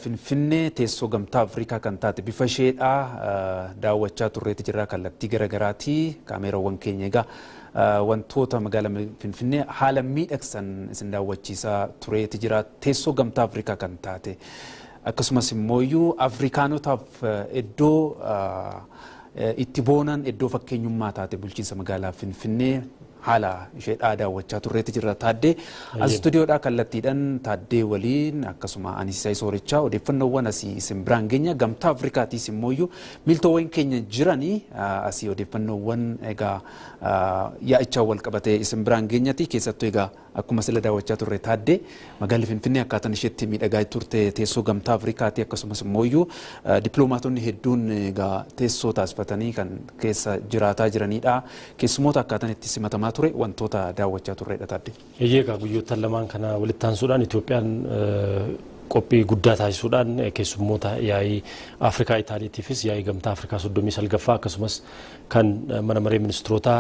Finfinnee teessoo Gamtaa Afrikaa kan taate bifa isheedhaa daawwachaa turreeti jirra kallattii garaagaraatii kaameeraawwan keenya egaa wantoota magaalaa Finfinnee haala miidhagsan isin daawwachiisaa tureeti jira teessoo Gamtaa Afrikaa kan taate akkasumas immoo Afrikaanotaaf iddoo itti boonan iddoo fakkeenyummaa taate bulchiinsa magaalaa Finfinnee haala isheedhaa daawwachaa turreeti jirra taaddee as stuudiyoodhaa kallattiidhaan taaddee waliin akkasuma Anisiisaa Soorichaa odeeffannoowwan asii isin biraan geenya Gamtaa Afrikaatiis immoo miltoowwan keenya jiranii asii odeeffannoowwan egaa yaa'ichaa wal qabatee isin biraan geenyati keessattuu egaa akkuma sila daawwachaa turre taaddee magaalli Finfinnee akkaataan isheetti miidhagaa turte teessoo Gamtaa Afrikaati akkasumas immoo dippiloomaatonni hedduun egaa teessoo taasifatanii kan keessa jiraataa jiranidha keessumoota akkaataan itti simatamaa ture wantoota daawwachaa turreedha taaddee. Eeyyega guyyoota lamaan kana walitti aansuudhaan Itoophiyaan qophii guddaa taasisuudhaan keessummoota yaa'ii Afrikaa Itaaliitiifis yaa'ii Gamtaa Afrikaa 39ffaa akkasumas kan mana maree ministeerota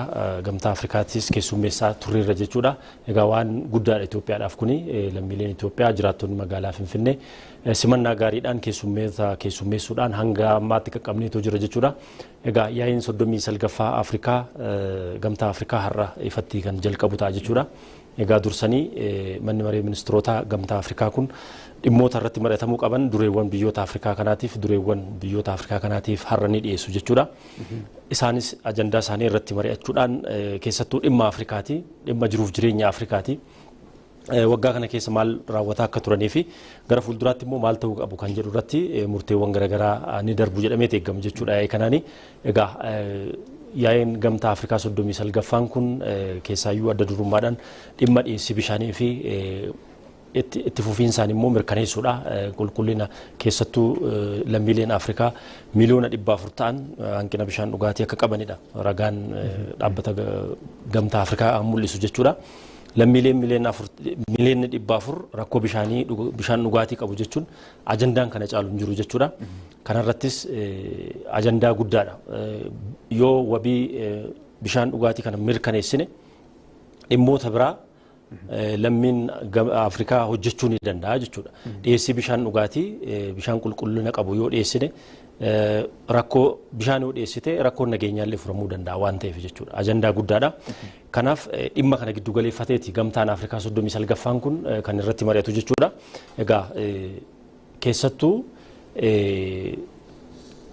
Gamtaa Afrikaatiis keessummeessaa turreerra jechuudha. Egaa waan guddaadha Itoophiyaadhaaf kuni lammiileen Itoophiyaa jiraattonni magaalaa Finfinnee simannaa gaariidhaan keessummeessuudhaan hanga ammaatti qaqqabneetoo jira jechuudha. Egaa yaa'iin 39ffaa Afrikaa Gamtaa Afrikaa har'a ifatti kan jalqabu ta'a jechuudha. Egaa dursanii manni maree ministeerota Gamtaa Afrikaa kun dhimmoota irratti mari'atamuu qaban dureewwan biyyoota Afrikaa kanaatiif har'a ni dhiyeessu jechuudha. Isaanis ajandaa isaanii irratti mari'achuudhaan keessattuu dhimma Afrikaati, dhimma jiruuf jireenya Afrikaati. Waggaa kana keessa maal raawwataa akka turanii fi gara fuulduraatti immoo maal ta'uu qabu kan jedhu irratti murteewwan garaagaraa ni darbu jedhamee eegamu jechuudha. Kanaani egaa yaa'iin Gamtaa Afrikaa 39ffaan kun keessaayyuu adda durummaadhaan dhimma dhiyeessii bishaanii fi itti fufiinsaan immoo mirkaneessuudha. Qulqullina keessattuu lammiileen Afrikaa miliyoona 400 ta'an hanqina bishaan dhugaatii akka qabanidha. Ragaan dhaabbata Gamtaa Afrikaa mul'isu jechuudha. Lammiileen miliyoona 400 rakkoo bishaan dhugaatii qabu jechuun ajandaan kana caalu hin jiru jechuudha. Kanarrattis ajandaa guddaadha. Yoo wabii bishaan dhugaatii kana mirkaneessine dhimmoota biraa lammiin Afrikaa hojjechuu ni danda'a jechuudha. Dhiyeessii bishaan dhugaatii bishaan qulqullina qabu yoo dhiyeessine rakkoo bishaan yoo dhiyeessite rakkoon nageenyaallee furamuu danda'a waan ta'eef jechuudha. Ajandaa guddaadha. Kanaaf dhimma kana giddu galeeffateeti Gamtaan Afrikaa 39ffaan kun kan irratti mari'atu jechuudha. Egaa keessattuu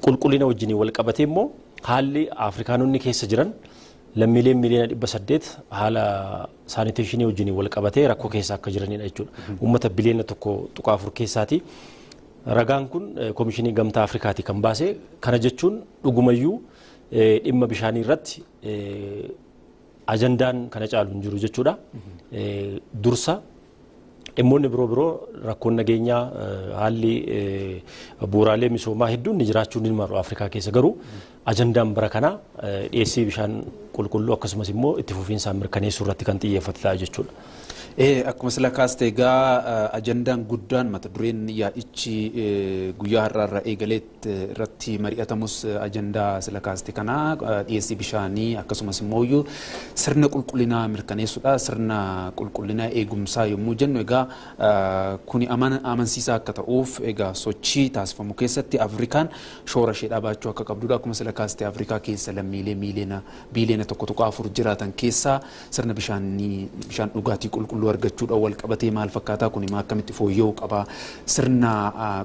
qulqullina wajjin wal qabatee immoo haalli Afrikaanonni keessa jiran lammiileen miliyoona 800 haala saaniteeshinii wajjin wal qabatee rakkoo keessa akka jiranidha jechuudha. Uummata biliyoona 1.4 keessaati. Ragaan kun Komishinii Gamtaa Afrikaati kan baase kana jechuun dhugumayyuu dhimma bishaanii irratti ajandaan kana caalu hin jiru jechuudha. Dursa dhimmoonni biroo rakkoon nageenyaa haalli bu'uuraalee misoomaa hedduun ni jiraachuu ni malu Afrikaa keessa garuu ajandaan bara kana dhiyeessii bishaan qulqulluu akkasumas immoo itti fufiinsaan mirkaneessuu irratti kan xiyyeeffate ta'a jechuudha. Akkuma sila kaaste egaa ajandaan guddaan mata dureen yaa'ichi guyyaa har'aarra eegaleet irratti mari'atamus ajandaa sila kaaste kana dhiyeessii bishaanii akkasumas immoo sirna qulqullinaa mirkaneessuudha. Sirna qulqullinaa eegumsaa yommuu jennu egaa kuni amansiisaa akka ta'uuf egaa sochii taasifamu keessatti Afrikaan shoora ishee dhaabachuu akka qabdudha. Akkuma sila kaaste Afrikaa keessa lammiilee biliyoona 1.4 jiraatan keessaa sirna bishaan dhugaatii qulqulluu argachuudha wal qabatee maal fakkaataa kun akkamitti fooyya'uu qaba sirna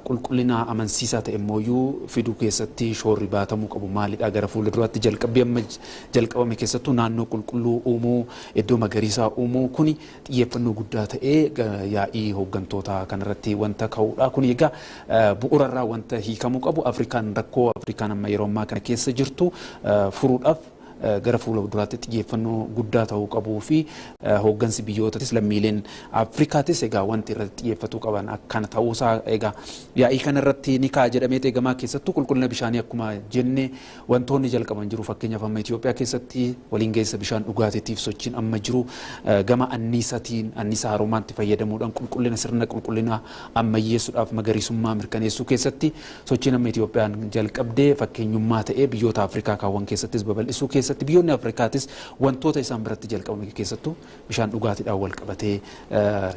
qulqullina amansiisaa ta'e immoo fiduu keessatti shoorri baatamuu qabu maalidha gara fuulduraatti jalqabame keessattuu naannoo qulqulluu uumuu iddoo magariisaa uumuu kuni xiyyeeffannoo guddaa ta'ee yaa'ii hooggantoota kanarratti wanta ka'uudha kun egaa bu'uurarraa wanta hiikamuu qabu Afrikaan rakkoo Afrikaan amma yeroo ammaa kana keessa jirtu furuudhaaf gara fuulduraatti xiyyeeffannoo guddaa ta'uu qabuu fi hooggansi biyyootatis lammiileen Afrikaatis egaa wanti irratti xiyyeeffatuu qaban akkana ta'uusaa egaa yaa'ii kanarratti ni ka'a jedhamee eegamaa keessattuu qulqullina bishaanii akkuma jenne wantoonni jalqaban jiru fakkeenyaaf amma Itoophiyaa keessatti waliin geessa bishaan dhugaatiitiif sochiin amma jiru gama anniisaa haroomaatti fayyadamuudhaan qulqullina sirna qulqullinaa ammayyeessuudhaaf magariisummaa mirkaneessuu keessatti sochiin amma Itoophiyaan jalqabdee fakkeenyummaa ta'ee biyyoota Afrikaa kaawwan keessattis babal'isuu keessatti biyyoonni Afrikaatis wantoota isaan biratti jalqabame keessattuu bishaan dhugaatiidhaan wal qabatee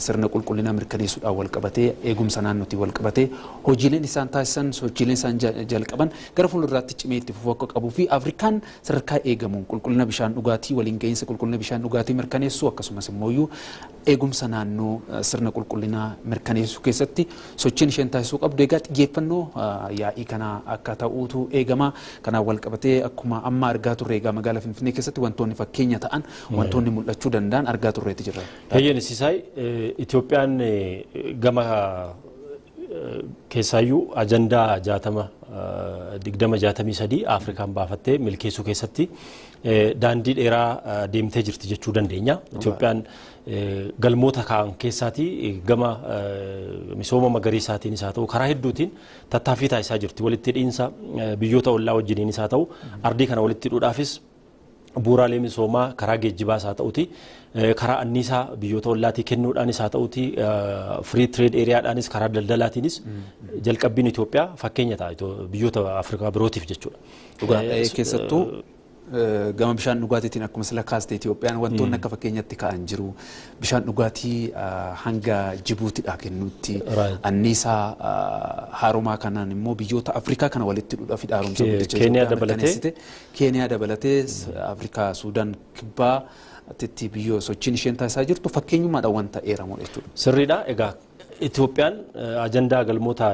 sirna qulqullina mirkaneessuudhaan wal qabatee eegumsa naannootti wal qabatee hojiileen isaan taasisan sochiileen isaan jalqaban gara fuulduraatti cimee itti fufuu akka qabuu fi Afrikaan sadarkaa eegamuun qulqullina bishaan dhugaatii waliin gahinsa qulqullina bishaan dhugaatii mirkaneessuu akkasumas immoo eegumsa naannoo sirna qulqullinaa mirkaneessuu keessatti sochiin isheen taasisuu qabdu egaa xiyyeeffannoo yaa'ii kana akka ta'uutu eegama kanaan wal qabatee akkuma amma argaa turre egaa magaalaa Finfinnee keessatti wantoonni fakkeenya ta'an wantoonni mul'achuu danda'an argaa turreetti jirra. Hayyan Sisaay Itoophiyaan gama keessaayyuu ajandaa 2063 Afrikaan baafattee milkeessuu keessatti daandii dheeraa deemtee jirti jechuu dandeenya. Itoophiyaan galmoota kaan keessaati gama misooma magariisaatiin isaa ta'u karaa hedduutiin tattaaffii taasisaa jirti. Walitti hidhiinsa biyyoota ollaa wajjiniin isaa ta'u ardii kana walitti hidhuudhaafis bu'uuraalee misoomaa karaa geejjibaa isaa ta'uti karaa anniisaa biyyoota ollaatii kennuudhaan isaa ta'uti free trade areaadhaanis karaa daldalaatiinis jalqabbiin Itoophiyaa fakkeenya ta'a biyyoota Afrikaa birootiif jechuudha. Keessattuu gama bishaan dhugaatiitiin akkuma sila kaaste Itoophiyaan wantoonni akka fakkeenyatti ka'an jiru bishaan dhugaatii hanga Jibuutiidhaa kennuutti anniisaa haaromaa kanaan immoo biyyoota Afrikaa kana walitti hidhuudhaaf haaromsa guddicha Keeniyaa dabalatee Afrikaa Suudaan kibbaa atitti biyyoo sochiin isheen taasisaa jirtu fakkeenyummaadhaan wanta eeramudha jechuudha. Sirriidha egaa Itoophiyaan ajandaa galmoota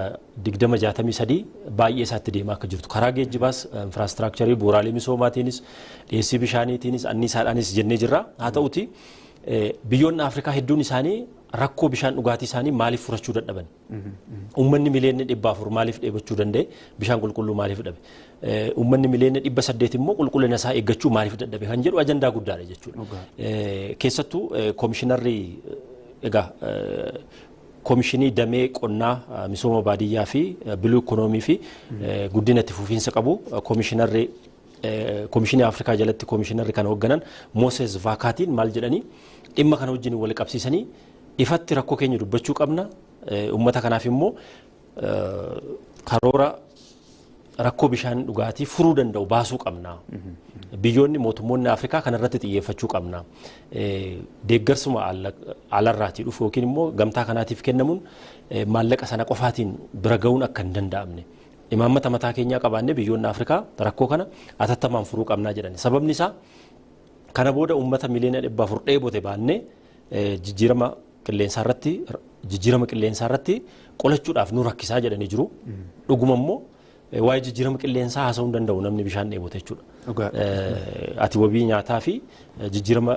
2063 baay'ee isaatti deemaa akka jirtu karaa geejjibaas infraastiraakcharii bu'uuraalee misoomaatiinis dhiyeessii bishaaniitiinis anniisaadhaanis jennee jirra haa ta'uti biyyoonni Afrikaa hedduun isaanii rakkoo bishaan dhugaatii isaanii maaliif furachuu dadhaban uummanni miliyoonni 400 maaliif dheebachuu danda'e bishaan qulqulluu maaliif dhabe uummanni miliyoonni 800 immoo qulqullina isaa eeggachuu maaliif dadhabe kan jedhu ajandaa guddaadha jechuudha. Keessattuu koomishinarri egaa koomishinii damee qonnaa misooma baadiyyaa fi biluu ikoonoomii fi guddina itti fufiinsa qabu koomishinii Afrikaa jalatti koomishinarri kan hoogganan Moses Vaakaatiin maal jedhanii dhimma kana wajjin wal qabsiisanii ifatti rakkoo keenya dubbachuu qabna uummata kanaaf immoo karoora rakkoo bishaan dhugaatii furuu danda'u baasuu qabna. Biyyoonni mootummoonni Afrikaa kanarratti xiyyeeffachuu qabna. Deeggarsuma alarraatii dhufu yookiin immoo gamtaa kanaatiif kennamuun maallaqa sana qofaatiin bira ga'uun akka hin danda'amne. Imaammata mataa keenyaa qabaannee biyyoonni Afrikaa rakkoo kana atattamaan furuu qabnaa jedhani. Sababni isaa kana booda uummata miliyoona 400 dheebote baannee jijjiirama qilleensaa irratti qolachuudhaaf nu rakkisaa jedhanii jiru. Dhuguma immoo waa'ee jijjiirama qilleensaa haasa'uu hin danda'u namni bishaan dheebote jechuudha. Ati wabii nyaataa fi jijjiirama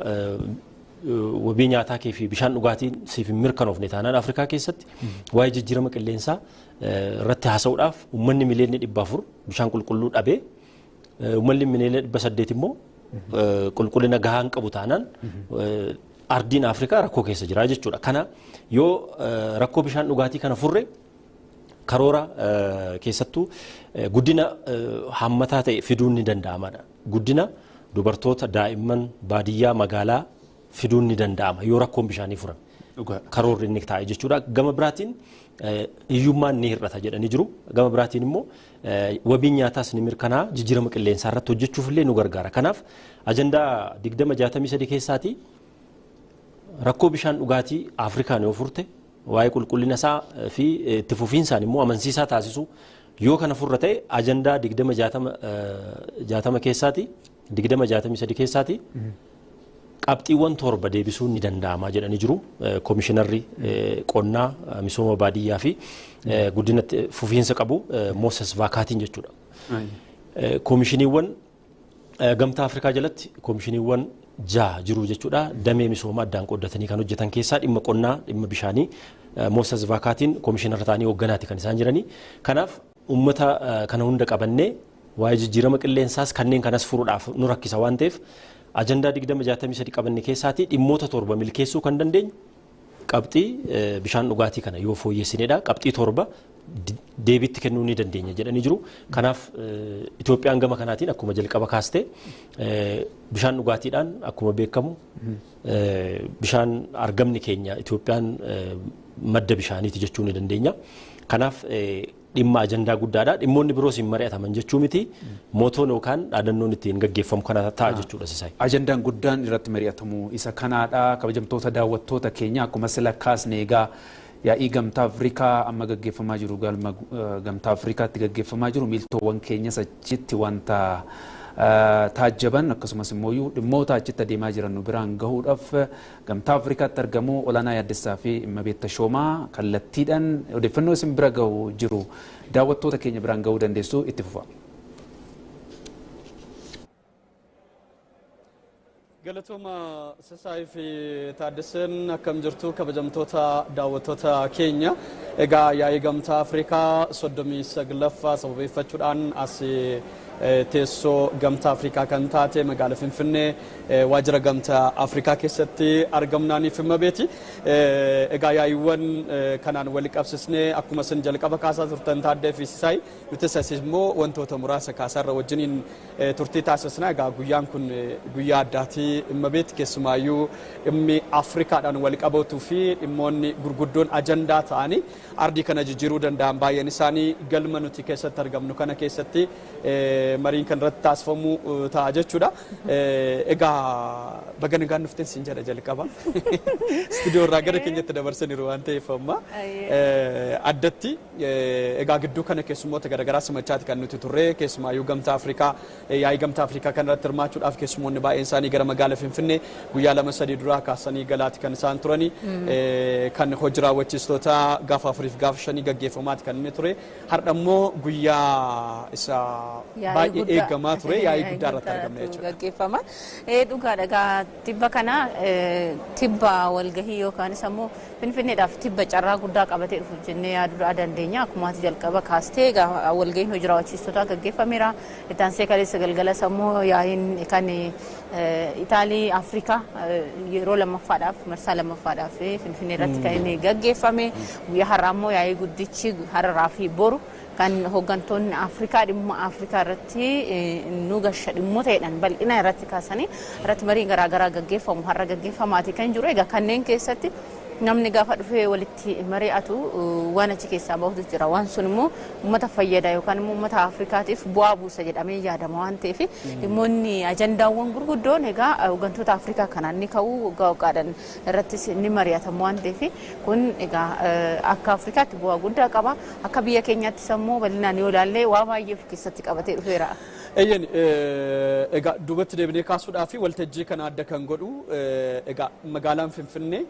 wabii nyaataa kee fi bishaan dhugaatiin siif hin mirkanoofne taanaan Afrikaa keessatti waa'ee jijjiirama qilleensaa irratti haasa'uudhaaf uummanni miliyoonni 400 bishaan qulqulluu dhabee uummanni miliyoonni 800 immoo qulqullina gahaa hin qabu taanaan ardiin Afrikaa rakkoo keessa jira jechuudha. Kana yoo rakkoo bishaan dhugaatii kana furre karoora keessattuu guddina hammataa ta'e fiduun ni danda'amadha. Guddina dubartoota daa'imman baadiyyaa magaalaa fiduun ni danda'ama yoo rakkoon bishaanii furan. Karoorri inni taa'e jechuudha. Gama biraatiin hiyyummaan ni hir'ata jedhanii jiru. Gama biraatiin immoo wabiin nyaataas ni mirkanaa jijjiirama qilleensaa irratti hojjechuuf illee nu gargaara. Kanaaf ajandaa 2063 keessaatii rakkoo bishaan dhugaatii Afrikaan yoo furte waa'ee qulqullina isaa fi itti fufiinsaan immoo amansiisaa taasisu yoo kana furra ta'e ajandaa 2063 keessaati qabxiiwwan 7 deebisuun ni danda'ama jedhanii jiru. Koomishinarri qonnaa misooma baadiyyaa fi guddina fufiinsa qabu Moses Vaakaatiin jechuudha. Koomishiniiwwan gamtaa Afrikaa jalatti koomishiniiwwan 6 jiru jechuudha. Damee misoomaa addaan qooddatanii kan hojjetan keessaa dhimma qonnaa dhimma bishaanii Moses Vaakaatiin koomishinara ta'anii hoogganaati kan isaan jiranii. Kanaaf uummata kana hunda qabannee waa'ee jijjiirama qilleensaas kanneen kanas furuudhaaf nu rakkisa waan ta'eef ajandaa 2063 qabanne keessaati dhimmoota 7 milkeessuu kan dandeenyu qabxii bishaan dhugaatii kana yoo fooyyessinedha. Qabxii 7 deebiitti kennuu ni dandeenya jedhanii jiru. Kanaaf Itoophiyaan gama kanaatiin akkuma jalqaba kaaste bishaan dhugaatiidhaan akkuma beekamu bishaan argamni keenya Itoophiyaan madda bishaaniiti jechuu ni dandeenya. Kanaaf dhimma ajandaa guddaadha. Dhimmoonni biroos hin mari'ataman jechuu miti. Mootoon yookaan dhaadannoon ittiin gaggeeffamu kana ta'a jechuudha sisaay. Ajandaan guddaan irratti mari'atamu isa kanaadha. Kabajamtoota daawwattoota keenya akkuma sila kaasne egaa yaa'ii Gamtaa Afrikaa amma gaggeeffamaa jiru galma Gamtaa Afrikaatti gaggeeffamaa jiru miiltoowwan keenya achitti wanta taajjaban akkasumas immoo dhimmoota achitti adeemaa jiran nu biraan gahuudhaaf Gamtaa Afrikaatti argamu olaanaa yaaddessaa fi Immabeet Tashoomaa kallattiidhaan odeeffannoo isin bira gahu jiru daawwattoota keenya biraan gahuu dandeessu itti fufa. Galatuma Sisaay fi Taaddaseen akkam jirtu kabajamtoota daawwattoota keenya egaa yaa'ii Gamtaa Afrikaa 39ffaa sababeeffachuudhaan as teessoo Gamtaa Afrikaa kan taate magaalaa Finfinnee waajjira Gamtaa Afrikaa keessatti argamnaaniif Immabeeti. Egaa yaa'iiwwan kanaan wali qabsisnee akkuma isin jalqaba kaasaa turtan Taaddee fi Sisaay nutis immoo wantoota muraasa kaasaarra wajjiniin turtii taasisna. Egaa guyyaan kun guyyaa addaati Immabeet keessumaayyuu dhimmi Afrikaadhaan wali qabatuu fi dhimmoonni gurguddoon ajandaa ta'anii ardii kana jijjiiruu danda'an baay'een isaanii galma nuti keessatti argamnu kana keessatti mariin kan irratti taasifamu ta'a jechuudha. Egaa baga nagaan dhufteen siin jedha jalqaba. Stuudiyoo irraa gara keenyatti dabarsaniiru waan ta'eef amma addatti egaa gidduu kana keessummoota garaagaraa simachaati kan nuti turre keessumaayyuu Gamtaa Afrikaa yaa'ii Gamtaa Afrikaa kan irratti hirmaachuudhaaf keessummoonni baay'een isaanii gara magaalaa Finfinnee guyyaa 2-3 duraa kaasanii galaati kan isaan turani kan hojii raawwachiistota gaafa 4 fi gaafa 5 gaggeeffamaati kan inni ture. Har'a immoo guyyaa isa baay'ee eegamaa ture yaa'ii guddaa irratti argamne jechuudha. Gaggeeffama. Dhugaadha egaa tibba kana tibba walgahii yookaanis ammoo Finfinneedhaaf tibba carraa guddaa qabatee dhufu jennee yaaduu dandeenya. Akkuma ati jalqaba kaastee egaa walgahiin hojii raawwachiistotaa gaggeeffameera. Itaansee kaleessa galgalas ammoo yaa'iin kan Itaalii Afrikaa yeroo lammaffaadhaaf marsaa lammaffaadhaaf Finfinnee irratti kan inni gaggeeffame. Guyyaa har'aa ammoo yaa'ii guddichi har'aa fi boru kan hooggantoonni Afrikaa dhimma Afrikaa irratti nu gasha dhimmoota jedhan bal'ina irratti kaasanii irratti marii garaagaraa gaggeeffamu har'a gaggeeffamaati kan jiru. Egaa kanneen keessatti namni gaafa dhufee walitti mari'atu waan achi keessaa bahutu jira. Waan sun immoo uummata fayyada yookaan immoo uummata Afrikaatiif bu'aa buusa jedhamee yaadama waan ta'eef dhimmoonni ajandaawwan gurguddoon egaa hooggantoota Afrikaa kanaan ni ka'u waggaa waggaadhaan irrattis ni mari'atamu waan ta'eef kun egaa akka Afrikaatti bu'aa guddaa qaba. Akka biyya keenyaattis ammoo bal'inaan yoo ilaalle waa baay'ee of keessatti qabatee dhufeera. Eyyen egaa duubatti deebinee kaasuudhaaf waltajjii kana adda kan godhu egaa magaalaan Finfinnee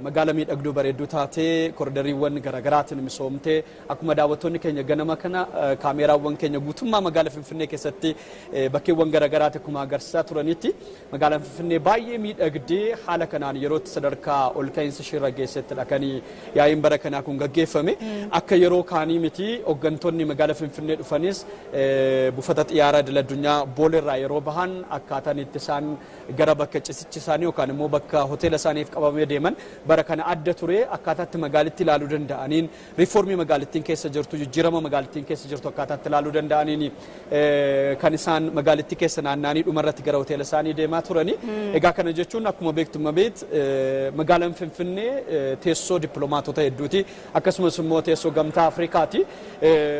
magaalaa miidhagduu bareedduu taatee koridariiwwan garaagaraatiin misoomtee akkuma daawwattoonni keenya ganama kana kaameraawwan keenya guutummaa magaalaa Finfinnee keessatti bakkeewwan garaagaraatti akkuma agarsiisaa turanitti magaalaan Finfinnee baay'ee miidhagdee haala kanaan yerootti sadarkaa ol ka'iinsa ishee geessettidha kan yaa'iin bara kanaa kun gaggeeffame. Akka yeroo kaanii miti hooggantoonni magaalaa Finfinnee dhufanis buufata xiyyaaraa idil addunyaa booleerraa yeroo bahan akkaataan itti isaan gara bakka cisichi isaanii yookaan immoo bakka hoteela isaaniif qabamee deeman bara kana adda ture akkaataatti magaalittii ilaaluu danda'aniin riiformii magaalittiin keessa jirtu jijjiirama magaalittiin keessa jirtu akkaataatti ilaaluu danda'aniin kan isaan magaalittii keessa naanna'anii dhumarratti gara hoteela isaanii deemaa turani. Egaa kana jechuun akkuma beektu Immabeet magaalaan Finfinnee teessoo dippiloomaatota hedduuti akkasumas immoo teessoo Gamtaa Afrikaati.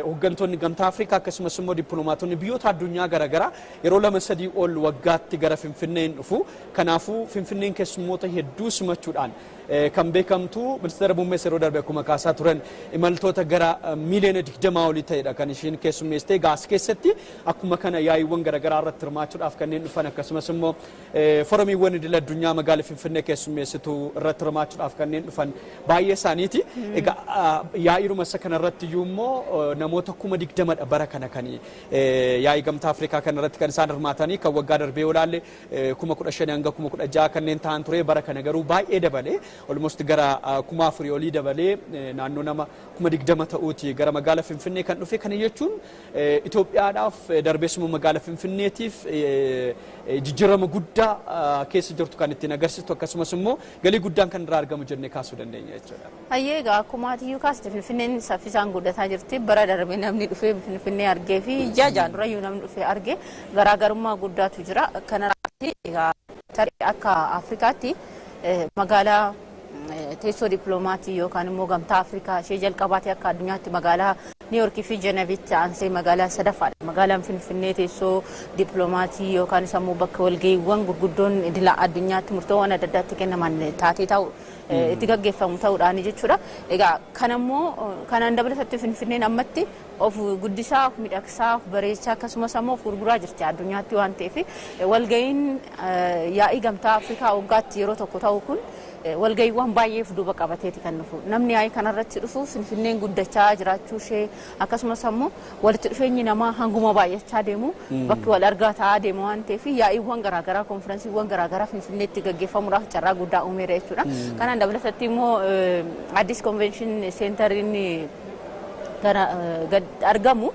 Hooggantoonni Gamtaa Afrikaa akkasumas immoo dippiloomaatonni biyyoota addunyaa garaagaraa yeroo 2-3 ol waggaatti gara Finfinneen dhufu. Kanaafuu Finfinneen keessummoota hedduu simachuudhaan kan beekamtu ministeera muummee yeroo darbe akkuma kaasaa turan imaltoota gara miliyoona 20 olii ta'edha kan ishiin keessummeessite. Gaas keessatti akkuma kana yaa'iiwwan garaagaraa irratti hirmaachuudhaaf kanneen dhufan akkasumas immoo foromiiwwan idil addunyaa magaalaa Finfinnee keessummeessitu irratti hirmaachuudhaaf kanneen dhufan baay'ee isaaniiti. Egaa yaa'iiruma isa kana irratti iyyuu immoo namoota 20,000dha bara kana kan yaa'ii Gamtaa Afrikaa kana irratti kan isaan hirmaatanii kan waggaa darbee olaalle 15,000 hanga 16,000 kanneen ta'an ture. Bara kana garuu baay'ee dabalee almost gara 4,000 olii dabalee naannoo nama 20,000 ta'uuti gara magaalaa Finfinnee kan dhufe. Kana jechuun Itoophiyaadhaaf darbeessuma magaalaa Finfinneetiif jijjiirama guddaa keessa jirtu kan ittiin agarsiistu akkasumas immoo galii guddaan kan irraa argamu jennee kaasuu dandeenya jechuudha. Hayyee egaa akkuma ati kaaste Finfinneen saffisaan guddataa jirti. Bara darbee namni dhufee Finfinnee argee fi jajaan durayyuu namni dhufee argee garaagarummaa guddaatu jira. Kanarratti egaa tarii akka Afrikaatti magaalaa teessoo dippiloomatii yookaan immoo gamtaa Afrikaa ishee jalqabaatee akka addunyaatti magaalaa Niiyorkii fi Jenevitti aansee magaalaa sadaffaadha. Magaalaan Finfinnee teessoo dippiloomatii yookaan immoo bakka walga'iiwwan gurguddoon idila addunyaatti murtoowwan adda addaatti kennaman taatee ta'u itti gaggeeffamu ta'uudhaan jechuudha. Egaa kanammoo kanaan dabalatatti Finfinneen ammatti of guddisaa, of midhagsaa, of bareechaa akkasumas immoo of gurguraa jirti addunyaatti waan ta'eef walga'iin yaa'ii gamtaa Afrikaa waggaatti yeroo tokko ta'u kun walga'iiwwan baay'eef duuba qabateeti kan dhufu. Namni yaa'ii kanarratti dhufu Finfinneen guddachaa jiraachuu ishee akkasumas immoo walitti dhufeenyi namaa hanguma baay'achaa deemu bakki wal argaa ta'aa deemu waan ta'eef yaa'iiwwan garaagaraa konferensiiwwan garaagaraa Finfinneetti gaggeeffamuudhaaf carraa guddaa uumeera jechuudha. Kanaan dabalatatti immoo Addis Convention Centeriin argamu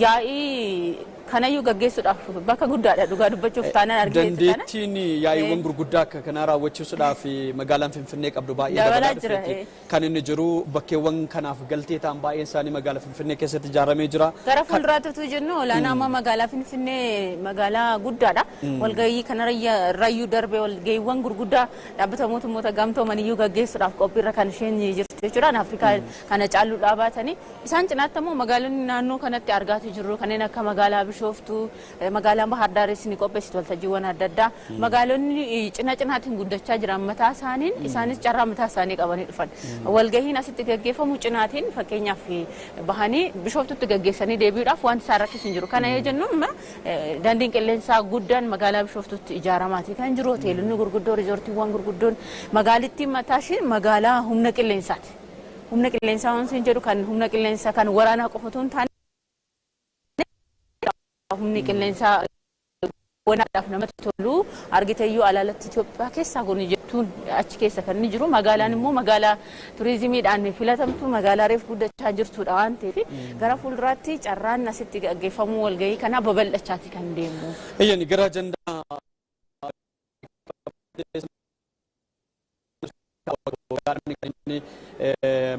yaa'ii kanayyuu gaggeessuudhaaf bakka guddaadha dhugaa dubbachuuf taanaan argiteetti kana. Dandeettiin yaa'iiwwan gurguddaa akka kanaa raawwachiisuudhaaf magaalaan Finfinnee qabdu baay'ee dabalaa dhufeeti. Kan inni jiru bakkeewwan kanaaf galtee ta'an baay'een isaanii magaalaa Finfinnee keessatti ijaaramee jira. Gara fuulduraatti jennu olaanaa amma magaalaa Finfinnee magaalaa guddaadha. Walgahii kanarrayyuu darbee walgahiiwwan gurguddaa dhaabbata mootummoota gamtoomaniyyuu gaggeessuudhaaf qophiirra kan isheen jirtu jechuudha. Afrikaa kana caalluudhaa baatanii isaan cinaatti immoo magaalonni naannoo kanatti argaatu jiru kanneen akka magaalaa Bishoftu magaalaan Bahar Daares ni qopheessitu waltajjiiwwan adda addaa magaalonni cinaatiin guddachaa jiran mataa isaaniin isaanis carraa mataa isaanii qabanii dhufan walgahiin asitti gaggeeffamu cinaatiin fakkeenyaaf bahanii Bishoftutti gaggeessanii deebi'uudhaaf wanti isaan rakkisu hin jiru. Kana yoo jennu daandiin qilleensaa guddaan magaalaa Bishoftutti ijaaramaati kan jiru hoteelonni gurguddoo riizoortiiwwan gurguddoon magaalittiin mataa ishee magaalaa humna qilleensaati. Humna qilleensaa waan isin jedhu kan humna qilleensaa kan waraanaa qofatu hin taane humni qilleensaa wanaadhaaf namatti tolu argiteeyyuu alaalatti Itoophiyaa keessaa kun jettuun achi keessa kan jiru magaalaan immoo magaalaa turizimiidhaan filatamtu magaalaa reef guddachaa jirtudha waan ta'eef gara fuulduraatti carraan asitti gaggeeffamuu walgahii kana babal'achaati kan deemu. Eeyyani gara ajandaa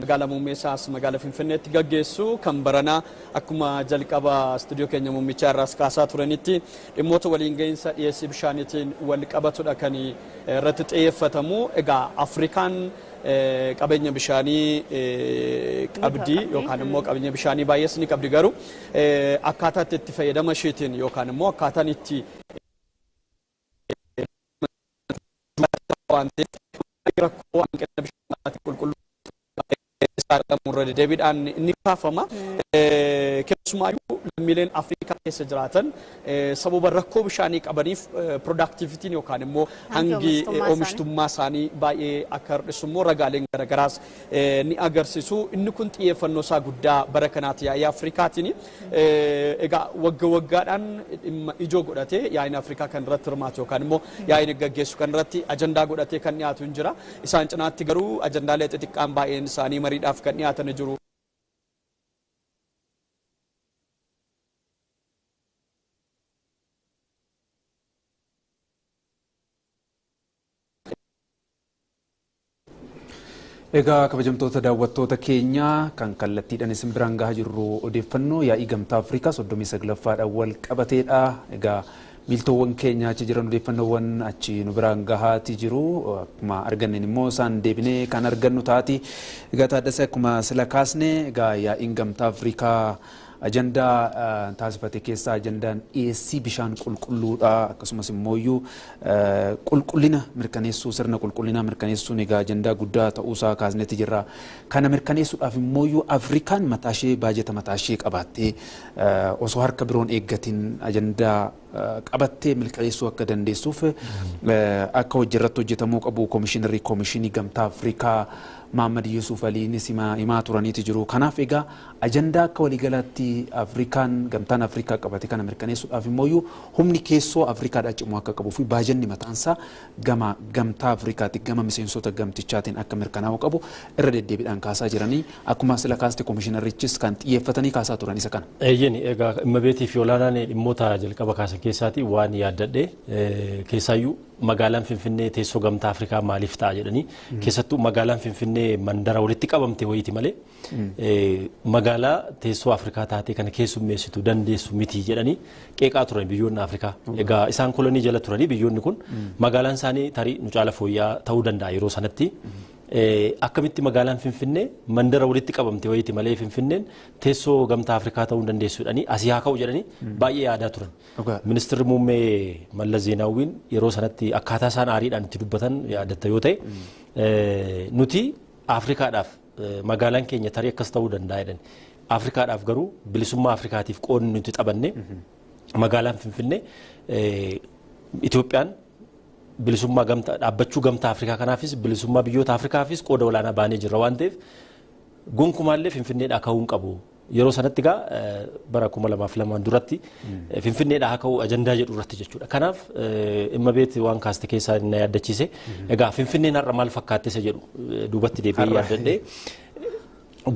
magaalaa muummeessaas magaalaa Finfinneetti gaggeessu kan baranaa akkuma jalqaba istuudiyoo keenya muummichaa irraas kaasaa turanitti dhimmoota waliin gahinsa dhiyeessii bishaaniitiin wal qabatudha kan irratti xiyyeeffatamu. Egaa Afrikaan qabeenya bishaanii qabdi yookaan immoo qabeenya bishaanii baay'ees ni qabdi garuu akkaataa itti fayyadama isheetiin yookaan immoo akkaataan itti rakkoo hanqina bishaanii qulqulluu murra deebiidhaan inni kaafama. Keessumaayyuu lammiileen Afrikaa keessa jiraatan sababa rakkoo bishaanii qabaniif productivitiin yookaan immoo hangi oomishtummaa isaanii baay'ee akka hir'isu immoo ragaaleen garagaraas ni agarsiisu. Inni kun xiyyeeffannoo isaa guddaa bara kanaati yaa'ii Afrikaatiin. Egaa waggaadhaan dhimma ijoo godhatee yaa'iin Afrikaa kan irratti hirmaatu yookaan immoo yaa'iin gaggeessu kan irratti ajandaa godhatee kan dhiyaatu hin jira. Isaan cinaatti garuu ajandaalee xixiqqaan baay'een isaanii mariidhaaf kan dhiyaatan jiru. Egaa kabajamtoota daawwattoota keenyaa kan kallattiidhaan isin biraan gahaa jirru odeeffannoo yaa'ii gamtaa Afrikaa 39ffaadhaan wal qabateedha. Egaa miiltoowwan keenya achi jiran odeeffannoowwan achi nu biraan gahaati jiru. Akkuma arganneen immoo isaan deebinee kan argannu taati. Egaa Taaddasee akkuma sila kaasne egaa yaa'iin gamtaa Afrikaa ajandaa taasifate keessaa ajandaan dhiyeessii bishaan qulqulluudha akkasumas immooyyuu qulqullina mirkaneessuu sirna qulqullinaa mirkaneessuun egaa ajandaa guddaa ta'uusaa kaasnetti jirra. Kana mirkaneessuudhaaf immooyyuu Afrikaan mataashee baajeta mataashee qabaattee osoo harka biroon eeggatiin ajandaa qabattee milkaneessuu akka dandeessuuf akka hojirratti hojjetamuu qabu koomishinii gamtaa Afrikaa Mohamed Yusuf Aliinis himaa turaniiti jiru. Kanaaf egaa ajandaa akka waliigalaatti Afrikaan gamtaan Afrikaa qabate kana mirkaneessuudhaaf immooyyuu humni keessoo Afrikaadhaa cimu akka qabuu fi baajanni mataansaa gama gamtaa Afrikaatti gama miseensota gamtichaatiin akka mirkanaa'u qabu irra deddeebiidhaan kaasaa jiranii akkuma sila kaaste koomishinarichis kan xiyyeeffatanii kaasaa turan isa kana. Eeyyeni egaa dhimma beetii fi olaanaan dhimmoota jalqaba kaasan keessaati waan yaaddadhe keessaayyuu magaalaan Finfinnee teessoo gamtaa Afrikaa maaliif ta'a jedhanii keessattuu magaalaan Finfinnee mandara walitti qabamte wayiiti malee magaalaa teessoo Afrikaa taatee kana keessummeessitu dandeessu miti jedhanii qeeqaa turan biyyoonni Afrikaa. Egaa isaan kolonii jala turanii biyyoonni kun magaalaan isaanii tarii nu caala fooyya'aa ta'uu danda'a yeroo sanatti. Akkamitti magaalaan Finfinnee mandara walitti qabamte wayiiti malee Finfinneen teessoo gamtaa Afrikaa ta'uu dandeessu jedhanii asii haa ka'u jedhanii baay'ee yaadaa turan. Ministeerri muummee Mallas Zeenaawwiin yeroo sanatti akkaataa isaan aariidhaan itti dubbatan yaadatta yoo ta'e nuti Afrikaadhaaf magaalaan keenya tarii akkas ta'uu danda'a jedhan. Afrikaadhaaf garuu bilisummaa Afrikaatiif qoodni nuti taphanne magaalaan Finfinnee Itoophiyaan bilisummaa gamtaa dhaabbachuu gamtaa Afrikaa kanaafis bilisummaa biyyoota Afrikaafis qooda olaanaa baanee jirra waan ta'eef gonkumaallee Finfinneedhaa ka'uu hin qabu. Yeroo sanatti egaa bara 2002 duratti Finfinneedhaa ka'uu ajandaa jedhu irratti jechuudha. Kanaaf imma beeti waan kaaste keessaa na yaaddachiise. Egaa Finfinneen har'a maal fakkaatteessa jedhu duubatti deebi'ee yaaddadhee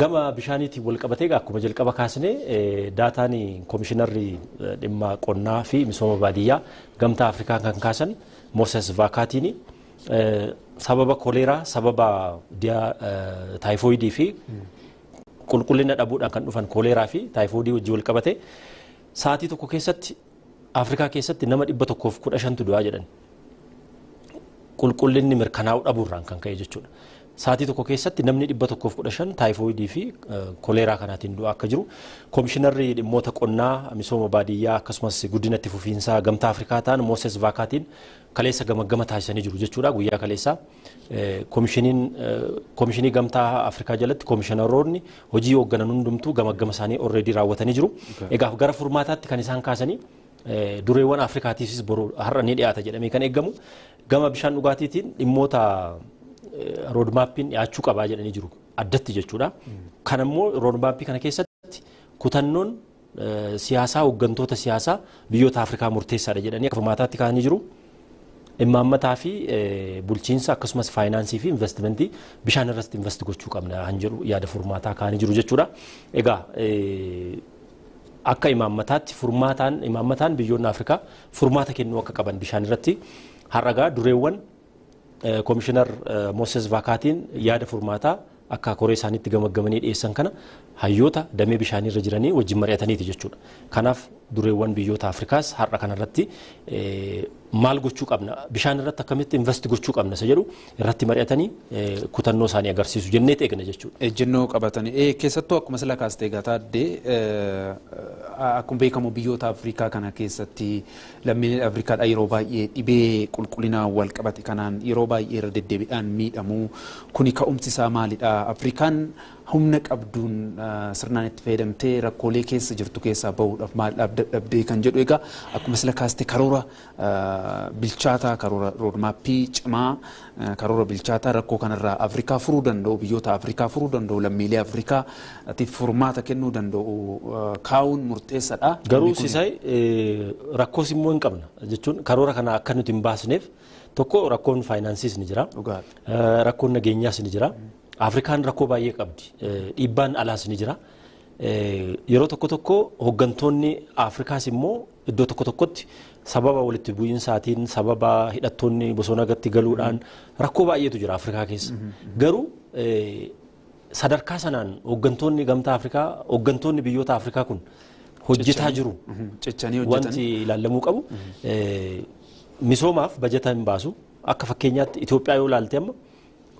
gama bishaaniitiin wal qabatee akkuma jalqaba kaasnee daataan koomishinarri dhimma qonnaa fi misooma baadiyyaa gamtaa Afrikaa kan kaasan Moses Vaakaatiin sababa koleeraa sababa taayifoidii fi qulqullina dhabuudhaan kan dhufan koleeraa fi taayifoidii wajjin wal qabate sa'aatii tokko keessatti Afrikaa keessatti nama 115 du'aa jedhan qulqullinni mirkanaa'uu dhabuurraan kan ka'e jechuudha. Sa'aatii tokko keessatti namni 115 taayifoidii fi koleeraa kanaatiin du'aa akka jiru koomishinarri dhimmoota qonnaa misooma baadiyyaa akkasumas guddina itti fufiinsaa gamtaa Afrikaa ta'an Moses Vaakaatiin kaleessa gamaggama taasisanii jiru jechuudha. Guyyaa kaleessaa koomishinii gamtaa Afrikaa jalatti koomishinaroonni hojii hoogganan hundumtuu gamaggama isaanii already raawwatanii jiru. Egaa gara furmaataatti kan isaan kaasanii dureewwan Afrikaatiifis boru har'a ni dhiyaata jedhamee kan eegamu gama bishaan dhugaatiitiin dhimmoota roodmaappiin dhiyaachuu qabaa jedhanii jiru addatti jechuudha. Kanammoo roodmaappii kana keessatti kutannoon siyaasaa hooggantoota siyaasaa biyyoota Afrikaa murteessaadha jedhanii akka furmaataatti kaa'anii jiru. Imaammataa fi bulchiinsa akkasumas faayinaansii fi investimentii bishaan irratti investi gochuu qabna han jedhu yaada furmaataa kaa'anii jiru jechuudha. Egaa akka imaammataan biyyoonni Afrikaa furmaata kennuu akka qaban bishaan irratti har'agaa dureewwan koomishinar Moses Vaakaatiin yaada furmaataa akka koree isaaniitti gamaggamanii dhiyeessan kana hayyoota damee bishaanii irra jiranii wajjin mari'ataniiti jechuudha. Kanaaf dureewwan biyyoota Afrikaas har'a kanarratti maal gochuu qabna bishaan irratti akkamitti investi gochuu qabna isa jedhu irratti mari'atanii kutannoo isaanii agarsiisu jennee eegna jechuudha. Ejjennoo qabatanii keessattuu akkuma sila kaastee gaataadde akkuma beekamu biyyoota Afrikaa kana keessatti lammiileen Afrikaadhaa yeroo baay'ee dhibee qulqullinaa wal qabate kanaan yeroo baay'ee irra deddeebiidhaan miidhamu kuni ka'umsi isaa maalidha? Afrikaan humna qabduun sirnaan itti fayyadamtee rakkoolee keessa jirtu keessaa bahuudhaaf maal dhabdee kan jedhu egaa akkuma sila kaastee karoora bilchaataa karoora roodmaappii cimaa karoora bilchaataa rakkoo kanarraa Afrikaa furuu danda'u biyyoota Afrikaa furuu danda'u lammiilee Afrikaatiif furmaata kennuu danda'u kaa'uun murteessaadha. Garuu sisaay rakkoos immoo hin qabna jechuun karoora kana akka nuti hin baasneef tokko rakkoon faayinaansiis ni jira rakkoon nageenyaas ni jira. Afrikaan rakkoo baay'ee qabdi dhiibbaan alaas ni jira. Yeroo tokko hooggantoonni Afrikaas immoo iddoo tokkotti sababa walitti bu'iinsaatiin sababa hidhattoonni bosona gatti galuudhaan rakkoo baay'eetu jira Afrikaa keessa. Garuu sadarkaa sanaan hooggantoonni gamtaa Afrikaa hooggantoonni biyyoota Afrikaa kun hojjetaa jiru wanti ilaalamuu qabu misoomaaf bajeta hin baasu akka fakkeenyaatti Itoophiyaa yoo ilaalte amma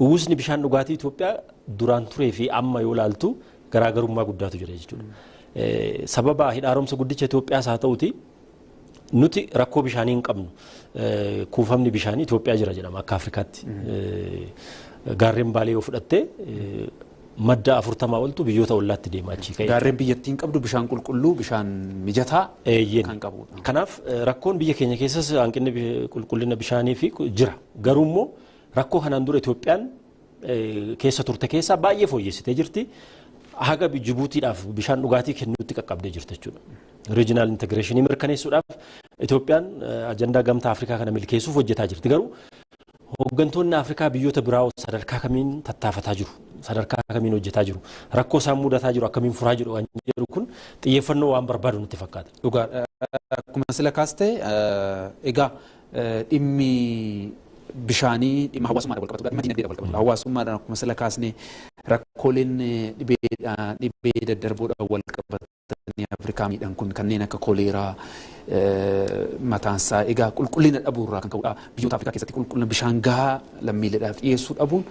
uwwisni bishaan dhugaatii Itoophiyaa duraan turee fi amma yoo ilaaltu garaagarummaa guddaatu jira jechuudha. Sababa hidhaaromsa guddicha Itoophiyaas haa ta'uti nuti rakkoo bishaanii hin qabnu. Kuufamni bishaanii Itoophiyaa jira jedhama akka Afrikaatti. Gaarreen Baalee yoo fudhatte madda 40 oltu biyyoota ollaatti deemaa achi ka'e. Gaarreen biyyattiin qabdu bishaan qulqulluu bishaan mijataa kan qabudha. Kanaaf rakkoon biyya keenya keessas hanqinni qulqullina bishaanii fi jira. Garuu immoo rakkoo kanaan dura Itoophiyaan keessa turte keessaa baay'ee fooyyessitee jirti. Haga Jibuutiidhaaf bishaan dhugaatii kennuutti qaqqabdee jirti jechuudha. Regional integration mirkaneessuudhaaf Itoophiyaan ajandaa gamtaa Afrikaa kana milkeessuuf hojjetaa jirti. Garuu Hooggantoonni Afrikaa biyyoota biraa sadarkaa kamiin tattaafataa jiru, sadarkaa kamiin hojjetaa jiru, rakkoo isaan mudataa jiru akkamiin furaa jiru waan jedhu kun xiyyeeffannoo waan barbaadu nutti fakkaata. Dhugaa akkuma sila kaaste egaa dhimmi bishaanii dhimma hawaasummaadhaan wal qabatu, dhimma dinagdeedhaan wal qabatu. Hawaasummaadhaan akkuma sila kaasne rakkooleen dhibee daddarboodhaan wal qabatanii Afrikaa miidhan kun kanneen akka kooleeraa mataansaa egaa qulqullina dhabuurraa kan ka'udha. Biyyoota Afrikaa keessatti qulqullina bishaan gahaa lammiileedhaaf dhiyeessuu dhabuun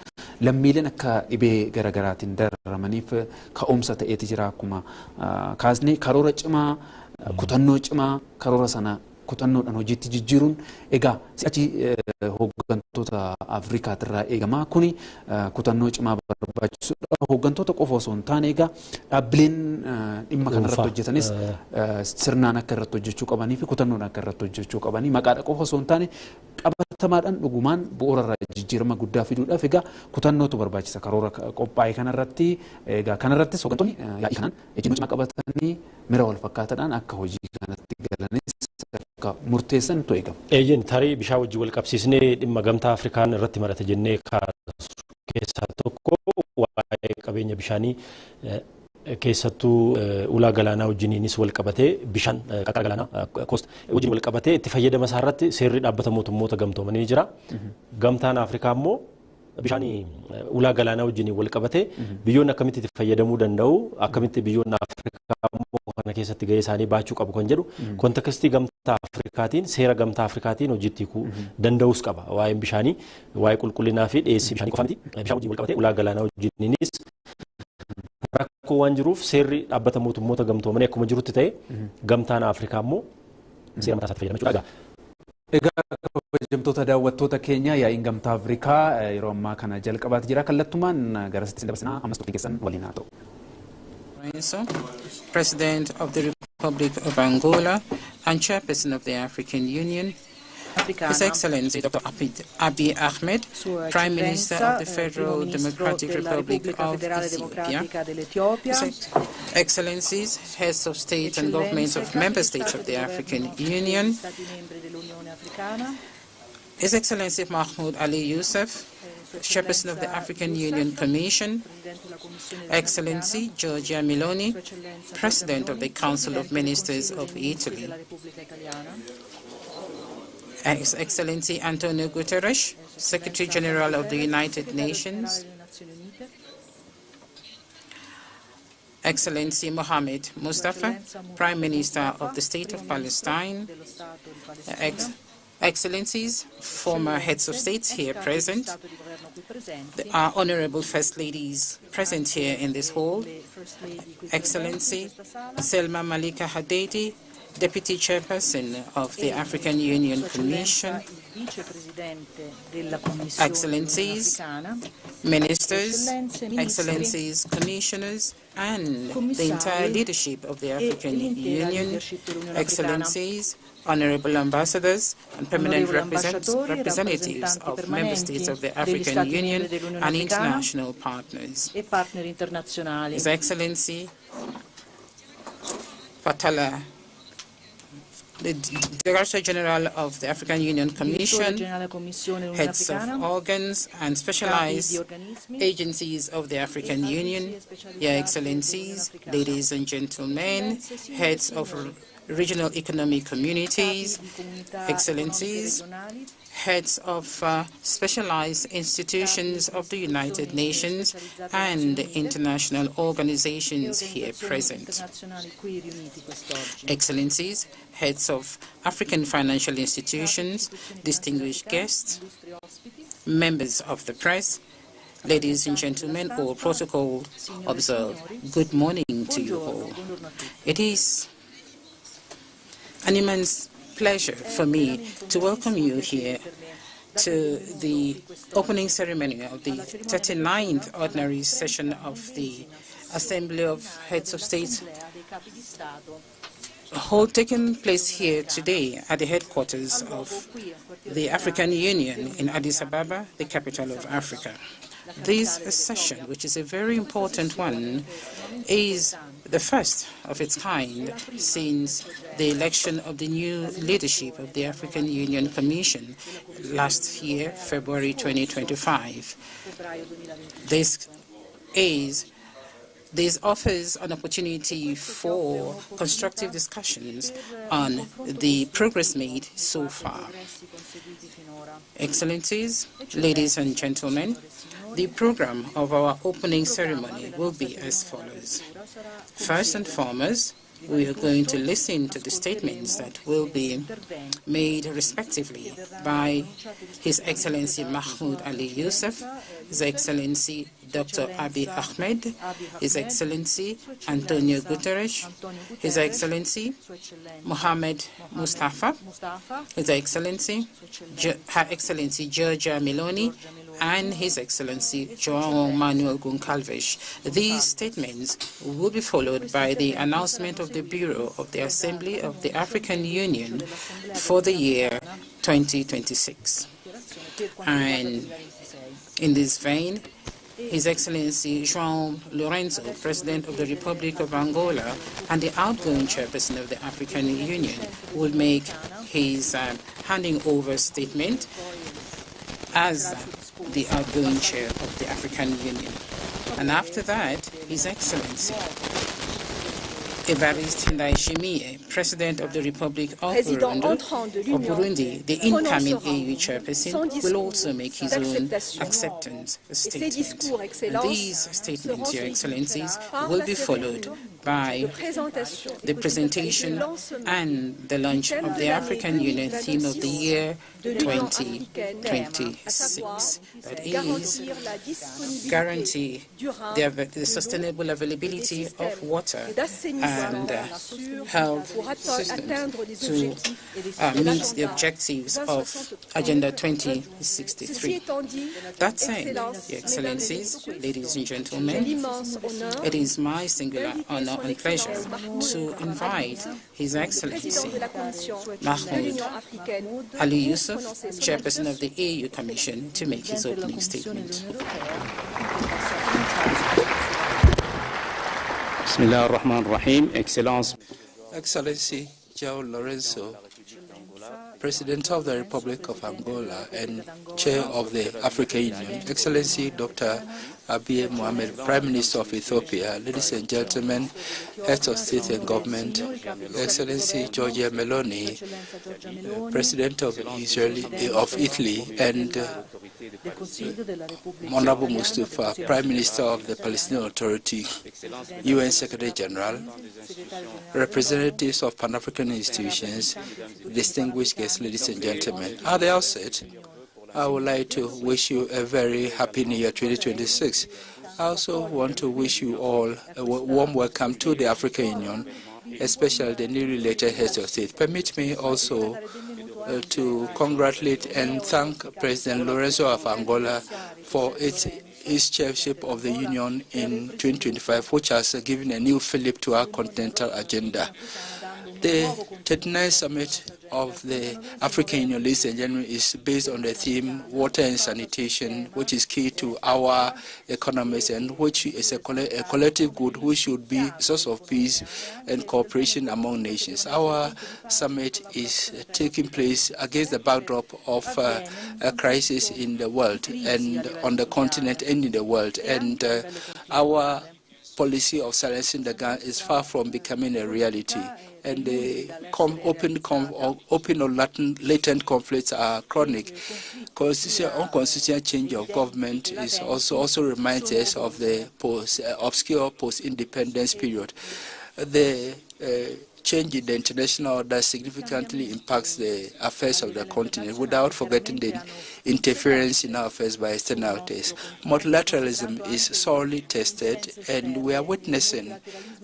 lammiileen akka dhibee garaagaraatiin dararamaniif ka'umsa ta'eeti jira. Akkuma kaasne karoora cimaa, kutannoo cimaa karoora sana kutannoodhaan hojiitti jijjiiruun egaa si'achi hooggantoota Afrikaatirraa eegama. Kuni kutannoo cimaa barbaachisudha. Hooggantoota qofa osoo hin taane egaa dhaabbileen dhimma kanarratti hojjetanis sirnaan akka irratti hojjechuu qabanii fi kutannoodhaan akka irratti hojjechuu qabanii maqaadha qofa osoo hin taane qabatamaadhaan dhugumaan bu'uurarraa jijjiirama guddaa fiduudhaaf egaa kutannootu barbaachisa karoora qophaa'e kanarratti. Egaa kanarrattis hooggantoonni yaa'ii kanaan ejjennoo cimaa qabatanii mira wal fakkaataadhaan akka hojii kanatti galanis murteessan tu eegama. Eeyyen tarii bishaan wajjin wal qabsiisnee dhimma gamtaa Afrikaan irratti marate jennee keessaa tokko waa'ee qabeenya bishaanii keessattuu ulaa galaanaa wajjiniinis wal qabatee bishaan qarqara galaanaa koost wajjin wal qabatee itti fayyadama isaa irratti seerri dhaabbata mootummoota gamtoomanii jira. Gamtaan Afrikaa immoo bishaan ulaa galaanaa wajjiniin wal qabatee biyyoonni akkamitti itti fayyadamuu danda'u, akkamitti biyyoonni Afrikaa kana keessatti gahee isaanii baachuu qabu kan jedhu kontekstii gamtaa Afrikaatiin seera gamtaa Afrikaatiin hojiitti hiikuu danda'uus qaba. Waa'een bishaanii, waa'ee qulqullinaa fi dhiyeessii bishaanii qofa miti. Bishaan wajjin wal qabatee ulaa galaanaa wajjiniinis rakkoo waan jiruuf seerri dhaabbata mootummoota gamtoomanii akkuma jirutti ta'e gamtaan Afrikaa immoo seera mataa isaatti fayyadama jechuudha. Egaa kabajamtoota daawwattoota keenya yaa'iin gamtaa Afrikaa yeroo ammaa kana jalqabaatti jira. Kallattumaan gara sitti dabarsinaa ammas tokko keessan waliin haa ta'u. President of the Republic of Angola and Chairperson of the African Union, His Excellency Dr. Abiy Ahmed, Prime Minister of the Federal Democratic Republic of Ethiopia, His Excellencies, Heads of State and Governments of Member States of the African Union, His Excellency Mahmoud Ali Yusuf, Chairperson of the African Union Commission, Excellency Giorgia Meloni, President of the Council of Ministers of Italy, His Excellency Antonio Guterres, Secretary General of the United Nations, Excellency Mohammed Mustafa, Prime Minister of the State of Palestine, Excellencies, former heads of states here present, our honorable First Ladies present here in this hall, Excellency Selma Malika Hadidi, Deputy Chairperson of the African Union Commission, Excellencies, Ministers, Excellencies, Commissioners, and the entire leadership of the African Union, Excellencies, Honorable Ambassadors and Permanent Representatives of Member States of the African Union and international partners. His Excellency Fatala, the Director General of the African Union Commission, heads of organs and specialized agencies of the African Union, Your Excellencies, ladies and gentlemen, heads of regional economic communities, Excellencies, heads of specialized institutions of the United Nations and international organizations here present, Excellencies, heads of African financial institutions, distinguished guests, members of the press, ladies and gentlemen, all protocol observed. Good morning to you all. It is an immense pleasure for me to welcome you here to the opening ceremony of the 39th ordinary session of the Assembly of Heads of State, taking place here today at the headquarters of the African Union in Addis Ababa, the capital of Africa. This session, which is a very important one, is the first of its kind since the election of the new leadership of the African Union Commission last year, February 2025. This offers an opportunity for constructive discussions on the progress made so far. Excellencies, ladies and gentlemen, the program of our opening ceremony will be as follows. First and foremost, we are going to listen to the statements that will be made respectively by His Excellency Mahmoud Ali Yusuf, His Excellency Dr. Abiy Ahmed, His Excellency Antonio Guterres, His Excellency Mohammed Mustafa, His Excellency Her Excellency Giorgia Meloni, and His Excellency Joao Manuel Goncalves. These statements will be followed by the announcement of the Bureau of the Assembly of the African Union for the year 2026. And in this vein, His Excellency Joao Lourenco, President of the Republic of Angola and the outgoing Chairperson of the African Union, will make his handing over statement as the outgoing chair of the African Union. And after that, His Excellency Evariste Ndayishimiye, President of the Republic of Burundi, the incoming AU chairperson, will also make his own acceptance statement. And these statements, Your Excellencies, will be followed by the presentation and the launch of the African Union theme of the year 2026. That is, guarantee the sustainable availability of water and health systems to meet the objectives of Agenda 2063. That said, Your Excellencies, ladies and gentlemen, it is my singular honor and pleasure to invite His Excellency Mahmoud Ali Yusuf, Chairperson of the AU Commission, to make his opening statement. Bismillah ar-Rahman ar-Rahim. Excellency Joao Lourenco, President of the Republic of Angola and Chair of the African Union, Excellency Dr. Abiy Mohamed, Prime Minister of Ethiopia, ladies and gentlemen, heads of state and government, Excellency Giorgia Meloni, President of Italy, and Honorable Mustafa, Prime Minister of the Palestinian Authority, UN Secretary General, representatives of Pan-African institutions, distinguished guests, ladies and gentlemen. At the outset, I would like to wish you a very happy New Year 2026. I also want to wish you all a warm welcome to the African Union, especially the newly elected heads of state. Permit me also to congratulate and thank President Lourenco of Angola for its chairship of the Union in 2025, which has given a new fillip to our continental agenda. The 39th summit of the African Union, ladies and gentlemen, is based on the theme water and sanitation, which is key to our economies and which is a collective good which should be a source of peace and cooperation among nations. Our summit is taking place against the backdrop of a crisis in the world and on the continent and in the world. And our policy of silencing the gun is far from becoming a reality. And the open or latent conflicts are chronic. Unconstitutional change of government is also reminds us of the obscure post-independence period. The change in the international order significantly impacts the affairs of the continent without forgetting the interference in our affairs by externalities. Multilateralism is sorely tested, and we are witnessing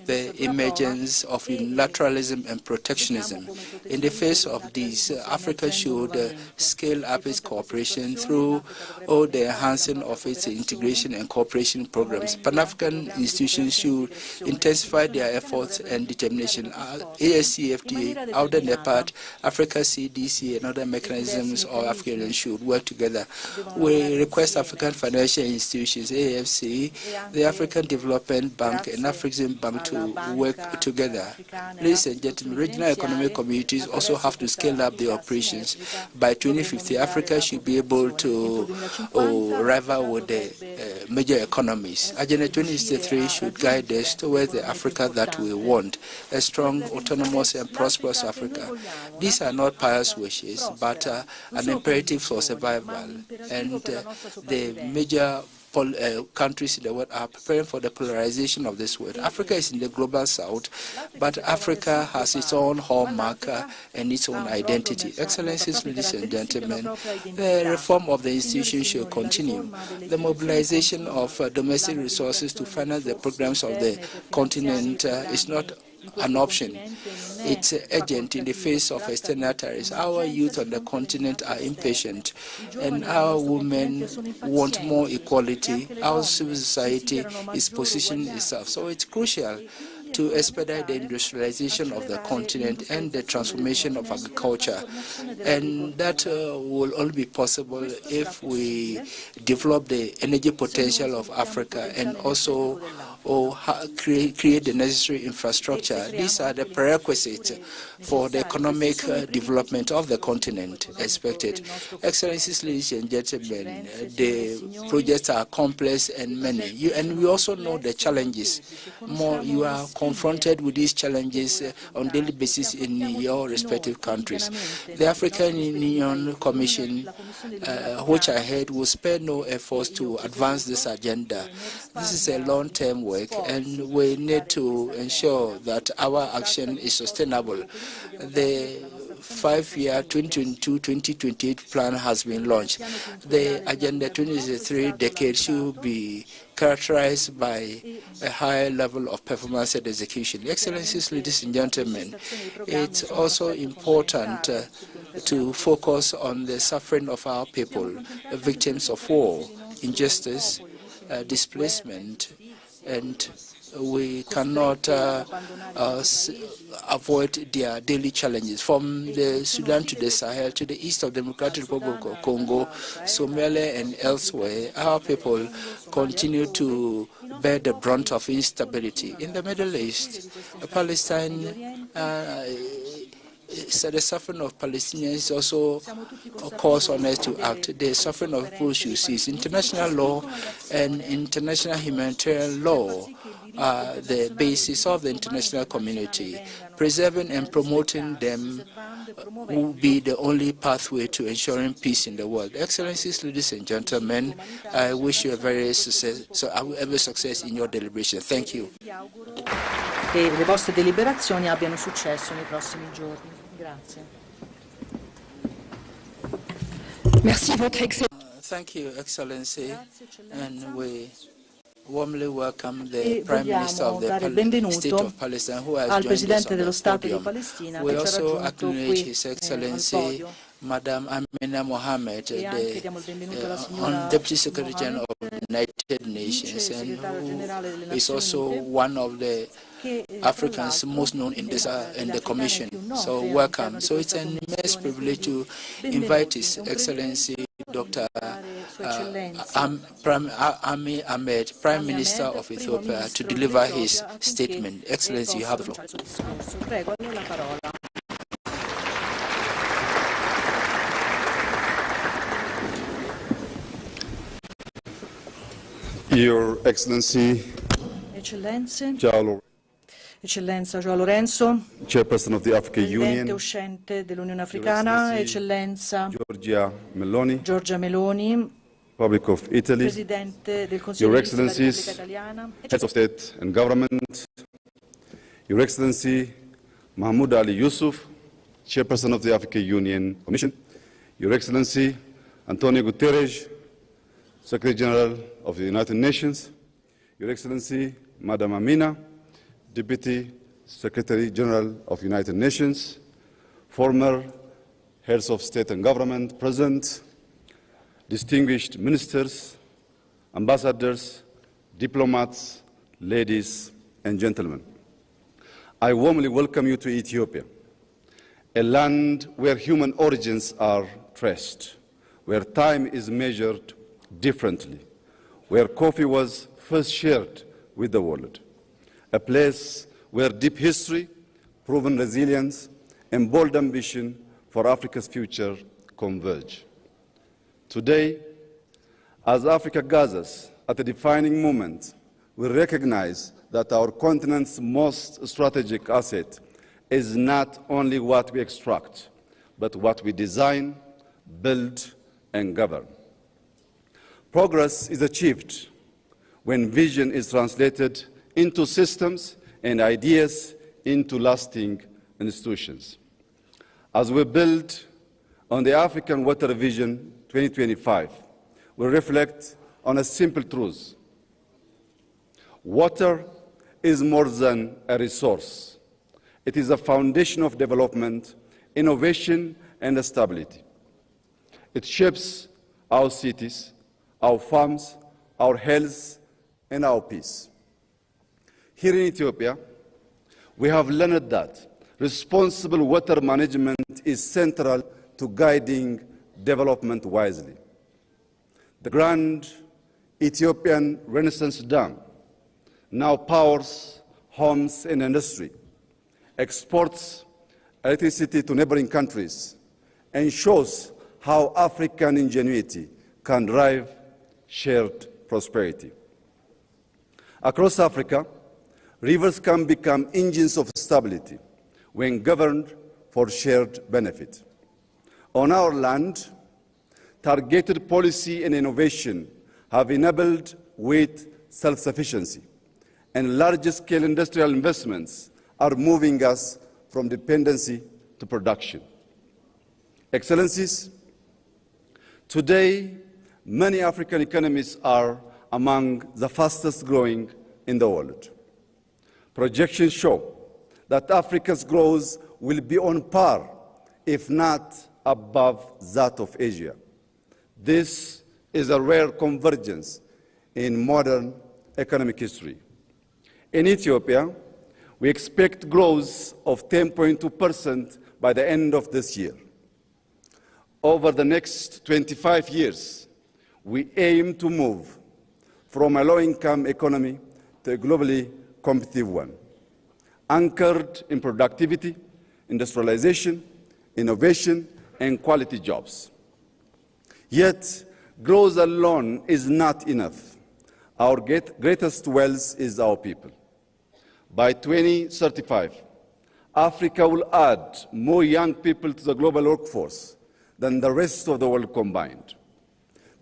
the emergence of unilateralism and protectionism. In the face of these, Africa should scale up its cooperation through the enhancing of its integration and cooperation programs. Pan-African institutions should intensify their efforts and determination nations, ASCFTA, Outer NEPAD, Africa CDC, and other mechanisms of African should work together. We request African financial institutions, AFC, the African Development Bank, and African Bank to work together. Ladies and gentlemen, regional economic communities also have to scale up their operations. By 2050, Africa should be able to rival with the major economies. Agenda 2063 should guide us towards the Africa that we want, a strong, autonomous, and prosperous Africa. These are not pious wishes, but an imperative for survival. And the major countries in the world are preparing for the polarization of this world. Africa is in the global south, but Africa has its own hallmark and its own identity. Excellencies, ladies and gentlemen, the reform of the institution should continue. The mobilization of domestic resources to finance the programs of the continent is not an option. It's urgent in the face of external tariffs. Our youth on the continent are impatient, and our women want more equality. Our civil society is positioning itself. So it's crucial to expedite the industrialization of the continent and the transformation of agriculture. And that will only be possible if we develop the energy potential of Africa and also create the necessary infrastructure. These are the prerequisites for the economic development of the continent expected. Excellencies, ladies and gentlemen, the projects are complex and many. And we also know the challenges. You are confronted with these challenges on a daily basis in your respective countries. The African Union Commission, which I head, will spare no efforts to advance this agenda. This is a long-term work, and we need to ensure that our action is sustainable. The 5-year 2022-2028 plan has been launched. The Agenda 2023 decade should be characterized by a high level of performance and execution. Excellencies, ladies and gentlemen, it's also important to focus on the suffering of our people, victims of war, injustice, displacement, and we cannot avoid their daily challenges. From the Sudan to the Sahel, to the east of the Democratic Republic of Congo, Somalia, and elsewhere, our people continue to bear the brunt of instability. In the Middle East, Palestine, so the suffering of Palestinians is also a cause on us to act. The suffering of people should cease. International law and international humanitarian law are the basis of the international community. Preserving and promoting them will be the only pathway to ensuring peace in the world. Excellencies, ladies and gentlemen, I wish you every success in your deliberation. Thank you. Che le vostre deliberazioni abbiano successo nei prossimi giorni. Grazie. Merci, Votre Excellency. Thank you, Excellency, and we warmly welcome the Prime Minister of the State of Palestine, who has joined us on the podium. We also acknowledge His Excellency, Madam Amina Mohammed, the Deputy Secretary General of the United Nations, and who is also one of the Africans most known in the Commission. So welcome. So it's an immense privilege to invite His Excellency Dr. Abiy Ahmed, Prime Minister of Ethiopia, to deliver his statement. Excellency, you have the floor. Your Excellency, Eccellenza Joao Lourenco, Chairperson of the African Union, Presidente uscente dell'Unione Africana, Eccellenza Giorgia Meloni, Republic of Italy, Presidente del Consiglio Your della Repubblica Excellencies, Italiana, Heads of State and Government, Your Excellency Mahmoud Ali Yusuf, Chairperson of the African Union Commission, Your Excellency Antonio Guterres, Secretary General of the United Nations, Your Excellency Madam Amina, Deputy Secretary General of the United Nations, former heads of state and government present, distinguished ministers, ambassadors, diplomats, ladies and gentlemen. I warmly welcome you to Ethiopia, a land where human origins are traced, where time is measured differently, where coffee was first shared with the world, a place where deep history, proven resilience, and bold ambition for Africa's future converge. Today, as Africa gathers at a defining moment, we recognize that our continent's most strategic asset is not only what we extract, but what we design, build, and govern. Progress is achieved when vision is translated into systems and ideas into lasting institutions. As we build on the African Water Vision 2025, we reflect on a simple truth. Water is more than a resource. It is a foundation of development, innovation, and stability. It shapes our cities, our farms, our health, and our peace. Here in Ethiopia, we have learned that responsible water management is central to guiding development wisely. The Grand Ethiopian Renaissance Dam now powers homes and industry, exports electricity to neighboring countries, and shows how African ingenuity can drive shared prosperity. Across Africa, rivers can become engines of stability when governed for shared benefit. On our land, targeted policy and innovation have enabled with self-sufficiency, and large-scale industrial investments are moving us from dependency to production. Excellencies, today, many African economies are among the fastest growing in the world. Projections show that Africa's growth will be on par, if not above, that of Asia. This is a rare convergence in modern economic history. In Ethiopia, we expect growth of 10.2% by the end of this year. Over the next 25 years, we aim to move from a low-income economy to a globally competitive one, anchored in productivity, industrialization, innovation, and quality jobs. Yet, growth alone is not enough. Our greatest wealth is our people. By 2035, Africa will add more young people to the global workforce than the rest of the world combined.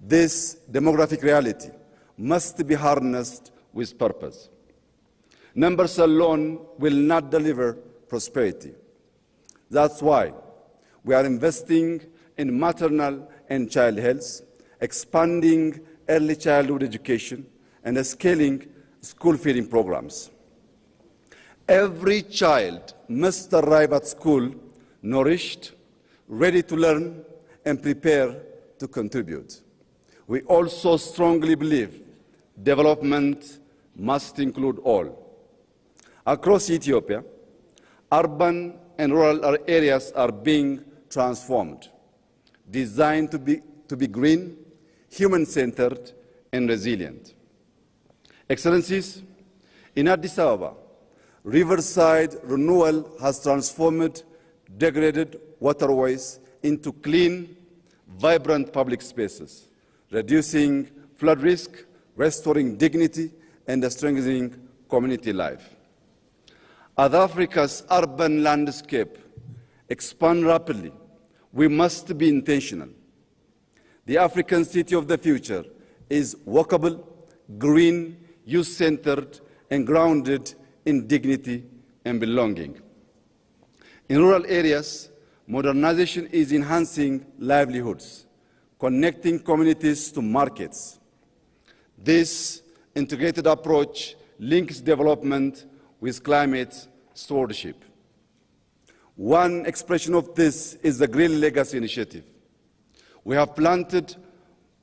This demographic reality must be harnessed with purpose. Numbers alone will not deliver prosperity. That's why we are investing in maternal and child health, expanding early childhood education, and scaling school feeding programs. Every child must arrive at school nourished, ready to learn, and prepare to contribute. We also strongly believe development must include all. Across Ethiopia, urban and rural areas are being transformed, designed to be green, human-centered, and resilient. Excellencies, in Addis Ababa, riverside renewal has transformed degraded waterways into clean, vibrant public spaces, reducing flood risk, restoring dignity, and strengthening community life. As Africa's urban landscape expands rapidly, we must be intentional. The African city of the future is walkable, green, youth-centered, and grounded in dignity and belonging. In rural areas, modernization is enhancing livelihoods, connecting communities to markets. This integrated approach links development with climate stewardship. One expression of this is the Green Legacy Initiative. We have planted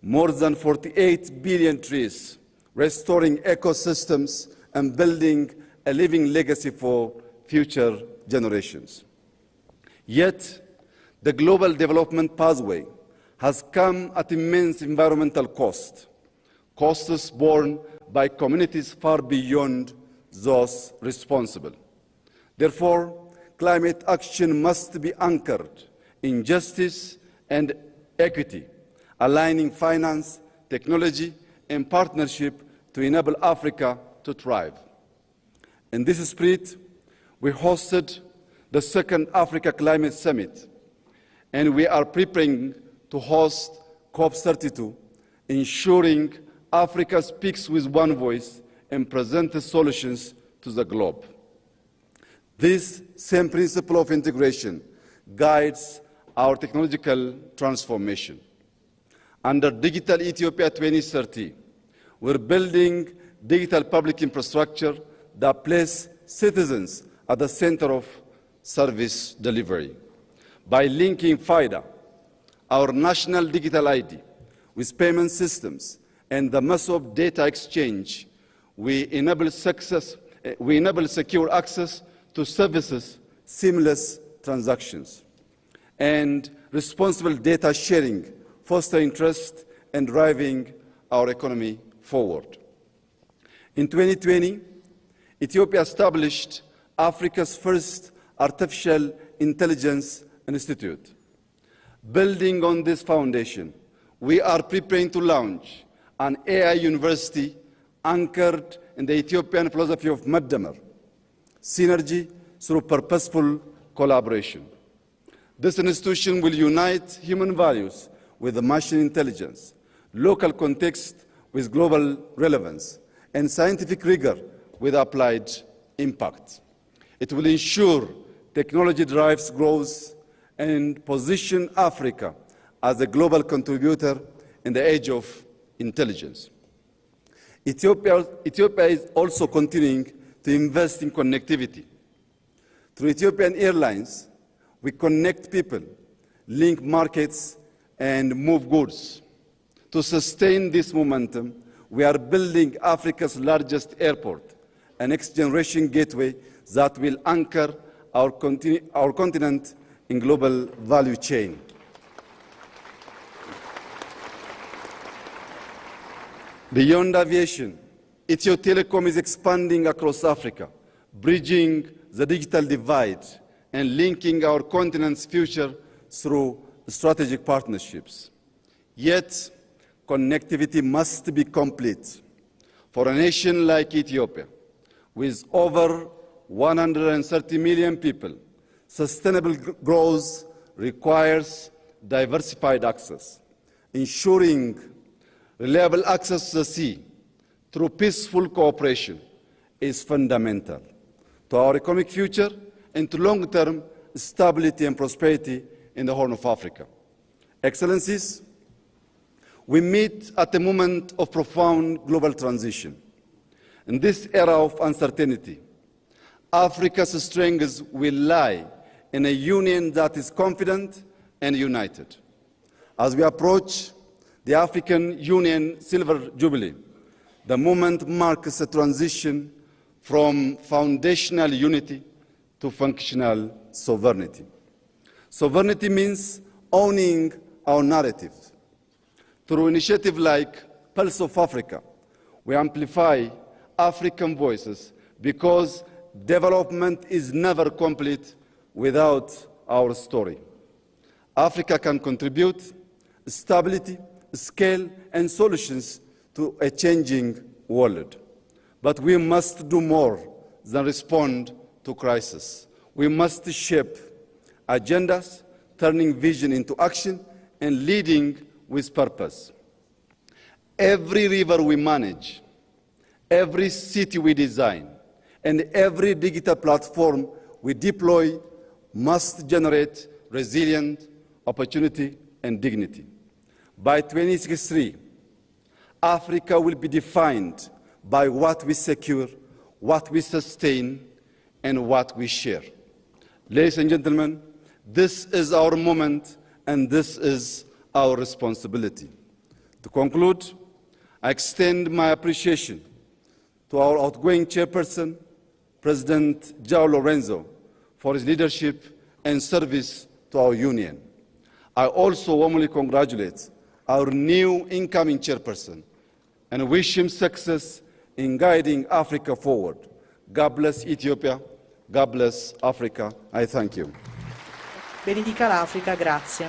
more than 48 billion trees, restoring ecosystems and building a living legacy for future generations. Yet, the global development pathway has come at immense environmental costs borne by communities far beyond those responsible. Therefore, climate action must be anchored in justice and equity, aligning finance, technology, and partnership to enable Africa to thrive. In this spirit, we hosted the second Africa Climate Summit, and we are preparing to host COP32, ensuring Africa speaks with one voice and presents solutions to the globe. This same principle of integration guides our technological transformation. Under Digital Ethiopia 2030, we're building digital public infrastructure that places citizens at the center of service delivery. By linking FIDA, our national digital ID, with payment systems and the massive data exchange, we enable secure access to services, seamless transactions, and responsible data sharing, fostering trust and driving our economy forward. In 2020, Ethiopia established Africa's first artificial intelligence institute. Building on this foundation, we are preparing to launch an AI university anchored in the Ethiopian philosophy of Maddamer, synergy through purposeful collaboration. This institution will unite human values with machine intelligence, local context with global relevance, and scientific rigor with applied impact. It will ensure technology drives growth and position Africa as a global contributor in the age of intelligence. Ethiopia is also continuing to invest in connectivity. Through Ethiopian Airlines, we connect people, link markets, and move goods. To sustain this momentum, we are building Africa's largest airport, a next-generation gateway that will anchor our continent in global value chain. Beyond aviation, Ethio Telecom is expanding across Africa, bridging the digital divide and linking our continent's future through strategic partnerships. Yet, connectivity must be complete. For a nation like Ethiopia, with over 130 million people, sustainable growth requires diversified access. Ensuring reliable access to the sea through peaceful cooperation is fundamental to our economic future and to long-term stability and prosperity in the Horn of Africa. Excellencies, we meet at a moment of profound global transition. In this era of uncertainty, Africa's strengths will lie in a union that is confident and united. As we approach the African Union Silver Jubilee, the moment marks a transition from foundational unity to functional sovereignty. Sovereignty means owning our narrative. Through initiatives like Pulse of Africa, we amplify African voices because development is never complete without our story. Africa can contribute stability, scale, and solutions to a changing world. But we must do more than respond to crisis. We must shape agendas, turning vision into action, and leading with purpose. Every river we manage, every city we design, and every digital platform we deploy must generate resilient opportunity and dignity. By 2063, Africa will be defined by what we secure, what we sustain, and what we share. Ladies and gentlemen, this is our moment, and this is our responsibility. To conclude, I extend my appreciation to our outgoing chairperson, President Joao Lourenco for his leadership and service to our Union. I also warmly congratulate our new incoming chairperson and wish him success in guiding Africa forward. God bless Ethiopia. God bless Africa. I thank you. Benedica l'Africa, grazie.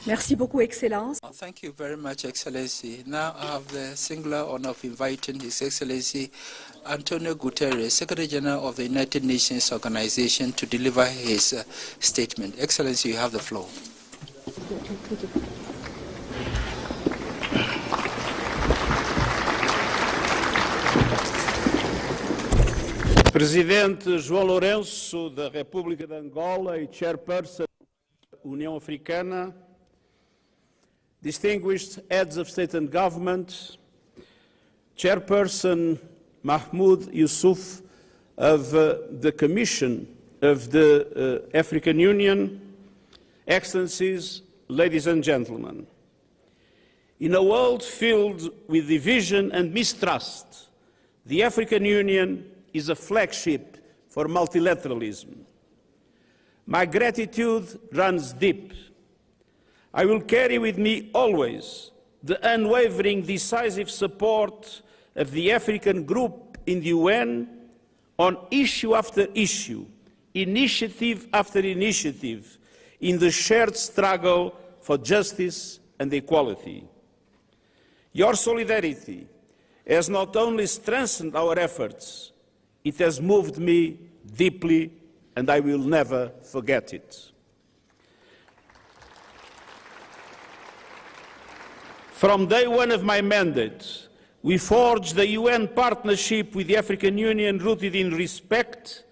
Merci beaucoup, Excellence. Thank you very much, Excellency. Now I have the singular honor of inviting His Excellency Antonio Guterres, Secretary General of the United Nations Organization, to deliver his statement. Excellency, you have the floor. Presidente João Lourenco da República de Angola e Chairperson da União Africana, distinguished heads of state and government, Chairperson Mahmoud Yusuf of the Commission of the African Union, Excellencies, ladies and gentlemen. In a world filled with division and mistrust, the African Union is a flagship for multilateralism. My gratitude runs deep. I will carry with me always the unwavering decisive support of the African group in the UN on issue after issue, initiative after initiative, in the shared struggle for justice and equality. Your solidarity has not only strengthened our efforts, it has moved me deeply, and I will never forget it. From day one of my mandate, we forged the UN partnership with the African Union rooted in respect,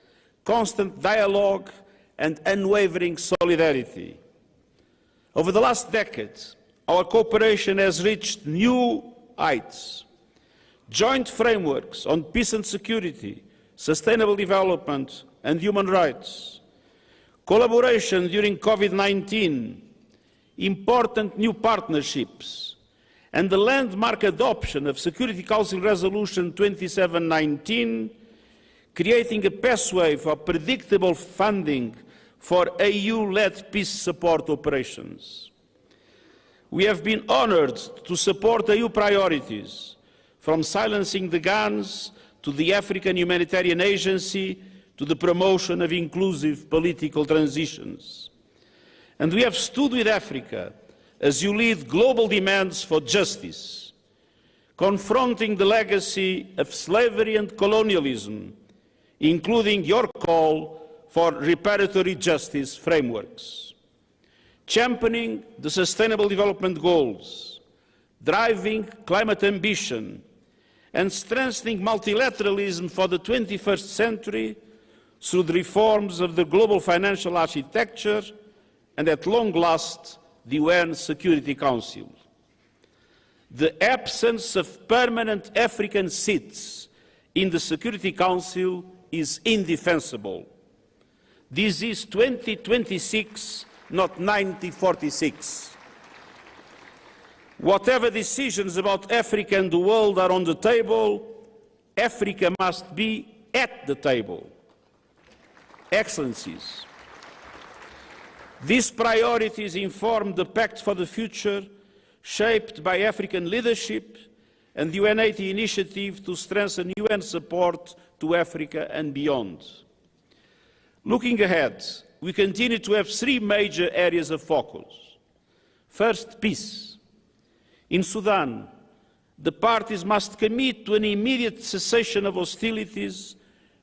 constant dialogue, and unwavering solidarity. Over the last decade, our cooperation has reached new heights. Joint frameworks on peace and security, sustainable development and human rights, collaboration during COVID-19, important new partnerships, and the landmark adoption of Security Council Resolution 2719, creating a pathway for predictable funding for AU-led peace support operations. We have been honored to support AU priorities, from silencing the guns to the African Humanitarian Agency, to the promotion of inclusive political transitions. And we have stood with Africa as you lead global demands for justice, confronting the legacy of slavery and colonialism, including your call for reparatory justice frameworks, championing the Sustainable Development Goals, driving climate ambition, and strengthening multilateralism for the 21st century through the reforms of the global financial architecture and, at long last, the UN Security Council. The absence of permanent African seats in the Security Council is indefensible. This is 2026, not 1946. Whatever decisions about Africa and the world are on the table, Africa must be at the table. Excellencies, these priorities inform the Pact for the Future, shaped by African leadership and the UN80 initiative to strengthen UN support to Africa and beyond. Looking ahead, we continue to have three major areas of focus. First, peace. In Sudan, the parties must commit to an immediate cessation of hostilities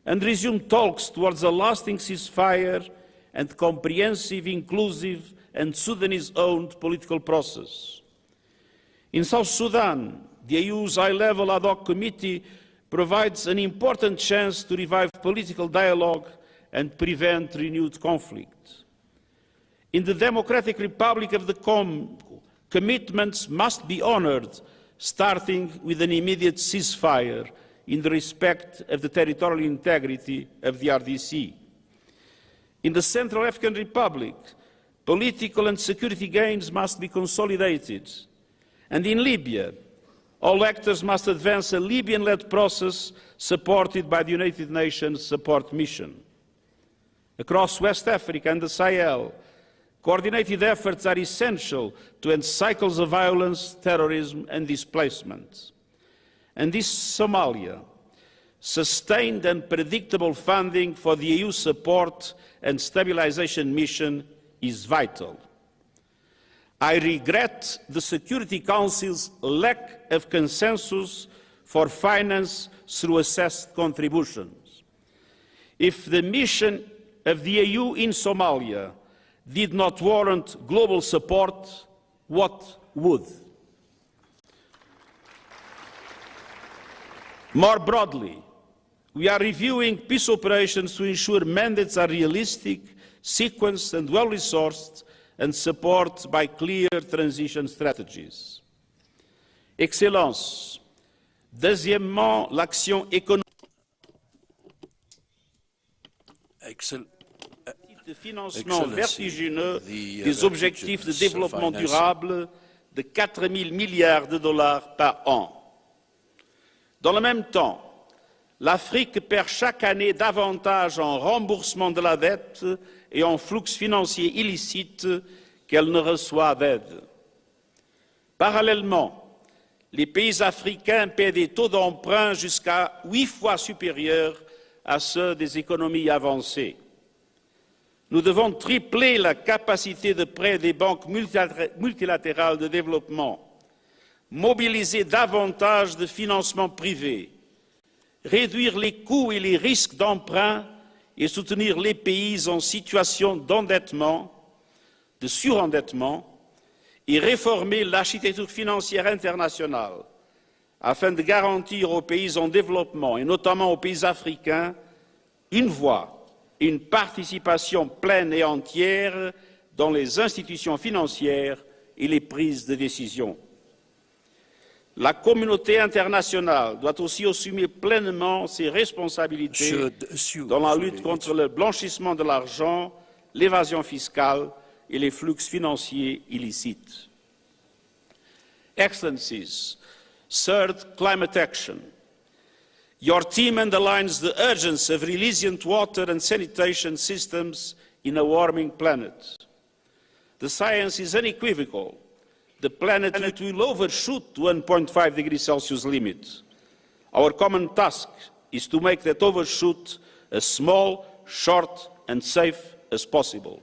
and resume talks towards a lasting ceasefire and comprehensive, inclusive and Sudanese-owned political process. In South Sudan, the EU's high-level ad hoc committee provides an important chance to revive political dialogue and prevent renewed conflict. In the Democratic Republic of the Congo, commitments must be honoured, starting with an immediate ceasefire in the respect of the territorial integrity of the RDC. In the Central African Republic, political and security gains must be consolidated. And in Libya, All actors must advance a Libyan-led process supported by the United Nations Support Mission. Across West Africa and the Sahel, coordinated efforts are essential to end cycles of violence, terrorism and displacement. And this Somalia, sustained and predictable funding for the EU support and stabilization mission is vital. I regret the Security Council's lack of consensus for finance through assessed contributions. If the mission of the EU in Somalia did not warrant global support, what would? More broadly, we are reviewing peace operations to ensure mandates are realistic, sequenced and well-resourced and supported by clear transition strategies. Excellences, deuxièmement, l'action économique. Le financement vertigineux des objectifs de développement durable de 4 000 milliards de dollars par an. Dans le même temps, l'Afrique perd chaque année davantage en remboursement de la dette et en flux financiers illicites qu'elle ne reçoit d'aide. Parallèlement, les pays africains paient des taux d'emprunt jusqu'à 8 fois supérieurs à ceux des économies avancées. Nous devons tripler la capacité de prêt des banques multilatérales de développement, mobiliser davantage de financement privé, réduire les coûts et les risques d'emprunt et soutenir les pays en situation d'endettement, de surendettement, et réformer l'architecture financière internationale afin de garantir aux pays en développement, et notamment aux pays africains, une voix et une participation pleine et entière dans les institutions financières et les prises de décision. La communauté internationale doit aussi assumer pleinement ses responsabilités dans la lutte contre le blanchissement de l'argent, l'évasion fiscale et les flux financiers illicites. Excellencies, third, climate action. Your team underlines the urgency of resilient water and sanitation systems in a warming planet. The science is unequivocal. The planet will overshoot the 1.5 degrees Celsius limit. Our common task is to make that overshoot as small, short and safe as possible.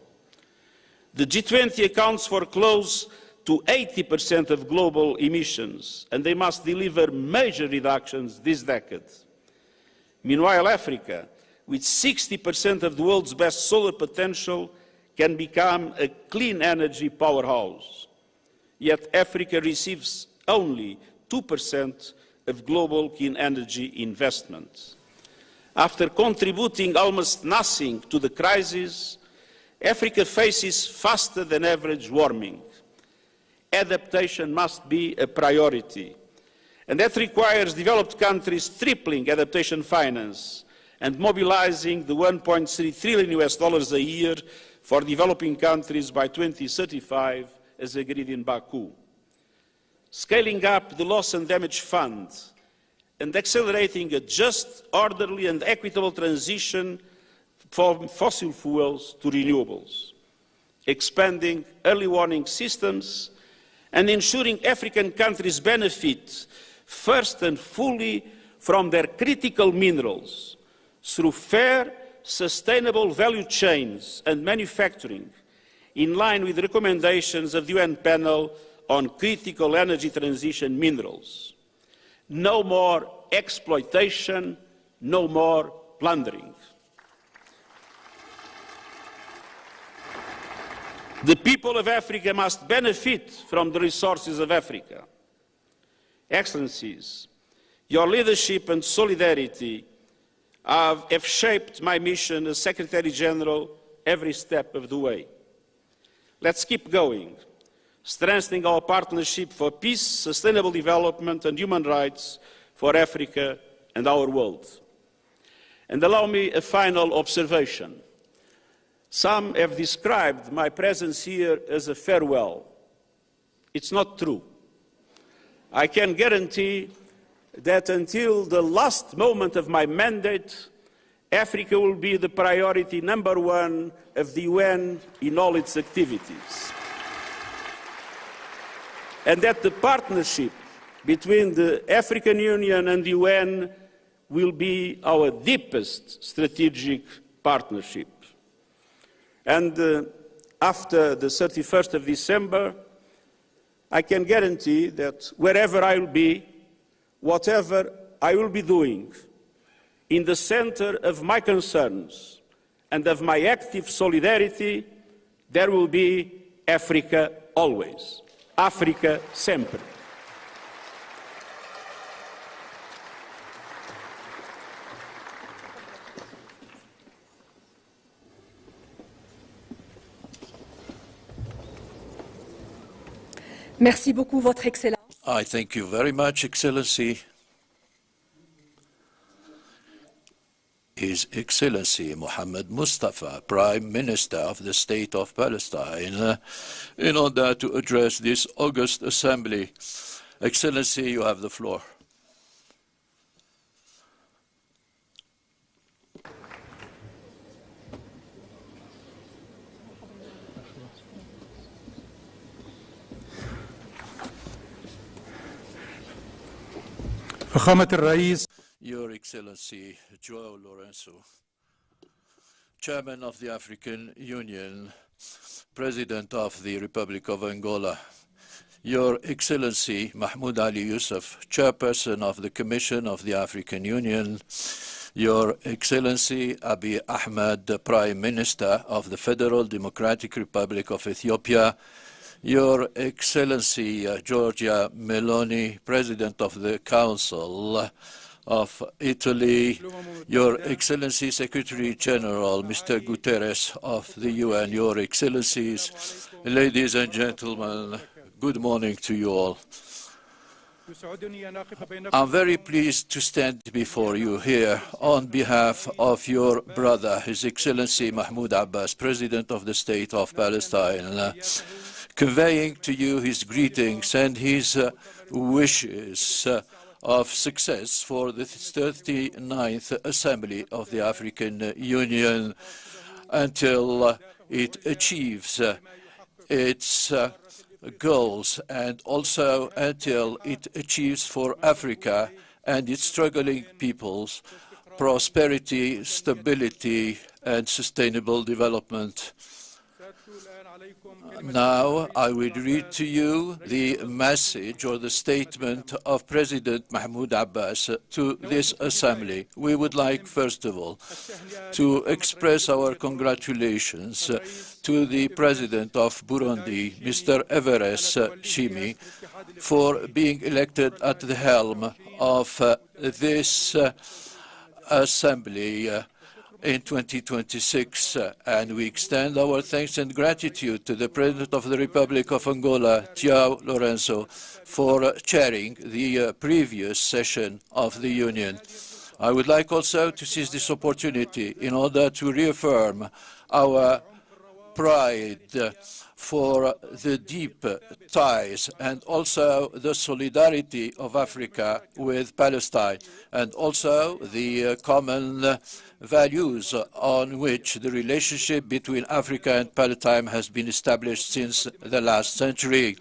The G20 accounts for close to 80% of global emissions, and they must deliver major reductions this decade. Meanwhile, Africa, with 60% of the world's best solar potential, can become a clean energy powerhouse. Yet Africa receives only 2% of global clean energy investment. After contributing almost nothing to the crisis, Africa faces faster than average warming. Adaptation must be a priority, and that requires developed countries tripling adaptation finance and mobilizing the $1.3 trillion a year for developing countries by 2035, as agreed in Baku. Scaling up the Loss and Damage Fund and accelerating a just, orderly and equitable transition from fossil fuels to renewables. Expanding early warning systems and ensuring African countries benefit first and fully from their critical minerals through fair, sustainable value chains and manufacturing, in line with the recommendations of the UN panel on critical energy transition minerals. No more exploitation, no more plundering. The people of Africa must benefit from the resources of Africa. Excellencies, your leadership and solidarity have shaped my mission as Secretary General every step of the way. Let's keep going, strengthening our partnership for peace, sustainable development and human rights for Africa and our world. And allow me a final observation. Some have described my presence here as a farewell. It's not true. I can guarantee that until the last moment of my mandate, Africa will be the priority #1 of the UN in all its activities. And that the partnership between the African Union and the UN will be our deepest strategic partnership. And after the 31st of December, I can guarantee that wherever I will be, whatever I will be doing, in the center of my concerns and of my active solidarity, there will be Africa always. Africa sempre. Merci beaucoup, Votre Excellence. I thank you very much, Excellency. His Excellency Mohammed Mustafa, Prime Minister of the State of Palestine, in order to address this august assembly. Excellency, you have the floor. Your Excellency, Joao Lourenco, Chairman of the African Union, President of the Republic of Angola, Your Excellency Mahmoud Ali Yusuf, Chairperson of the Commission of the African Union, Your Excellency Abiy Ahmed, Prime Minister of the Federal Democratic Republic of Ethiopia, Your Excellency Giorgia Meloni, President of the Council of Italy, Your Excellency Secretary General Mr. Guterres of the UN, Your Excellencies, ladies and gentlemen, good morning to you all. I'm very pleased to stand before you here on behalf of your brother, His Excellency Mahmoud Abbas, President of the State of Palestine, conveying to you his greetings and his wishes of success for the 39th Assembly of the African Union until it achieves its goals and also until it achieves for Africa and its struggling peoples prosperity, stability, and sustainable development. Now, I will read to you the message or the statement of President Mahmoud Abbas to this Assembly. We would like, first of all, to express our congratulations to the President of Burundi, Mr. Everest Shimi, for being elected at the helm of this Assembly in 2026, and we extend our thanks and gratitude to the President of the Republic of Angola, Joao Lourenco, for chairing the previous session of the Union. I would like also to seize this opportunity in order to reaffirm our pride for the deep ties and also the solidarity of Africa with Palestine, and also the common values on which the relationship between Africa and Palestine has been established since the last century,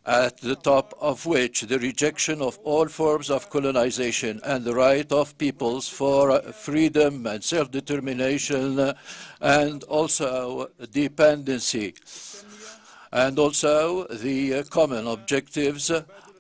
at the top of which the rejection of all forms of colonization and the right of peoples for freedom and self-determination, and also dependency, and also the common objectives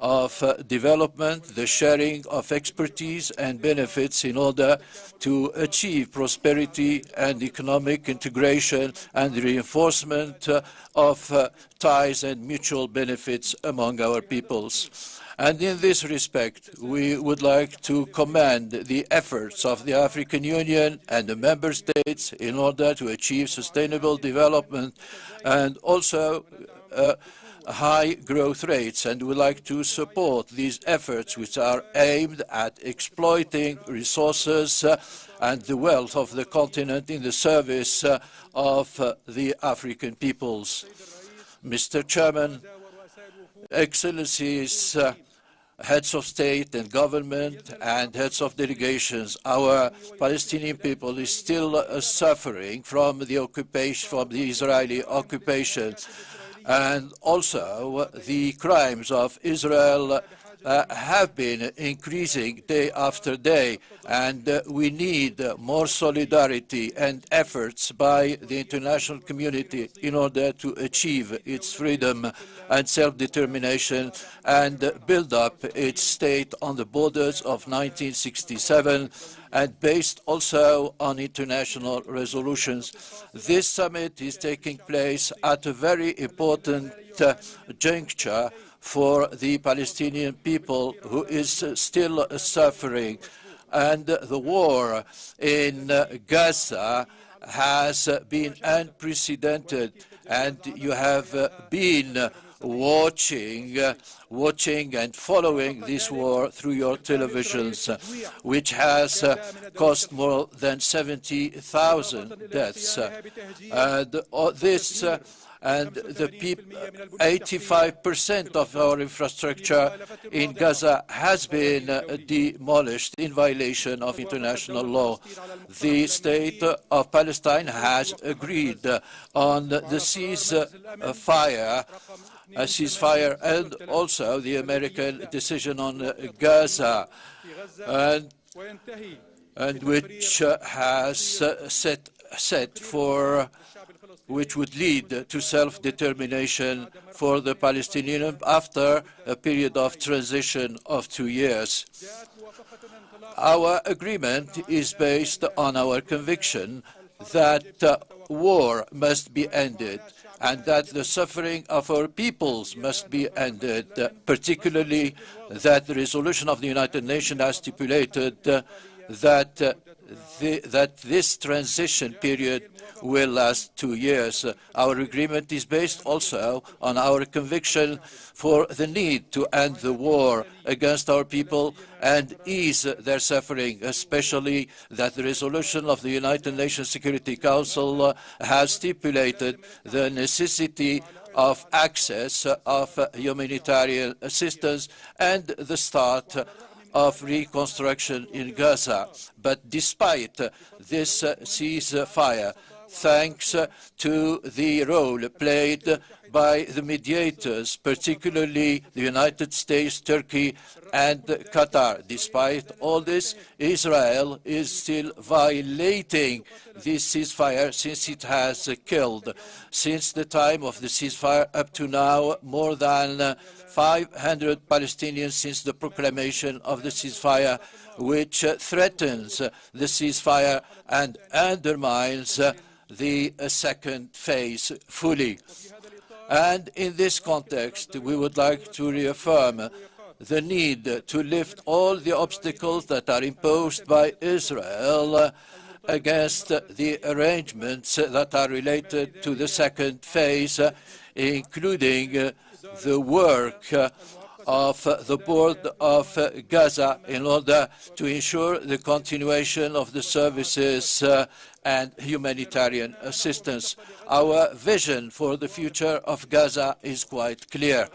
of development, the sharing of expertise and benefits in order to achieve prosperity and economic integration and the reinforcement of ties and mutual benefits among our peoples. And in this respect, we would like to commend the efforts of the African Union and the member states in order to achieve sustainable development and also high growth rates, and we would like to support these efforts which are aimed at exploiting resources and the wealth of the continent in the service of the African peoples. Mr. Chairman, Excellencies, heads of state and government and heads of delegations, our Palestinian people is still suffering from the occupation, from the Israeli occupation. And also the crimes of Israel have been increasing day after day, and we need more solidarity and efforts by the international community in order to achieve its freedom and self-determination and build up its state on the borders of 1967 and based also on international resolutions. This summit is taking place at a very important juncture for the Palestinian people, who is still suffering. And the war in Gaza has been unprecedented, and you have been watching and following this war through your televisions, which has cost more than 70,000 deaths. And the 85% of our infrastructure in Gaza has been demolished in violation of international law. The state of Palestine has agreed on the ceasefire, and also the American decision on Gaza, and which has which would lead to self-determination for the Palestinians after a period of transition of 2 years. Our agreement is based on our conviction that war must be ended and that the suffering of our peoples must be ended, particularly that the resolution of the United Nations has stipulated that this transition period will last 2 years. Our agreement is based also on our conviction for the need to end the war against our people and ease their suffering, especially that the resolution of the United Nations Security Council has stipulated the necessity of access of humanitarian assistance and the start of reconstruction in Gaza. But despite this ceasefire, thanks to the role played by the mediators, particularly the United States, Turkey, and Qatar. Despite all this, Israel is still violating this ceasefire since it has killed, since the time of the ceasefire up to now, more than 500 Palestinians since the proclamation of the ceasefire, which threatens the ceasefire and undermines the second phase fully. And in this context, we would like to reaffirm the need to lift all the obstacles that are imposed by Israel against the arrangements that are related to the second phase, including the work of the Board of Gaza in order to ensure the continuation of the services and humanitarian assistance. Our vision for the future of Gaza is quite clear.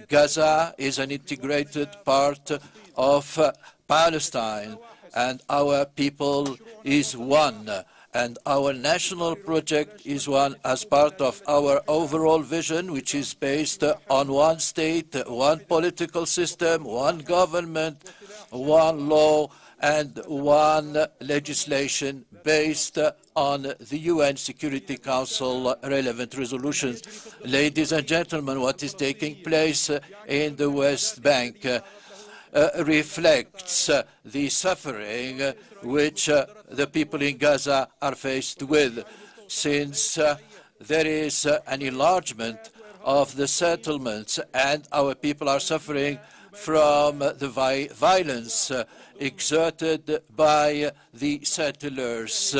Gaza is an integrated part of Palestine, and our people is one. And our national project is one as part of our overall vision, which is based on one state, one political system, one government, one law, and one legislation based on the UN Security Council relevant resolutions. Ladies and gentlemen, what is taking place in the West Bank reflects the suffering which the people in Gaza are faced with, since there is an enlargement of the settlements and our people are suffering from the violence exerted by the settlers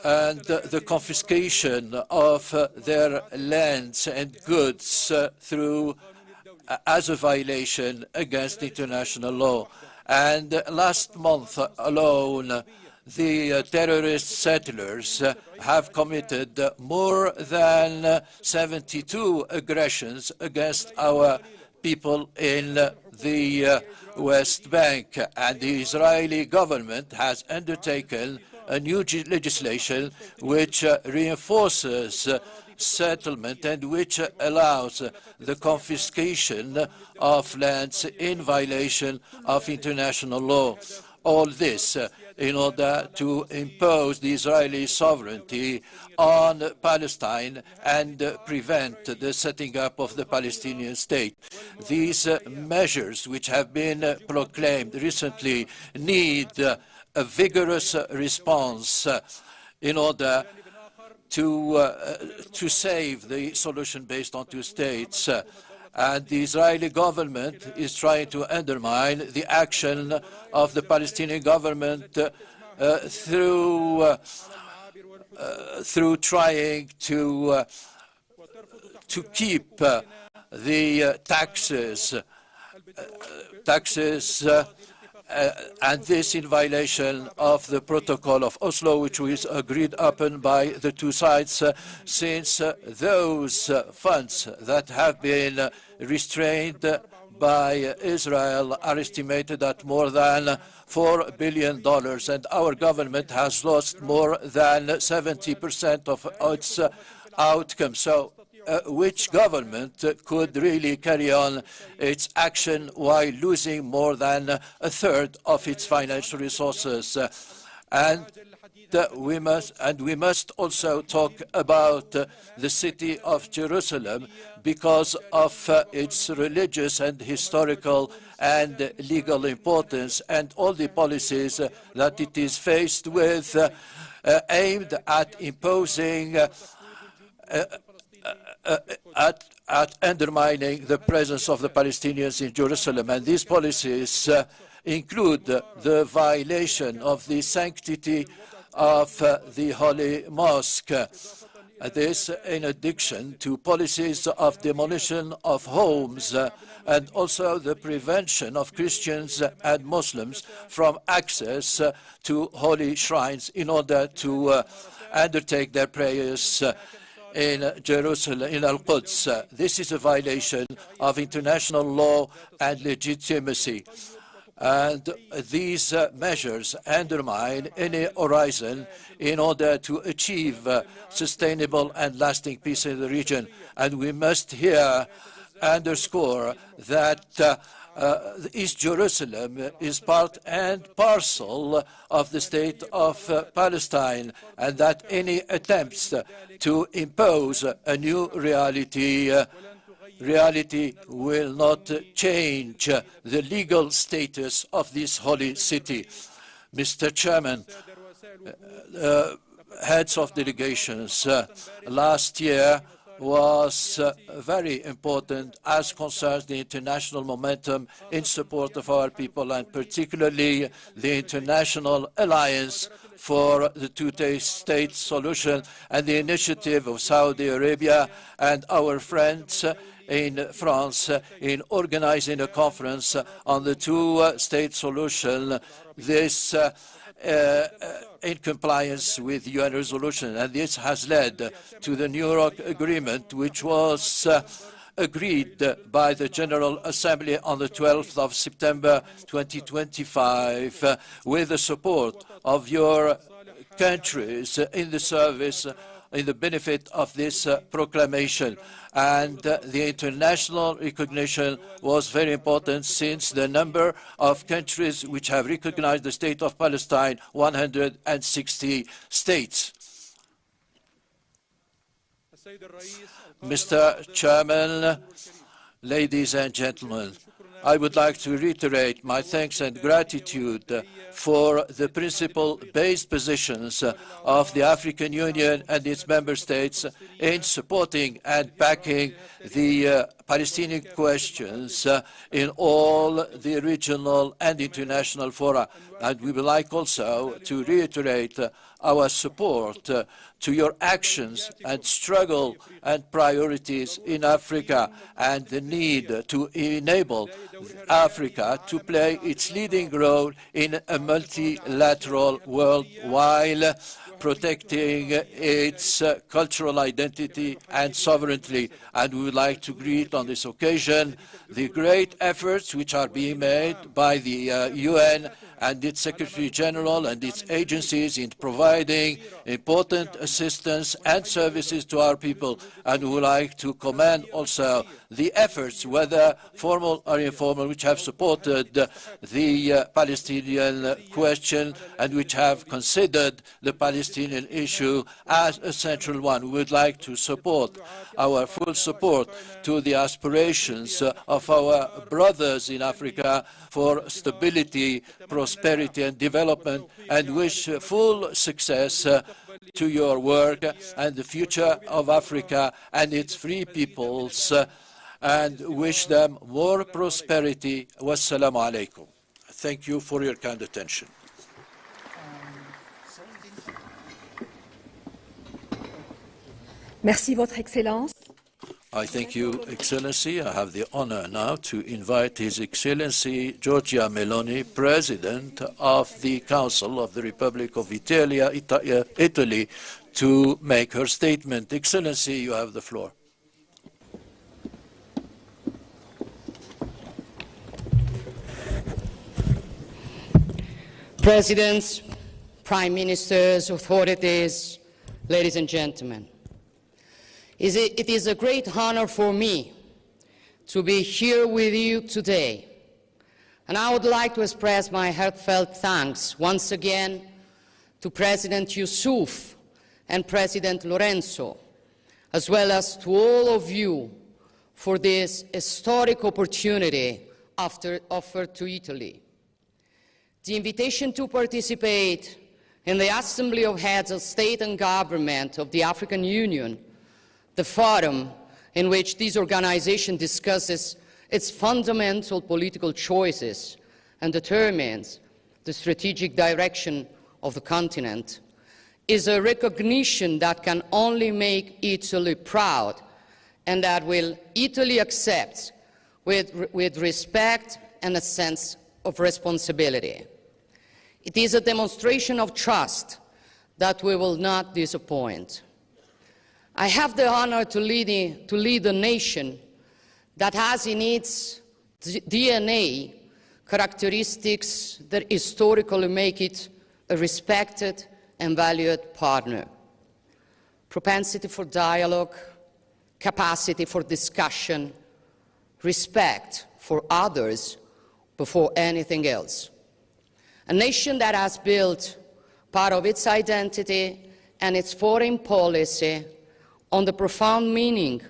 and the confiscation of their lands and goods as a violation against international law. And last month alone, the terrorist settlers have committed more than 72 aggressions against our people in the West Bank. And the Israeli government has undertaken a new legislation which reinforces settlement and which allows the confiscation of lands in violation of international law. All this in order to impose the Israeli sovereignty on Palestine and prevent the setting up of the Palestinian state. These measures, which have been proclaimed recently, need a vigorous response in order to save the solution based on two states. And the Israeli government is trying to undermine the action of the Palestinian government through trying to keep the taxes, and this in violation of the Protocol of Oslo, which was agreed upon by the two sides, since those funds that have been restrained by Israel are estimated at more than $4 billion, and our government has lost more than 70% of its outcome. So which government could really carry on its action while losing more than a third of its financial resources? And we must also talk about the city of Jerusalem because of its religious and historical and legal importance and all the policies that it is faced with aimed at imposing at undermining the presence of the Palestinians in Jerusalem. And these policies include the violation of the sanctity of the Holy Mosque. This in addition to policies of demolition of homes and also the prevention of Christians and Muslims from access to holy shrines in order to undertake their prayers in Jerusalem, in Al-Quds. This is a violation of international law and legitimacy. And these measures undermine any horizon in order to achieve sustainable and lasting peace in the region. And we must here underscore that East Jerusalem is part and parcel of the state of Palestine, and that any attempts to impose a new reality will not change the legal status of this holy city. Mr. Chairman, heads of delegations, last year was very important as concerns the international momentum in support of our people, and particularly the International Alliance for the Two-State Solution and the initiative of Saudi Arabia and our friends in France in organizing a conference on the two-state solution, this in compliance with UN resolution. And this has led to the New York Agreement, which was agreed by the General Assembly on the 12th of September 2025 with the support of your countries in the service, in the benefit of this proclamation. And the international recognition was very important, since the number of countries which have recognized the state of Palestine, 160 states. Mr. Chairman, ladies and gentlemen, I would like to reiterate my thanks and gratitude for the principle-based positions of the African Union and its member states in supporting and backing the Palestinian questions in all the regional and international fora. And we would like also to reiterate our support to your actions and struggle and priorities in Africa, and the need to enable Africa to play its leading role in a multilateral world while protecting its cultural identity and sovereignty. And we would like to greet appreciate on this occasion the great efforts which are being made by the UN and its Secretary General and its agencies in providing important assistance and services to our people. And we would like to commend also the efforts, whether formal or informal, which have supported the Palestinian question and which have considered the Palestinian issue as a central one. We would like to support our full support to the aspirations of our brothers in Africa for stability, prosperity and development, and wish full success to your work and the future of Africa and its free peoples, and wish them more prosperity. Wassalamu alaikum. Thank you for your kind attention. Merci, Votre Excellence. I thank you, Excellency. I have the honor now to invite His Excellency Giorgia Meloni, President of the Council of the Republic of Italy, to make her statement. Excellency, you have the floor. Presidents, Prime Ministers, authorities, ladies and gentlemen. It is a great honor for me to be here with you today. And I would like to express my heartfelt thanks once again to President Yusuf and President Lourenco, as well as to all of you for this historic opportunity offered to Italy. The invitation to participate in the Assembly of Heads of State and Government of the African Union, the forum in which this organization discusses its fundamental political choices and determines the strategic direction of the continent, is a recognition that can only make Italy proud and that will Italy accept with respect and a sense of responsibility. It is a demonstration of trust that we will not disappoint. I have the honor to lead a nation that has in its DNA characteristics that historically make it a respected and valued partner. Propensity for dialogue, capacity for discussion, respect for others before anything else. A nation that has built part of its identity and its foreign policy on the profound meaning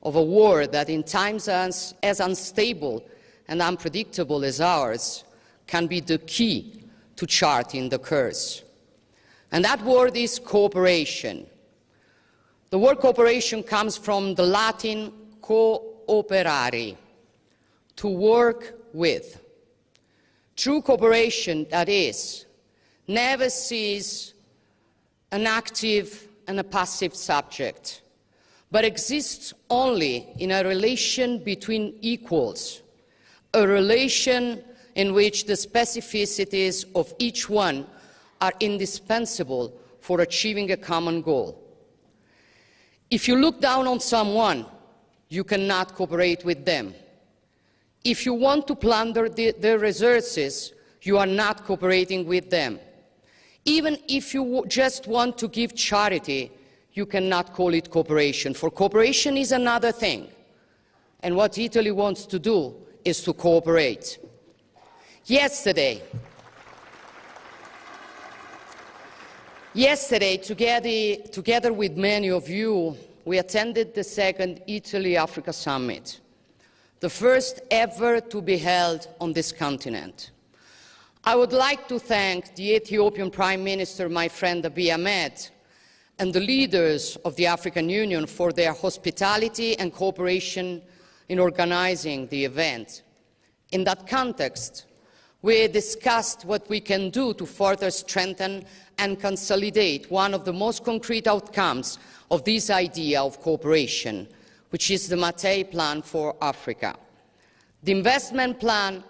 of a world that in times as unstable and unpredictable as ours can be the key to charting the course. And that word is cooperation. The word cooperation comes from the Latin cooperare, to work with. True cooperation, that is, never sees an active and a passive subject, but exists only in a relation between equals, a relation in which the specificities of each one are indispensable for achieving a common goal. If you look down on someone, you cannot cooperate with them. If you want to plunder their resources, you are not cooperating with them. Even if you just want to give charity, you cannot call it cooperation, for cooperation is another thing. And what Italy wants to do is to cooperate. Yesterday, together with many of you, we attended the second Italy-Africa Summit, the first ever to be held on this continent. I would like to thank the Ethiopian Prime Minister, my friend Abiy Ahmed, and the leaders of the African Union for their hospitality and cooperation in organizing the event. In that context, we discussed what we can do to further strengthen and consolidate one of the most concrete outcomes of this idea of cooperation, which is the Mattei Plan for Africa. The investment plan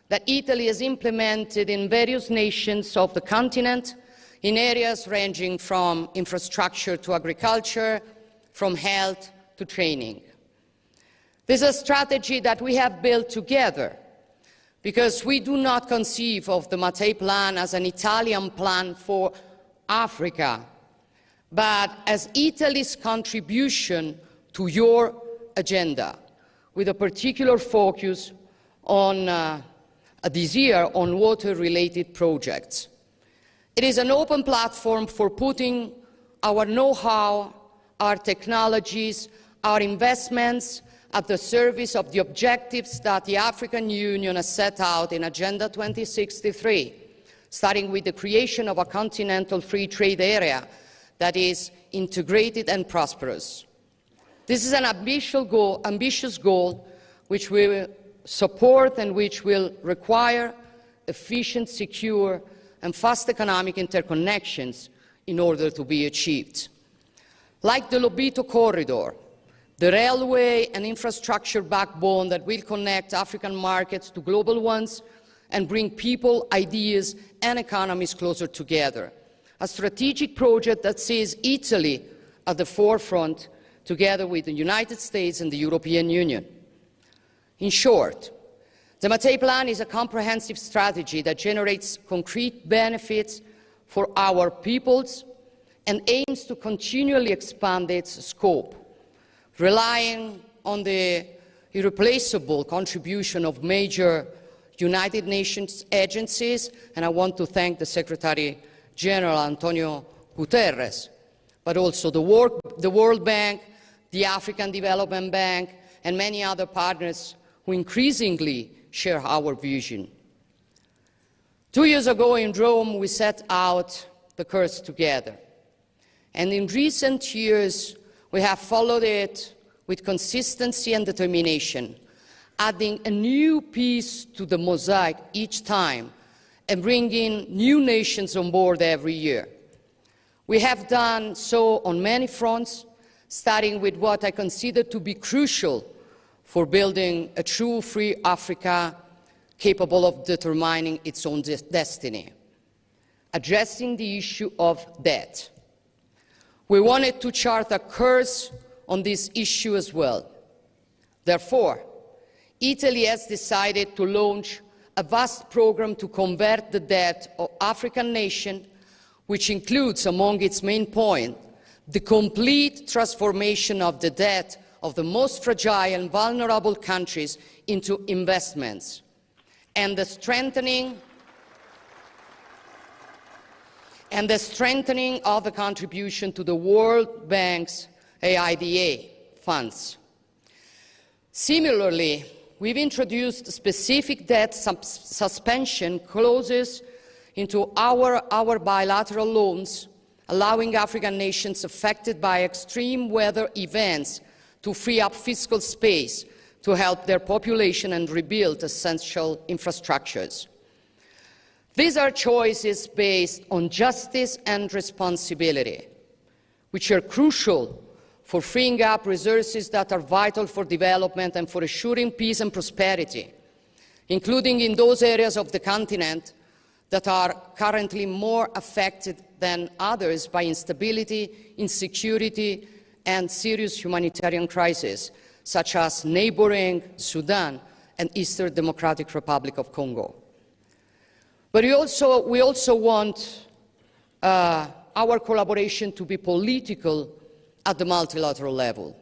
that Italy has implemented in various nations of the continent in areas ranging from infrastructure to agriculture, from health to training. This is a strategy that we have built together because we do not conceive of the Mattei Plan as an Italian plan for Africa, but as Italy's contribution to your agenda, with a particular focus on this year on water-related projects. It is an open platform for putting our know-how, our technologies, our investments at the service of the objectives that the African Union has set out in Agenda 2063, starting with the creation of a continental free trade area that is integrated and prosperous. This is an ambitious goal which we will support and which will require efficient, secure, and fast economic interconnections in order to be achieved. Like the Lobito corridor, the railway and infrastructure backbone that will connect African markets to global ones and bring people, ideas, and economies closer together. A strategic project that sees Italy at the forefront, together with the United States and the European Union. In short, the Mattei Plan is a comprehensive strategy that generates concrete benefits for our peoples and aims to continually expand its scope, relying on the irreplaceable contribution of major United Nations agencies, and I want to thank the Secretary General Antonio Guterres, but also the World Bank, the African Development Bank, and many other partners who increasingly share our vision. 2 years ago in Rome, we set out the course together. And in recent years, we have followed it with consistency and determination, adding a new piece to the mosaic each time and bringing new nations on board every year. We have done so on many fronts, starting with what I consider to be crucial for building a true free Africa capable of determining its own destiny, addressing the issue of debt. We wanted to chart a course on this issue as well. Therefore, Italy has decided to launch a vast program to convert the debt of African nations, which includes among its main points the complete transformation of the debt of the most fragile and vulnerable countries into investments, and the strengthening of the contribution to the World Bank's AIDA funds. Similarly, we've introduced specific debt suspension clauses into our bilateral loans, allowing African nations affected by extreme weather events to free up fiscal space to help their population and rebuild essential infrastructures. These are choices based on justice and responsibility, which are crucial for freeing up resources that are vital for development and for assuring peace and prosperity, including in those areas of the continent that are currently more affected than others by instability, insecurity, and serious humanitarian crises, such as neighboring Sudan and Eastern Democratic Republic of Congo. But we also want our collaboration to be political at the multilateral level.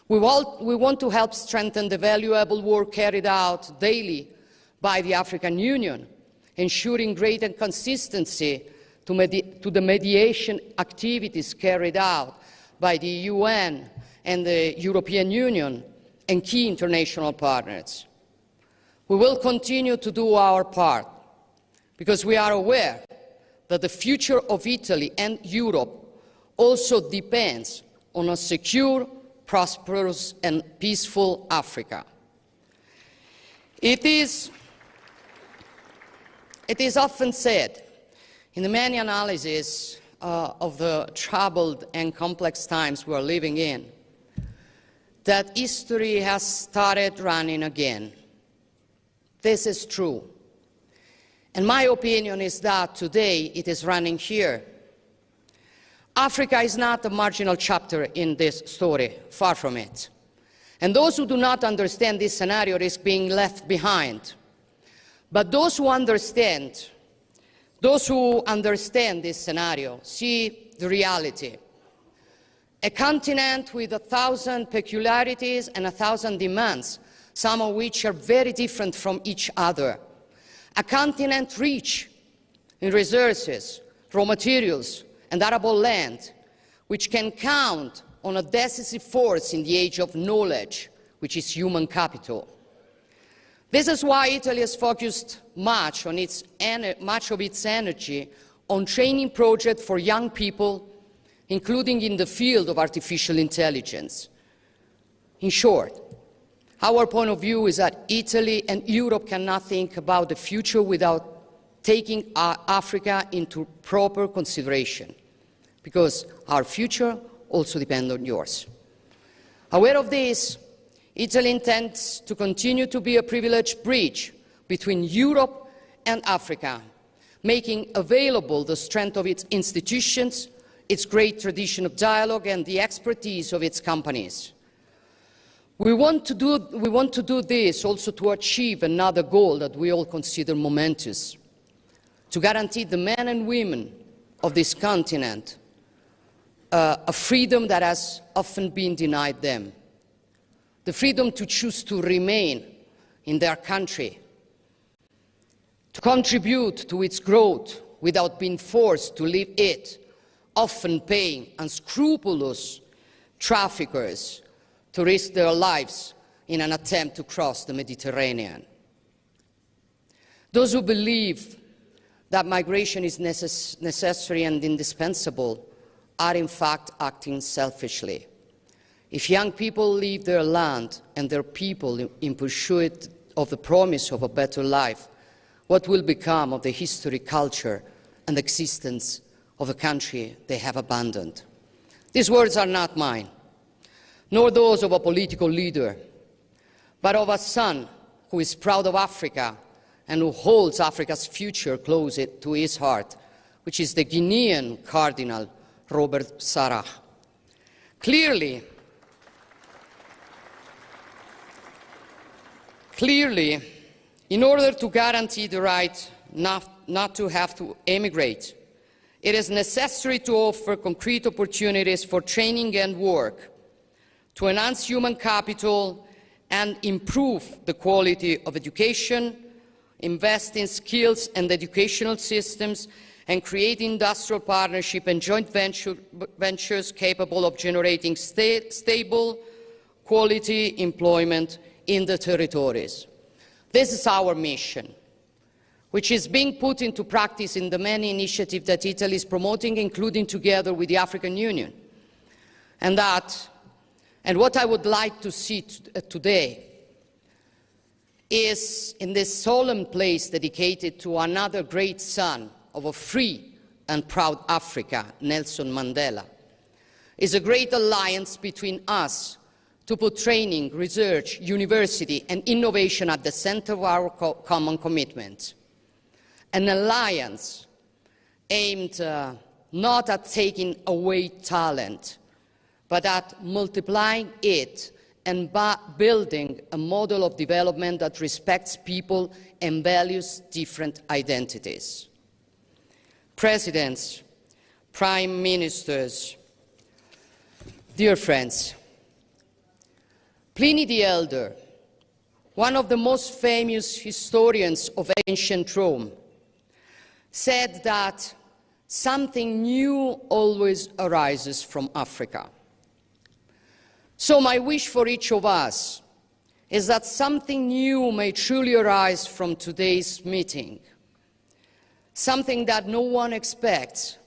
We want to help strengthen the valuable work carried out daily by the African Union, ensuring greater consistency to the mediation activities carried out by the UN and the European Union and key international partners. We will continue to do our part because we are aware that the future of Italy and Europe also depends on a secure, prosperous, and peaceful Africa. It is often said in the many analyses of the troubled and complex times we are living in that history has started running again. This is true. And my opinion is that today it is running here. Africa is not a marginal chapter in this story, far from it. And those who do not understand this scenario risk being left behind. But those who understand this scenario see the reality. A continent with 1,000 peculiarities and 1,000 demands, some of which are very different from each other. A continent rich in resources, raw materials, and arable land, which can count on a decisive force in the age of knowledge, which is human capital. This is why Italy has focused much of its energy on training projects for young people, including in the field of artificial intelligence. In short, our point of view is that Italy and Europe cannot think about the future without taking Africa into proper consideration, because our future also depends on yours. Aware of this, Italy intends to continue to be a privileged bridge between Europe and Africa, making available the strength of its institutions, its great tradition of dialogue, and the expertise of its companies. We want to do this also to achieve another goal that we all consider momentous, to guarantee the men and women of this continent a freedom that has often been denied them, the freedom to choose to remain in their country, to contribute to its growth without being forced to leave it, often paying unscrupulous traffickers to risk their lives in an attempt to cross the Mediterranean. Those who believe that migration is necessary and indispensable are in fact acting selfishly. If young people leave their land and their people in pursuit of the promise of a better life, what will become of the history, culture, and existence of the country they have abandoned? These words are not mine, nor those of a political leader, but of a son who is proud of Africa and who holds Africa's future close to his heart, which is the Guinean Cardinal Robert Sarah. Clearly, in order to guarantee the right not to have to emigrate, it is necessary to offer concrete opportunities for training and work, to enhance human capital and improve the quality of education, invest in skills and educational systems, and create industrial partnership and joint ventures capable of generating stable, quality employment in the territories. This is our mission, which is being put into practice in the many initiatives that Italy is promoting, including together with the African Union. And what I would like to see today is, in this solemn place dedicated to another great son of a free and proud Africa, Nelson Mandela, is a great alliance between us to put training, research, university, and innovation at the center of our common commitment. An alliance aimed not at taking away talent, but at multiplying it and building a model of development that respects people and values different identities. Presidents, prime ministers, dear friends, Pliny the Elder, one of the most famous historians of ancient Rome, said that something new always arises from Africa. So my wish for each of us is that something new may truly arise from today's meeting, something that no one expects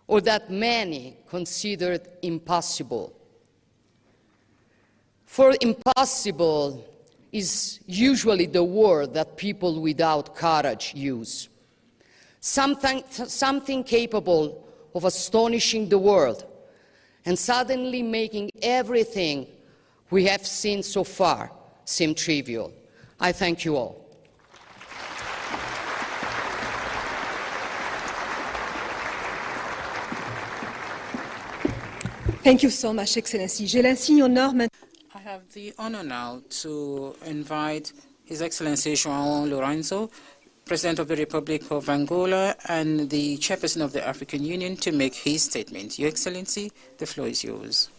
or that many considered impossible. For impossible is usually the word that people without courage use. Something capable of astonishing the world and suddenly making everything we have seen so far seem trivial. I thank you all. Thank you so much, Excellency. J'ai l'insigne honneur maintenant. I have the the honor now to invite His Excellency Joao Lourenco, President of the Republic of Angola and the Chairperson of the African Union, to make his statement. Your Excellency, the floor is yours.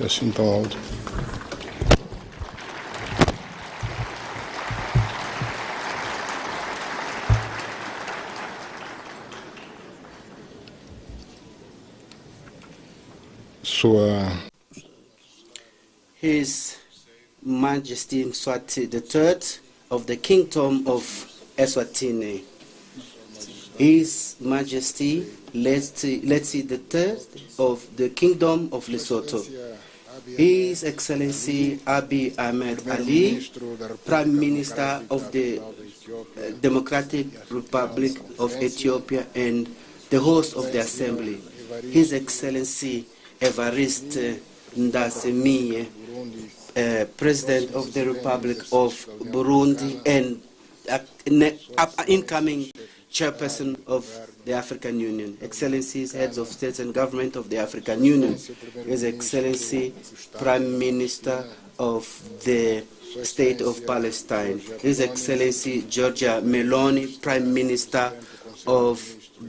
Assim tão alto. His Majesty Mswati III of the Kingdom of Eswatini. His Majesty Letsi III of the Kingdom of Lesotho. His Excellency Abiy Ahmed Ali, Prime Minister of the Democratic Republic of Ethiopia and the host of the Assembly. His Excellency Evariste Ndayishimiye, President of the Republic of Burundi and incoming Chairperson of the African Union, Excellencies, Heads of States and Government of the African Union, His Excellency Prime Minister of the State of Palestine, His Excellency Giorgia Meloni, Prime Minister of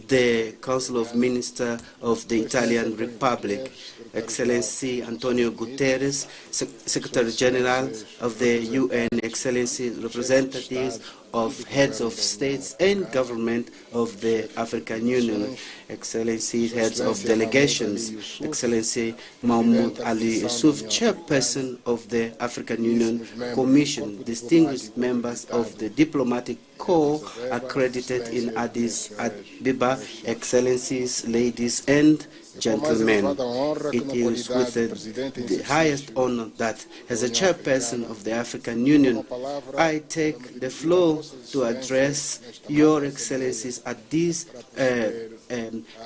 the Council of Ministers of the Italian Republic, Excellency Antonio Guterres, Secretary General of the UN, Excellency representatives of heads of states and government of the African Union, Excellency heads of delegations, Excellency Mahmoud Ali Yusuf, Chairperson of the African Union Commission, distinguished members of the diplomatic corps accredited in Addis Ababa, Excellencies, ladies and gentlemen, it is with the highest honor that, as a chairperson of the African Union, I take the floor to address your excellencies at this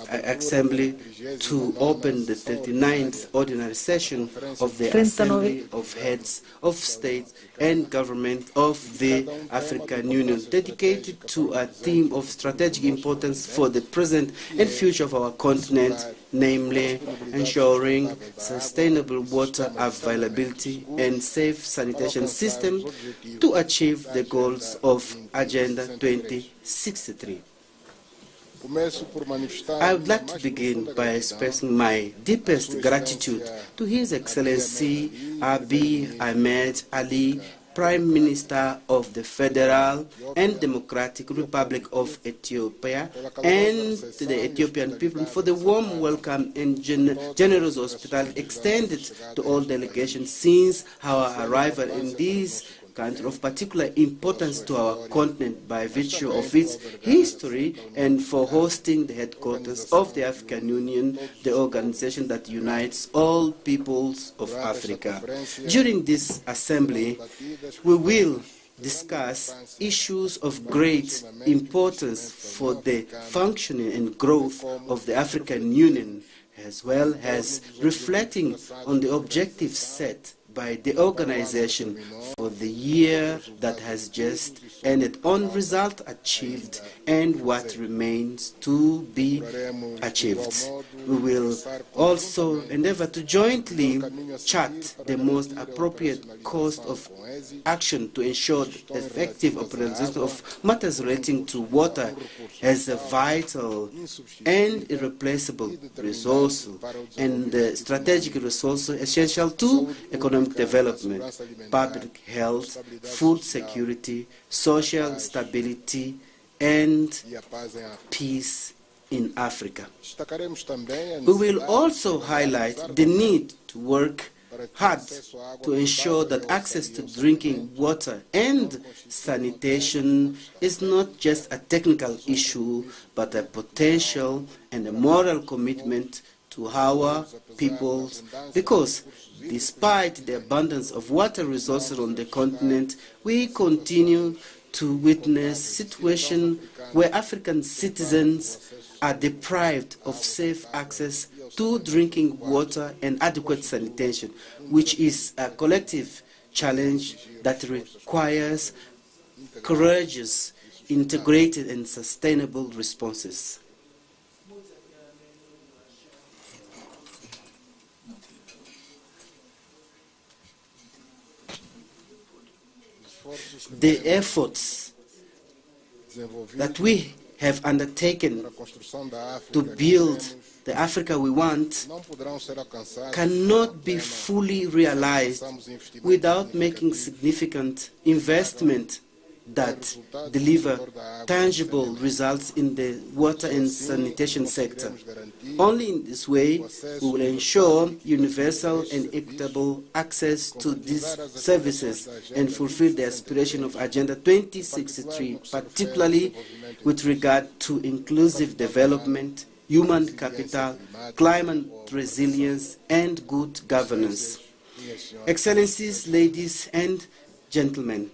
assembly to open the 39th ordinary session of the Assembly of Heads of State and Government of the African Union, dedicated to a theme of strategic importance for the present and future of our continent, namely ensuring sustainable water availability and safe sanitation system to achieve the goals of Agenda 2063. I would like to begin by expressing my deepest gratitude to His Excellency Abiy Ahmed Ali, Prime Minister of the Federal and Democratic Republic of Ethiopia, and to the Ethiopian people for the warm welcome and generous hospitality extended to all delegations since our arrival in this country of particular importance to our continent by virtue of its history, and for hosting the headquarters of the African Union, the organization that unites all peoples of Africa. During this assembly, we will discuss issues of great importance for the functioning and growth of the African Union, as well as reflecting on the objectives set by the organization for the year that has just ended, on results achieved and what remains to be achieved. We will also endeavor to jointly chart the most appropriate course of action to ensure the effective operationalization of matters relating to water as a vital and irreplaceable resource and strategic resource essential to economic development, public health, food security, social stability, and peace in Africa. We will also highlight the need to work hard to ensure that access to drinking water and sanitation is not just a technical issue, but a potential and a moral commitment to our peoples, because despite the abundance of water resources on the continent, we continue to witness situations where African citizens are deprived of safe access to drinking water and adequate sanitation, which is a collective challenge that requires courageous, integrated and sustainable responses. The efforts that we have undertaken to build the Africa we want cannot be fully realized without making significant investment that deliver tangible results in the water and sanitation sector. Only in this way we will ensure universal and equitable access to these services and fulfill the aspiration of Agenda 2063, particularly with regard to inclusive development, human capital, climate resilience, and good governance. Excellencies, ladies and gentlemen,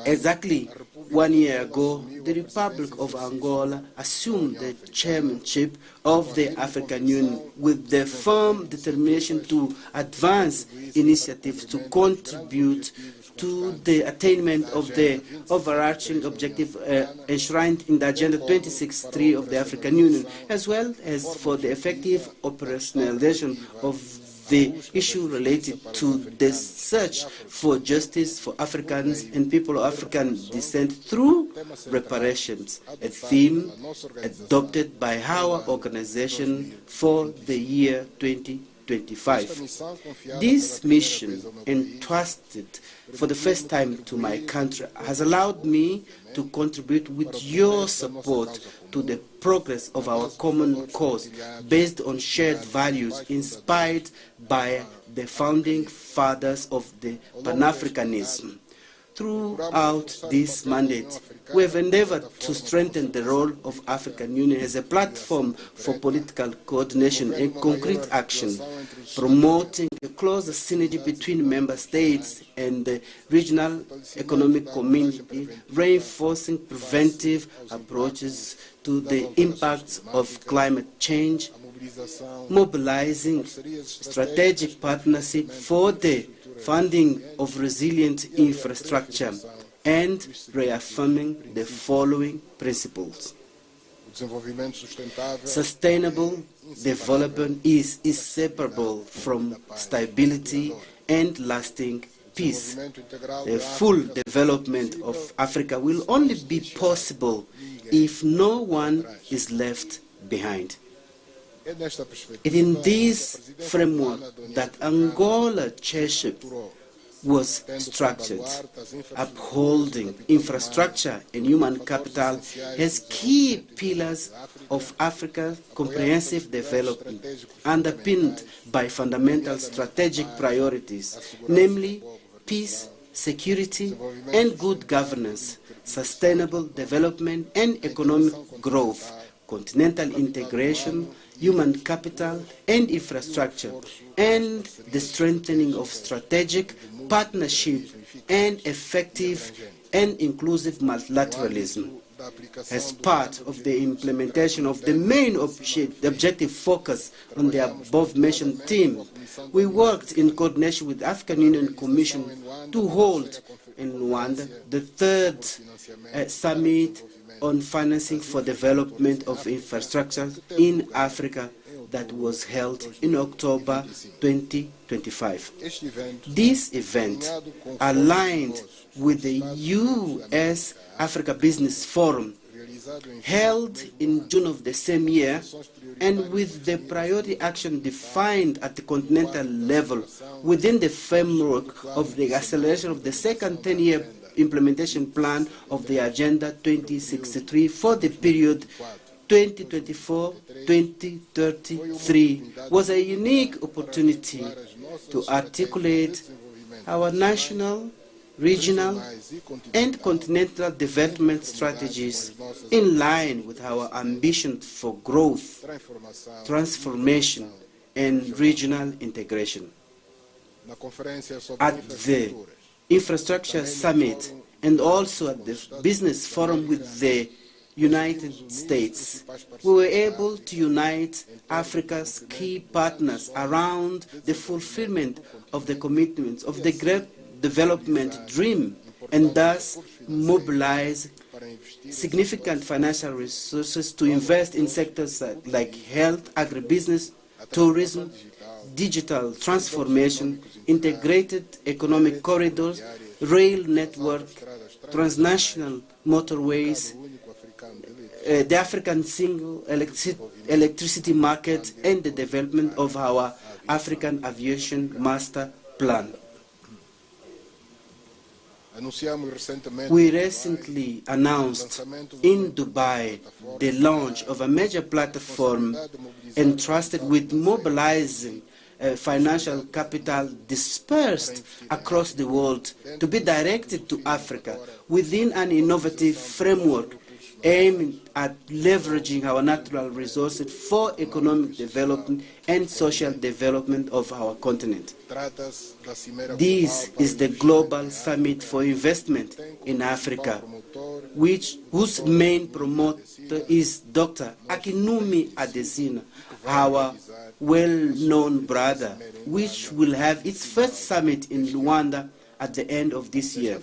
exactly 1 year ago, the Republic of Angola assumed the chairmanship of the African Union with the firm determination to advance initiatives to contribute to the attainment of the overarching objective enshrined in the Agenda 2063 of the African Union, as well as for the effective operationalization of the issue related to the search for justice for Africans and people of African descent through reparations, a theme adopted by our organization for the year 2025. This mission, entrusted for the first time to my country, has allowed me to contribute with your support to the progress of our common cause based on shared values inspired by the founding fathers of the Pan-Africanism. Throughout this mandate, we have endeavored to strengthen the role of African Union as a platform for political coordination and concrete action, promoting a closer synergy between member states and the regional economic community, reinforcing preventive approaches to the impacts of climate change, mobilizing strategic partnership for the funding of resilient infrastructure, and reaffirming the following principles. Sustainable development is inseparable from stability and lasting peace. The full development of Africa will only be possible if no one is left behind. It is in this framework that Angola chairship was structured, upholding infrastructure and human capital as key pillars of Africa's comprehensive development, underpinned by fundamental strategic priorities, namely peace, security, and good governance, sustainable development and economic growth, continental integration, human capital and infrastructure, and the strengthening of strategic partnership and effective and inclusive multilateralism. As part of the implementation of the main objective focus on the above-mentioned theme, we worked in coordination with the African Union Commission to hold in Rwanda the third summit on financing for development of infrastructure in Africa that was held in October 2025. This event, aligned with the U.S. Africa Business Forum, held in June of the same year, and with the priority action defined at the continental level within the framework of the acceleration of the second 10-year implementation plan of the Agenda 2063 for the period 2024-2033, was a unique opportunity to articulate our national, regional, and continental development strategies in line with our ambition for growth, transformation, and regional integration. At the Infrastructure Summit and also at the Business Forum with the United States, we were able to unite Africa's key partners around the fulfillment of the commitments of the great development dream, and thus mobilize significant financial resources to invest in sectors like health, agribusiness, tourism, digital transformation, integrated economic corridors, rail network, transnational motorways, the African single electricity market, and the development of our African Aviation Master Plan. We recently announced in Dubai the launch of a major platform entrusted with mobilizing financial capital dispersed across the world to be directed to Africa within an innovative framework aimed at leveraging our natural resources for economic development and social development of our continent. This is the Global Summit for Investment in Africa, whose main promoter is Dr. Akinwumi Adesina, our well-known brother, which will have its first summit in Rwanda at the end of this year.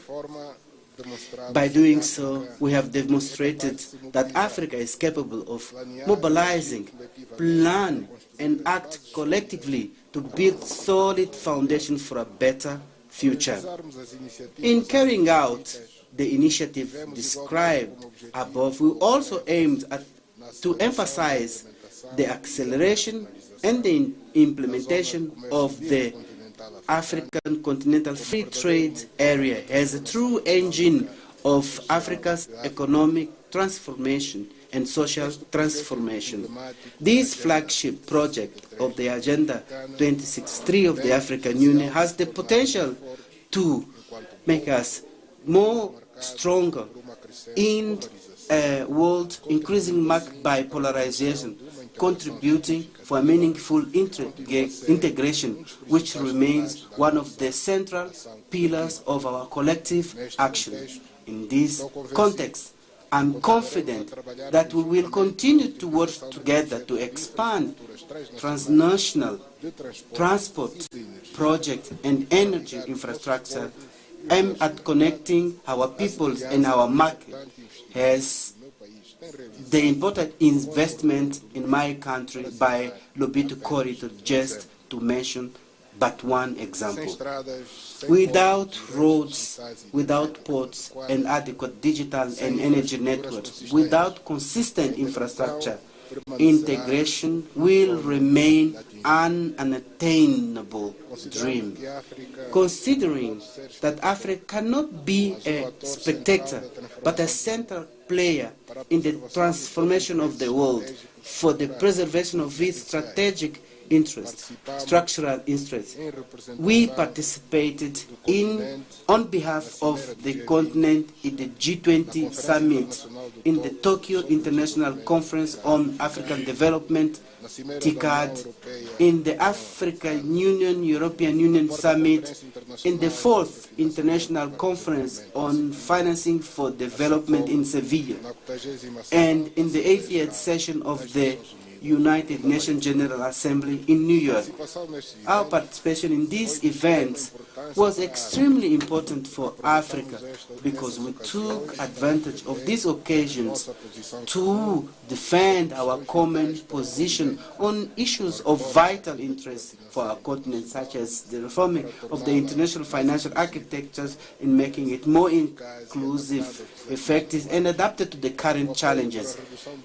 By doing so, we have demonstrated that Africa is capable of mobilizing, plan, and act collectively to build solid foundation for a better future. In carrying out the initiative described above, we also aimed to emphasize the acceleration and the implementation of the African Continental Free Trade Area as a true engine of Africa's economic transformation and social transformation. This flagship project of the Agenda 2063 of the African Union has the potential to make us more stronger in a world increasingly marked by polarization, contributing for a meaningful integration, which remains one of the central pillars of our collective action. In this context, I'm confident that we will continue to work together to expand transnational transport projects and energy infrastructure aimed at connecting our peoples and our market, as the important investment in my country by Lobito Corridor, just to mention but one example. Without roads, without ports and adequate digital and energy networks, without consistent infrastructure, integration will remain an unattainable dream. Considering that Africa cannot be a spectator, but a central player in the transformation of the world for the preservation of its strategic interests, structural interests, we participated on behalf of the continent in the G20 summit, in the Tokyo International Conference on African Development, TICAD, in the African Union, European Union Summit, in the 4th International Conference on Financing for Development in Seville, and in the 80th session of the United Nations General Assembly in New York. Our participation in these events was extremely important for Africa because we took advantage of these occasions to defend our common position on issues of vital interest for our continent, such as the reforming of the international financial architectures in making it more inclusive, effective, and adapted to the current challenges,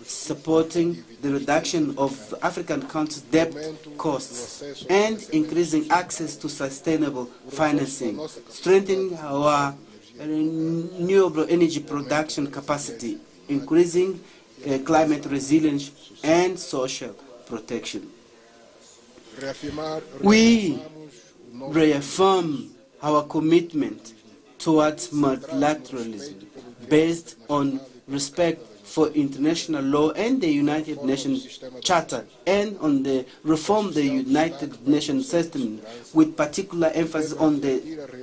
supporting the reduction of African countries' debt costs, and increasing access to sustainable financing, strengthening our renewable energy production capacity, increasing climate resilience, and social protection. We reaffirm our commitment towards multilateralism based on respect for international law and the United Nations Charter, and on the reform of the United Nations system, with particular emphasis on the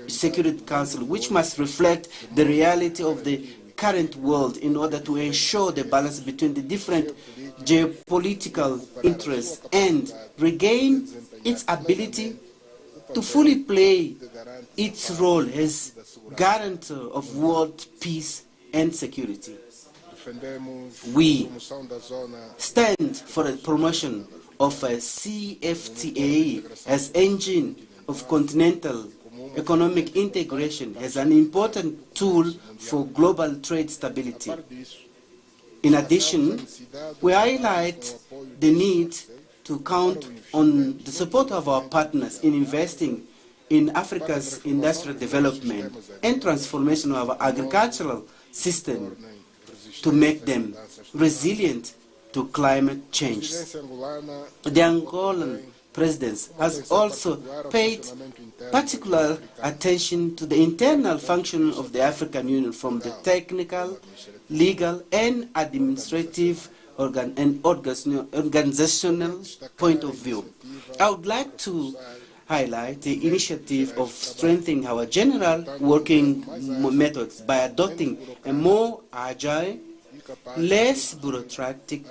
Security Council, which must reflect the reality of the current world in order to ensure the balance between the different geopolitical interests and regain its ability to fully play its role as guarantor of world peace and security. We stand for the promotion of a CFTA as engine of continental economic integration as an important tool for global trade stability. In addition, we highlight the need to count on the support of our partners in investing in Africa's industrial development and transformation of our agricultural system to make them resilient to climate change. The Angolan President has also paid particular attention to the internal functioning of the African Union from the technical, legal, and administrative and organizational point of view. I would like to highlight the initiative of strengthening our general working methods by adopting a more agile, less bureaucratic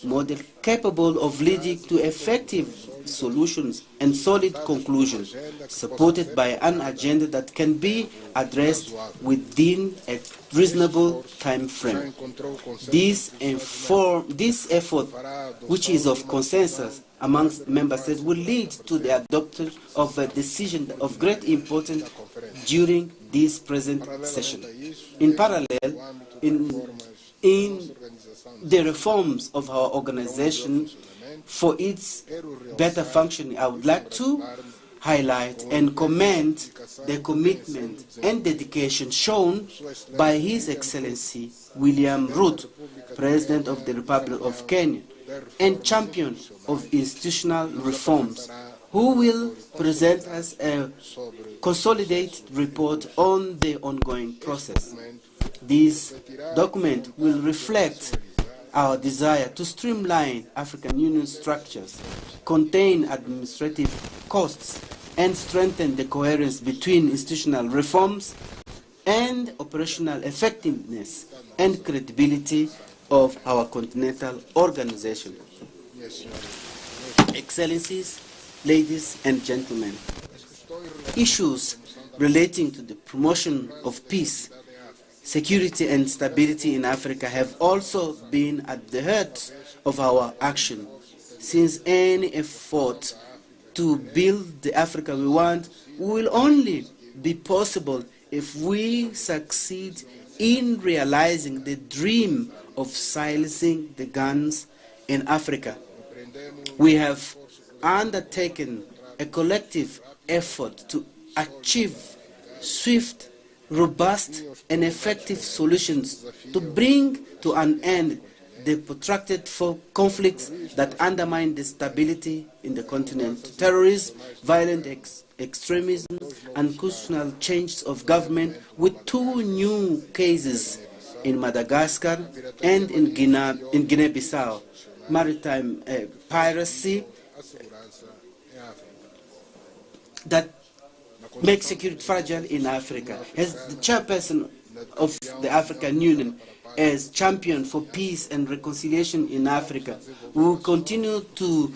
model capable of leading to effective solutions and solid conclusions, supported by an agenda that can be addressed within a reasonable time frame. This effort, which is of consensus amongst member states, will lead to the adoption of a decision of great importance during this present session. In parallel, in the reforms of our organization for its better functioning, I would like to highlight and commend the commitment and dedication shown by His Excellency William Ruto, President of the Republic of Kenya, and champion of institutional reforms, who will present us a consolidated report on the ongoing process. This document will reflect our desire to streamline African Union structures, contain administrative costs, and strengthen the coherence between institutional reforms and operational effectiveness and credibility of our continental organization. Excellencies, ladies and gentlemen, issues relating to the promotion of peace, security and stability in Africa have also been at the heart of our action, since any effort to build the Africa we want will only be possible if we succeed in realizing the dream of silencing the guns in Africa. We have undertaken a collective effort to achieve swift, robust, and effective solutions to bring to an end the protracted conflicts that undermine the stability in the continent. Terrorism, violent extremism, and constitutional change of government, with 2 new cases in Madagascar and in Guinea-Bissau, maritime piracy that makes security fragile in Africa. As the chairperson of the African Union, as champion for peace and reconciliation in Africa, we will continue to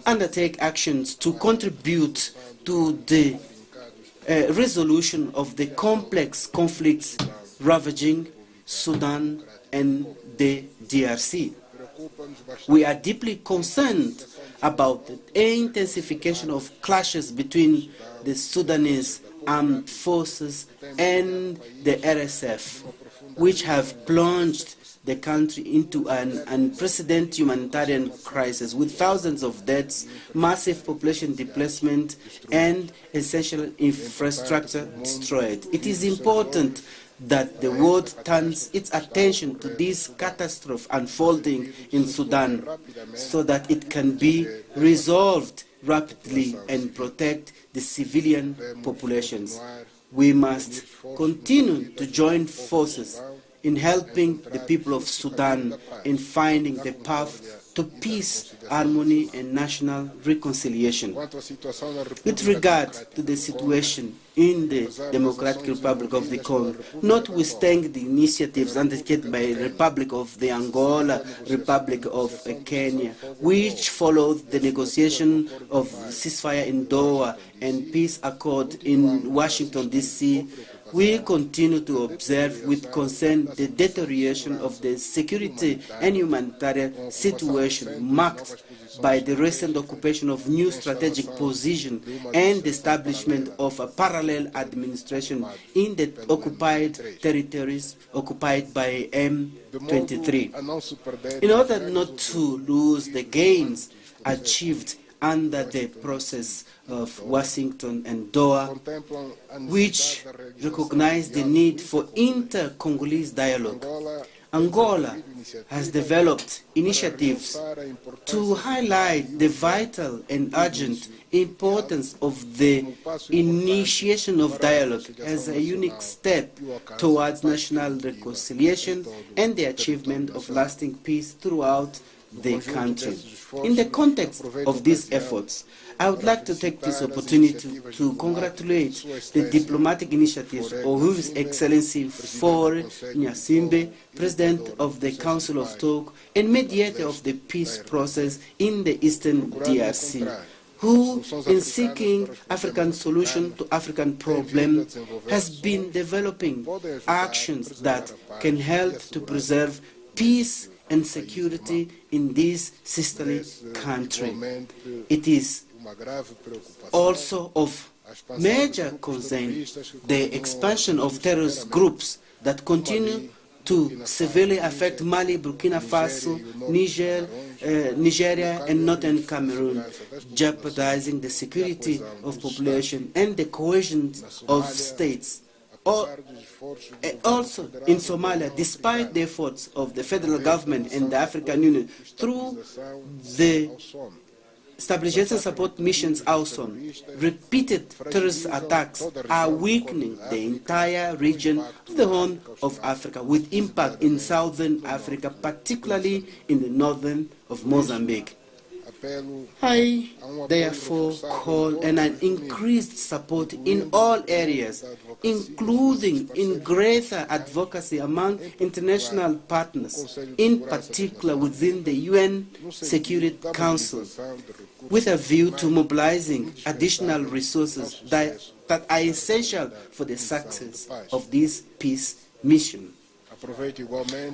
undertake actions to contribute to the resolution of the complex conflicts ravaging Sudan and the DRC. We are deeply concerned about the intensification of clashes between the Sudanese armed forces and the RSF, which have plunged the country into an unprecedented humanitarian crisis with thousands of deaths, massive population displacement, and essential infrastructure destroyed. It is important that the world turns its attention to this catastrophe unfolding in Sudan so that it can be resolved rapidly and protect the civilian populations. We must continue to join forces in helping the people of Sudan in finding the path to peace, harmony, and national reconciliation. With regard to the situation in the Democratic Republic of the Congo, notwithstanding the initiatives undertaken by the Republic of the Angola, Republic of Kenya, which followed the negotiation of ceasefire in Doha and peace accord in Washington, D.C., we continue to observe with concern the deterioration of the security and humanitarian situation marked by the recent occupation of new strategic position and the establishment of a parallel administration in the occupied territories occupied by M23. In order not to lose the gains achieved under the process of Washington and Doha, which recognize the need for inter-Congolese dialogue, Angola has developed initiatives to highlight the vital and urgent importance of the initiation of dialogue as a unique step towards national reconciliation and the achievement of lasting peace throughout the country. In the context of these efforts, I would like to take this opportunity to congratulate the diplomatic initiatives of His Excellency Faure Nyasimbe, President of the Council of Talk and mediator of the peace process in the Eastern DRC, who, in seeking African solution to African problems, has been developing actions that can help to preserve peace and security in this sisterly country. It is also of major concern the expansion of terrorist groups that continue to severely affect Mali, Burkina Faso, Nigeria, and northern Cameroon, jeopardizing the security of population and the cohesion of states. Also in Somalia, despite the efforts of the federal government and the African Union through the Stabilization Support Missions AUSON, repeated terrorist attacks are weakening the entire region of the Horn of Africa, with impact in southern Africa, particularly in the northern of Mozambique. I therefore call on an increased support in all areas, including in greater advocacy among international partners, in particular within the UN Security Council, with a view to mobilizing additional resources that are essential for the success of this peace mission.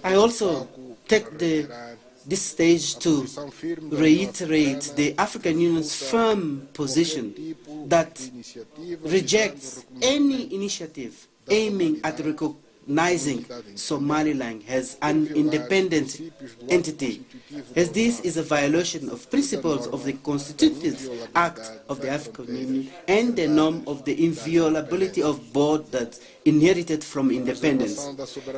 I also take this stage to reiterate the African Union's firm position that rejects any initiative aiming at recognizing Somaliland as an independent entity, as this is a violation of principles of the Constitutive Act of the African Union and the norm of the inviolability of borders inherited from independence.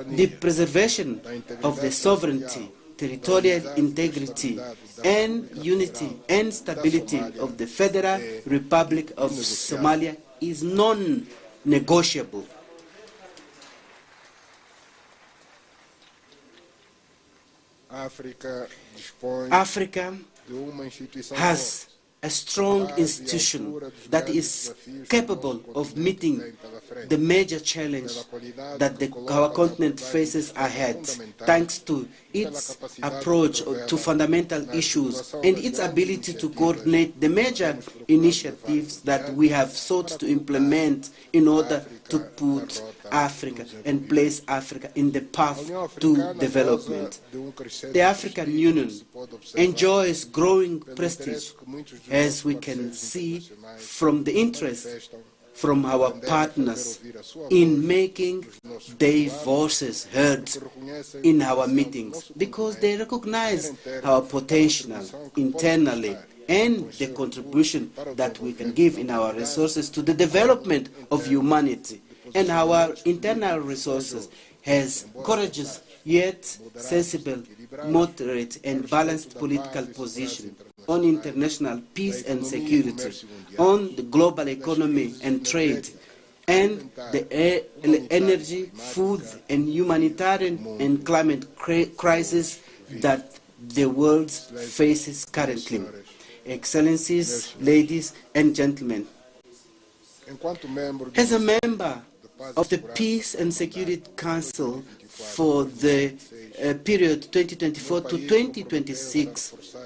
The preservation of the sovereignty, territorial integrity, and unity and stability of the Federal Republic of Somalia is non-negotiable. Africa has a strong institution that is capable of meeting the major challenge that our continent faces ahead, thanks to its approach to fundamental issues and its ability to coordinate the major initiatives that we have sought to implement in order to put Africa and place Africa in the path to development. The African Union enjoys growing prestige, as we can see from the interest from our partners in making their voices heard in our meetings, because they recognize our potential internally and the contribution that we can give in our resources to the development of humanity. And our internal resources has courageous yet sensible, moderate and balanced political position on international peace and security, on the global economy and trade, and the energy, food and humanitarian and climate crisis that the world faces currently. Excellencies, ladies and gentlemen, as a member of the Peace and Security Council for the period 2024 to 2026,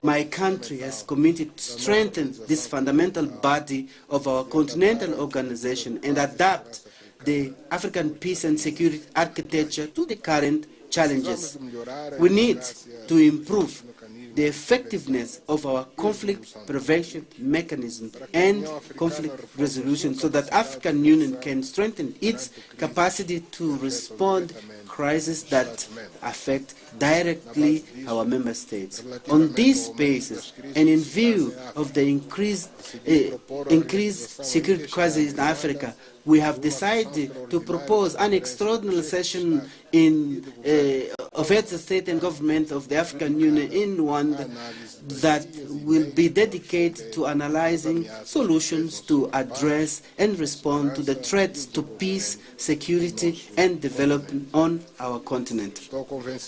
my country has committed to strengthen this fundamental body of our continental organization and adapt the African peace and security architecture to the current challenges. We need to improve the effectiveness of our conflict prevention mechanism and conflict resolution so that African Union can strengthen its capacity to respond to crises that affect directly our member states. On this basis, and in view of the increased security crisis in Africa, we have decided to propose an extraordinary session of heads of state and government of the African Union in Rwanda that will be dedicated to analyzing solutions to address and respond to the threats to peace, security, and development on our continent.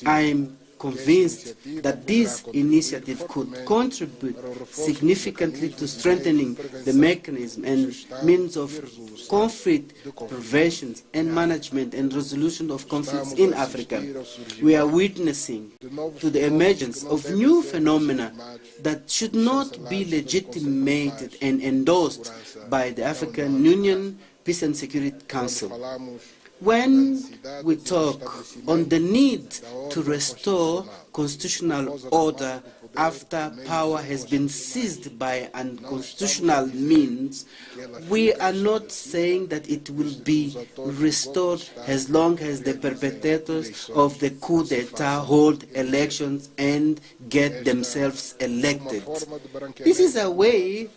I am convinced that this initiative could contribute significantly to strengthening the mechanism and means of conflict prevention and management and resolution of conflicts in Africa. We are witnessing to the emergence of new phenomena that should not be legitimated and endorsed by the African Union Peace and Security Council. When we talk on the need to restore constitutional order after power has been seized by unconstitutional means, we are not saying that it will be restored as long as the perpetrators of the coup d'etat hold elections and get themselves elected. This is a way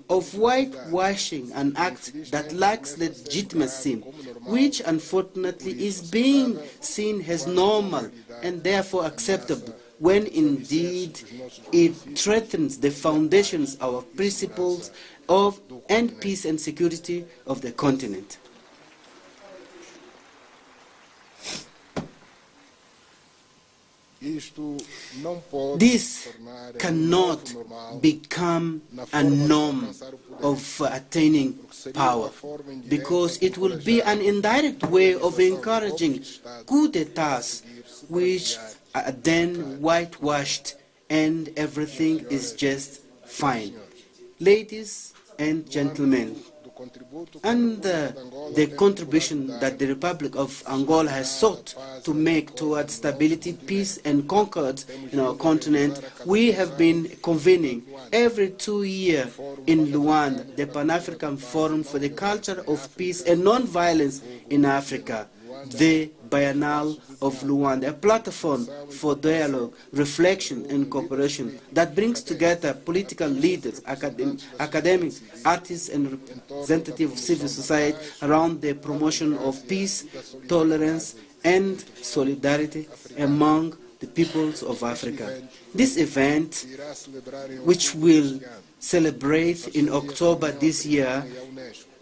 of whitewashing an act that lacks legitimacy, which unfortunately is being seen as normal and therefore acceptable, when indeed it threatens the foundations of principles of peace and security of the continent. This cannot become a norm of attaining power, because it will be an indirect way of encouraging coup d'etats, which are then whitewashed and everything is just fine. Ladies and gentlemen, and the contribution that the Republic of Angola has sought to make towards stability, peace, and concord in our continent, we have been convening every 2 years in Luanda the Pan-African Forum for the Culture of Peace and Non-Violence in Africa, the Biennale of Luanda, a platform for dialogue, reflection, and cooperation that brings together political leaders, academics, artists, and representatives of civil society around the promotion of peace, tolerance, and solidarity among the peoples of Africa. This event, which will celebrate in October this year,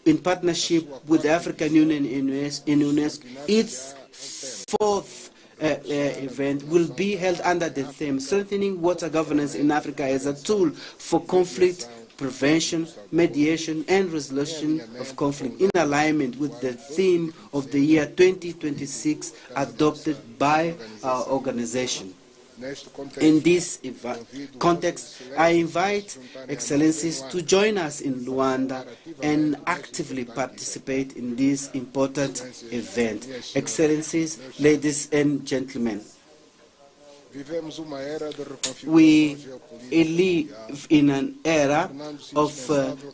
in partnership with the African Union in UNESCO, its fourth event will be held under the theme Strengthening Water Governance in Africa as a Tool for Conflict Prevention, Mediation, and Resolution of Conflict, in alignment with the theme of the year 2026 adopted by our organization. In this context, I invite Excellencies to join us in Luanda and actively participate in this important event. Excellencies, ladies and gentlemen, we live in an era of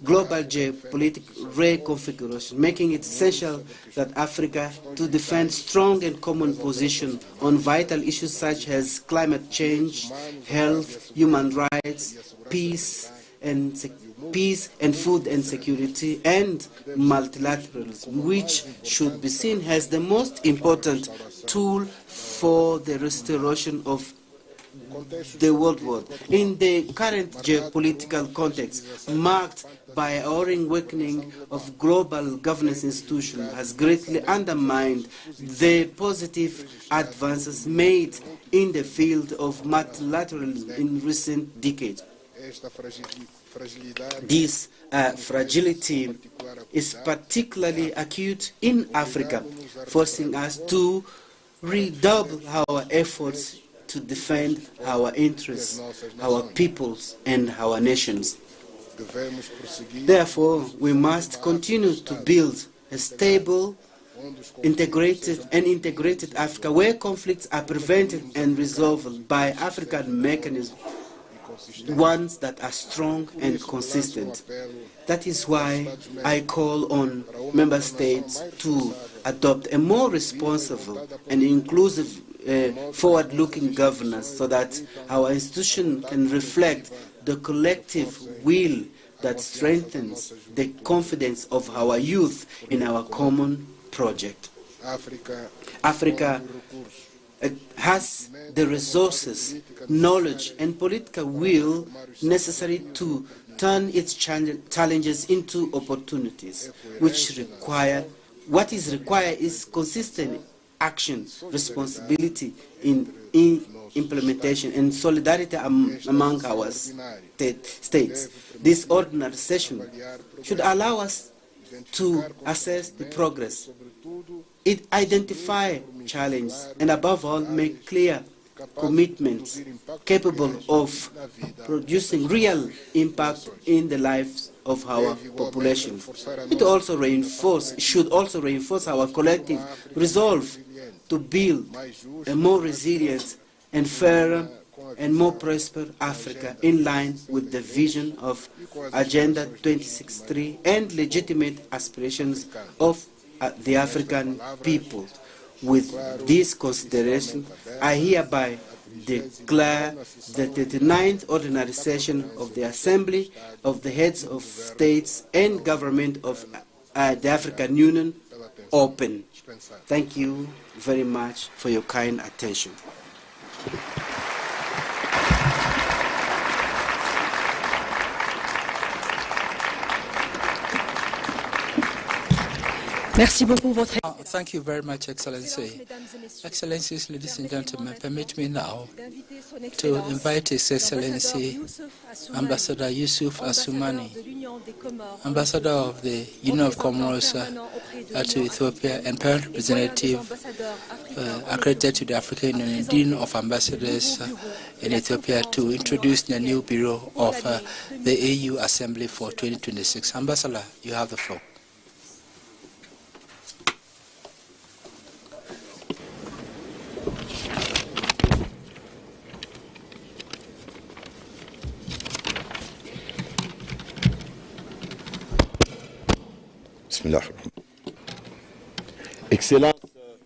global geopolitical reconfiguration, making it essential that Africa to defend strong and common position on vital issues such as climate change, health, human rights, peace and food and security, and multilateralism, which should be seen as the most important tool for the restoration of the world order. In the current geopolitical context, marked by a worrying weakening of global governance institutions, has greatly undermined the positive advances made in the field of multilateralism in recent decades. This fragility is particularly acute in Africa, forcing us to redouble our efforts to defend our interests, our peoples, and our nations. Therefore, we must continue to build a stable, integrated Africa, where conflicts are prevented and resolved by African mechanisms, ones that are strong and consistent. That is why I call on member states to adopt a more responsible and inclusive forward-looking governance so that our institution can reflect the collective will that strengthens the confidence of our youth in our common project. Africa has the resources, knowledge, and political will necessary to turn its challenges into opportunities, what is required is consistent action, responsibility in implementation, and solidarity among our states. This ordinary session should allow us to assess the progress, identify challenges, and above all, make clear commitments capable of producing real impact in the lives of our population. It should also reinforce our collective resolve to build a more resilient and fairer and more prosperous Africa in line with the vision of Agenda 2063 and legitimate aspirations of the African people. With this consideration, I hereby declare the 39th Ordinary Session of the Assembly of the Heads of States and Government of the African Union open. Thank you very much for your kind attention. Merci beaucoup, Votre Thank you very much, Excellency. Excellencies, ladies and gentlemen, permit me now to invite His Excellency Ambassador Yusuf Assoumani, Ambassador of the Union of Comoros to Ethiopia and Parent Representative accredited to the African Union, Dean of Ambassadors in Ethiopia, to introduce the new Bureau of the AU Assembly for 2026. Ambassador, you have the floor.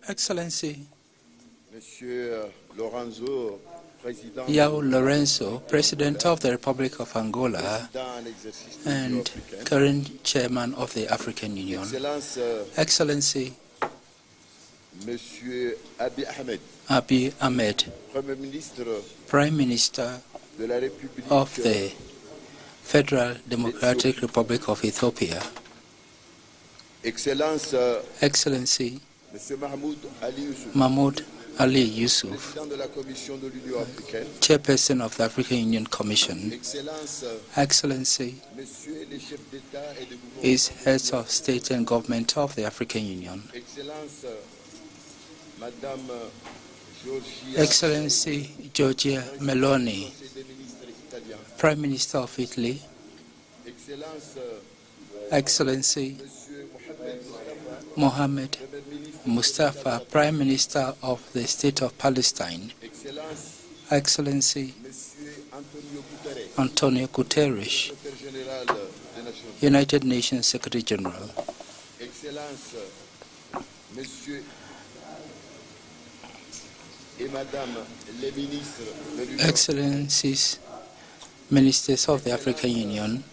Excellency, Joao Lourenco, President of the Republic of Angola and current Chairman of the African Union. Excellency, Abiy Ahmed, Prime Minister of the Federal Democratic Republic of Ethiopia. Excellency, Mahmoud Ali Yusuf, Chairperson of the African Union Commission. Excellency, is Heads of State and Government of the African Union. Excellency Giorgia Meloni, Prime Minister of Italy. Excellency Mohammed Mustafa, Prime Minister of the State of Palestine. Excellency Antonio Guterres, United Nations Secretary General. Excellencies, Ministers of the African Union.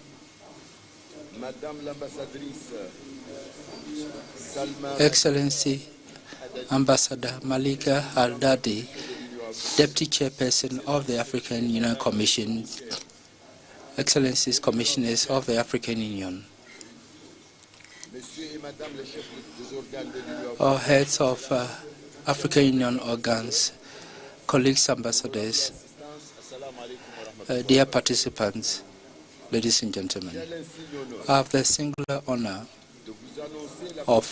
Excellency Ambassador Malika Al-Dadi, Deputy Chairperson of the African Union Commission. Excellencies, Commissioners of the African Union. All heads of African Union organs, colleagues, ambassadors, dear participants, ladies and gentlemen, I have the singular honor of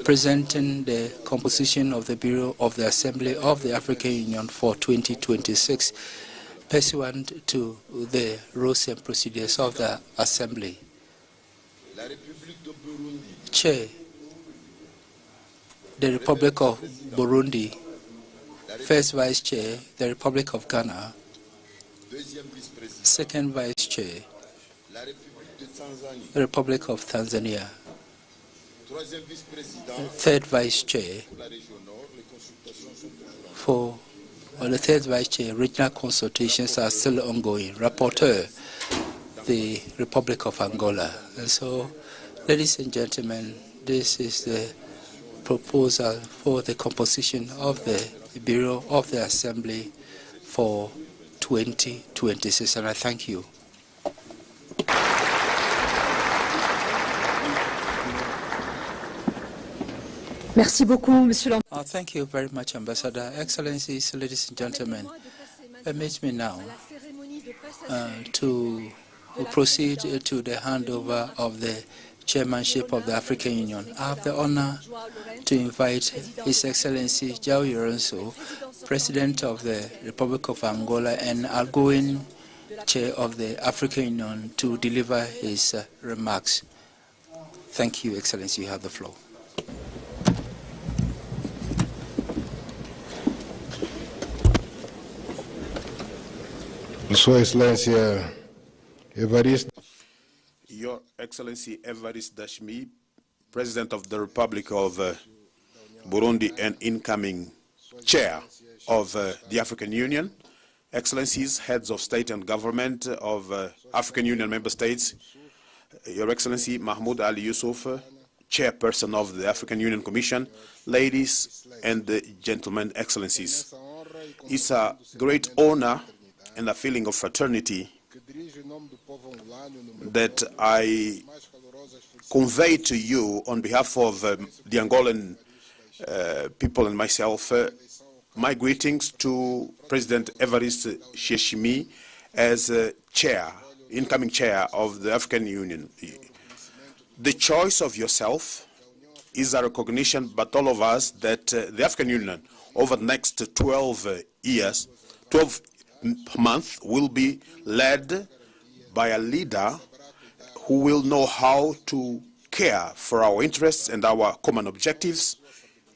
presenting the composition of the Bureau of the Assembly of the African Union for 2026, pursuant to the rules and procedures of the Assembly. Chair, the Republic of Burundi, First Vice Chair, the Republic of Ghana, Second Vice Chair, the Republic of Tanzania, Third Vice Chair, the Third Vice Chair, regional consultations are still ongoing. Rapporteur, the Republic of Angola. And so, ladies and gentlemen, this is the proposal for the composition of the Bureau of the Assembly for 2026, and I thank you. Merci beaucoup, Monsieur l'Ambassadeur. Thank you very much, Ambassador. Excellencies, ladies and gentlemen, permit me now to proceed to the handover of the chairmanship of the African Union. I have the honor to invite His Excellency Joao Lourenco, President of the Republic of Angola and outgoing Chair of the African Union, to deliver his remarks. Thank you, Excellency. You have the floor. Sua Excelência Evariste. Your Excellency Evariste Dashmi, President of the Republic of Burundi and incoming Chair of the African Union, Excellencies, Heads of State and Government of African Union Member States, Your Excellency Mahmoud Ali Yusuf, Chairperson of the African Union Commission, ladies and gentlemen, Excellencies. It's a great honor and a feeling of fraternity that I convey to you on behalf of the Angolan people and myself my greetings to President Evariste Dashmi as chair, incoming chair of the African Union. The choice of yourself is a recognition by all of us that the African Union over the next 12 months will be led by a leader who will know how to care for our interests and our common objectives,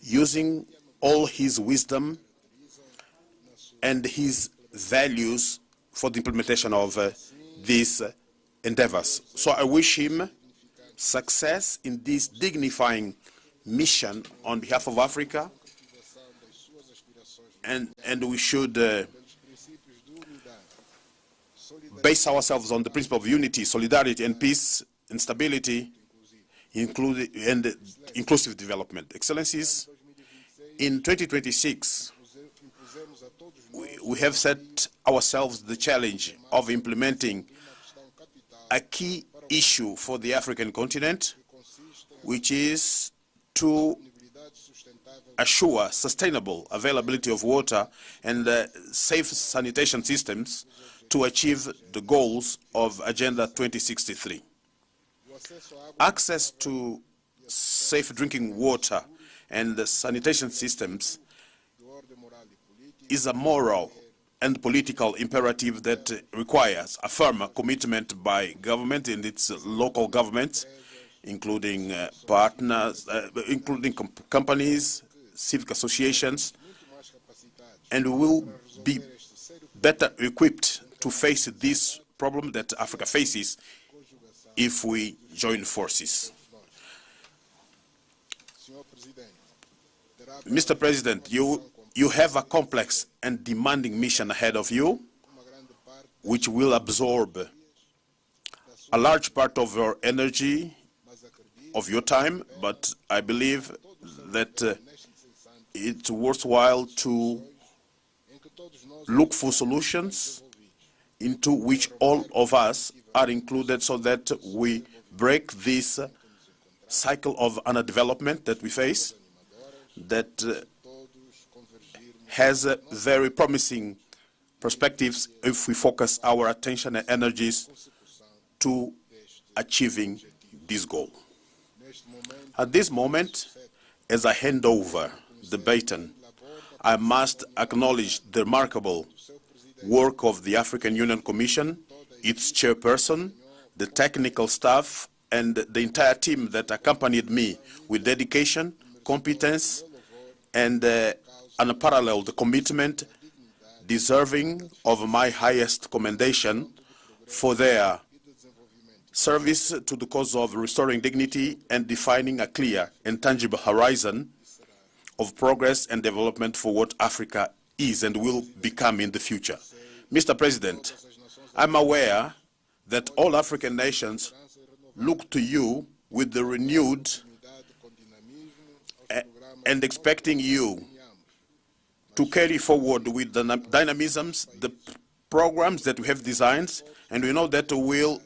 using all his wisdom and his values for the implementation of these endeavors. So I wish him success in this dignifying mission on behalf of Africa, and we should base ourselves on the principle of unity, solidarity, and peace and stability, and inclusive development. Excellencies, in 2026, we have set ourselves the challenge of implementing a key issue for the African continent, which is to assure sustainable availability of water and safe sanitation systems to achieve the goals of Agenda 2063. Access to safe drinking water and sanitation systems is a moral and political imperative that requires a firm commitment by government and its local governments, including partners, including companies, civic associations, and we will be better equipped to face this problem that Africa faces if we join forces. Mr. President, you have a complex and demanding mission ahead of you, which will absorb a large part of your energy, of your time, but I believe that it's worthwhile to look for solutions into which all of us are included so that we break this cycle of underdevelopment that we face, that has very promising perspectives if we focus our attention and energies to achieving this goal. At this moment, as I hand over the baton, I must acknowledge the remarkable work of the African Union Commission, its chairperson, the technical staff, and the entire team that accompanied me with dedication, competence, and unparalleled commitment, deserving of my highest commendation for their service to the cause of restoring dignity and defining a clear and tangible horizon of progress and development for what Africa is and will become in the future. Mr. President, I'm aware that all African nations look to you with the renewed and expecting you to carry forward with the dynamisms, the programs that we have designed, and we know that we will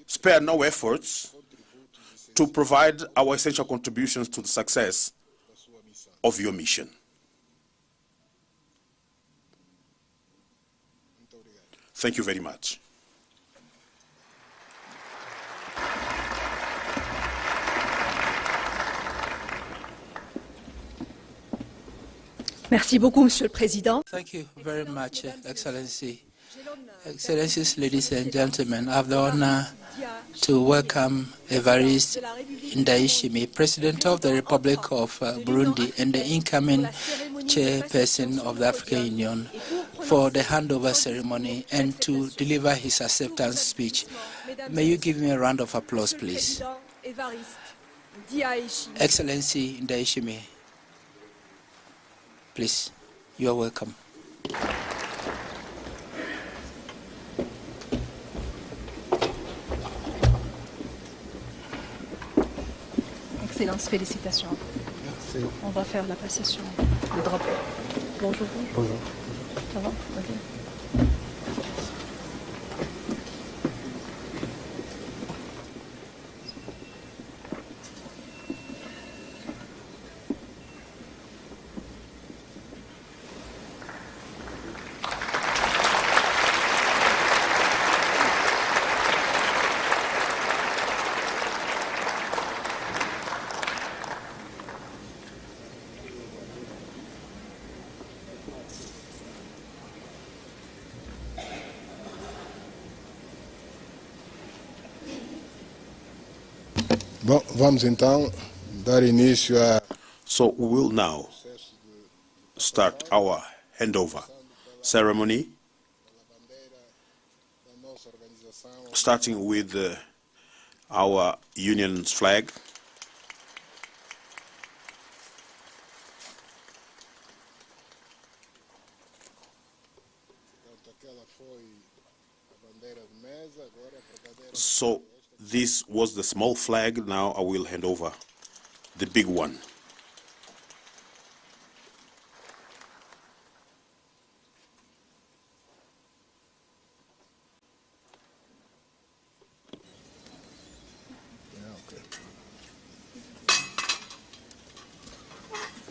spare no efforts to provide our essential contributions to the success of your mission. Thank you very much. Merci beaucoup, Monsieur le Président. Thank you very much, Excellency. Excellencies, ladies and gentlemen, I have the honor to welcome Evariste Ndayishimiye, President of the Republic of Burundi and the incoming Chairperson of the African Union, for the handover ceremony and to deliver his acceptance speech. May you give me a round of applause, please. Excellency Ndayishimiye, please, you are welcome. Excellence, félicitations. Merci. On va faire la passation, le drapeau. Bonjour. Bonjour. Ça va? Okay. Bom, vamos então dar início a... So we will now start our handover ceremony, starting with our union's flag. So this was the small flag. Now I will hand over the big one.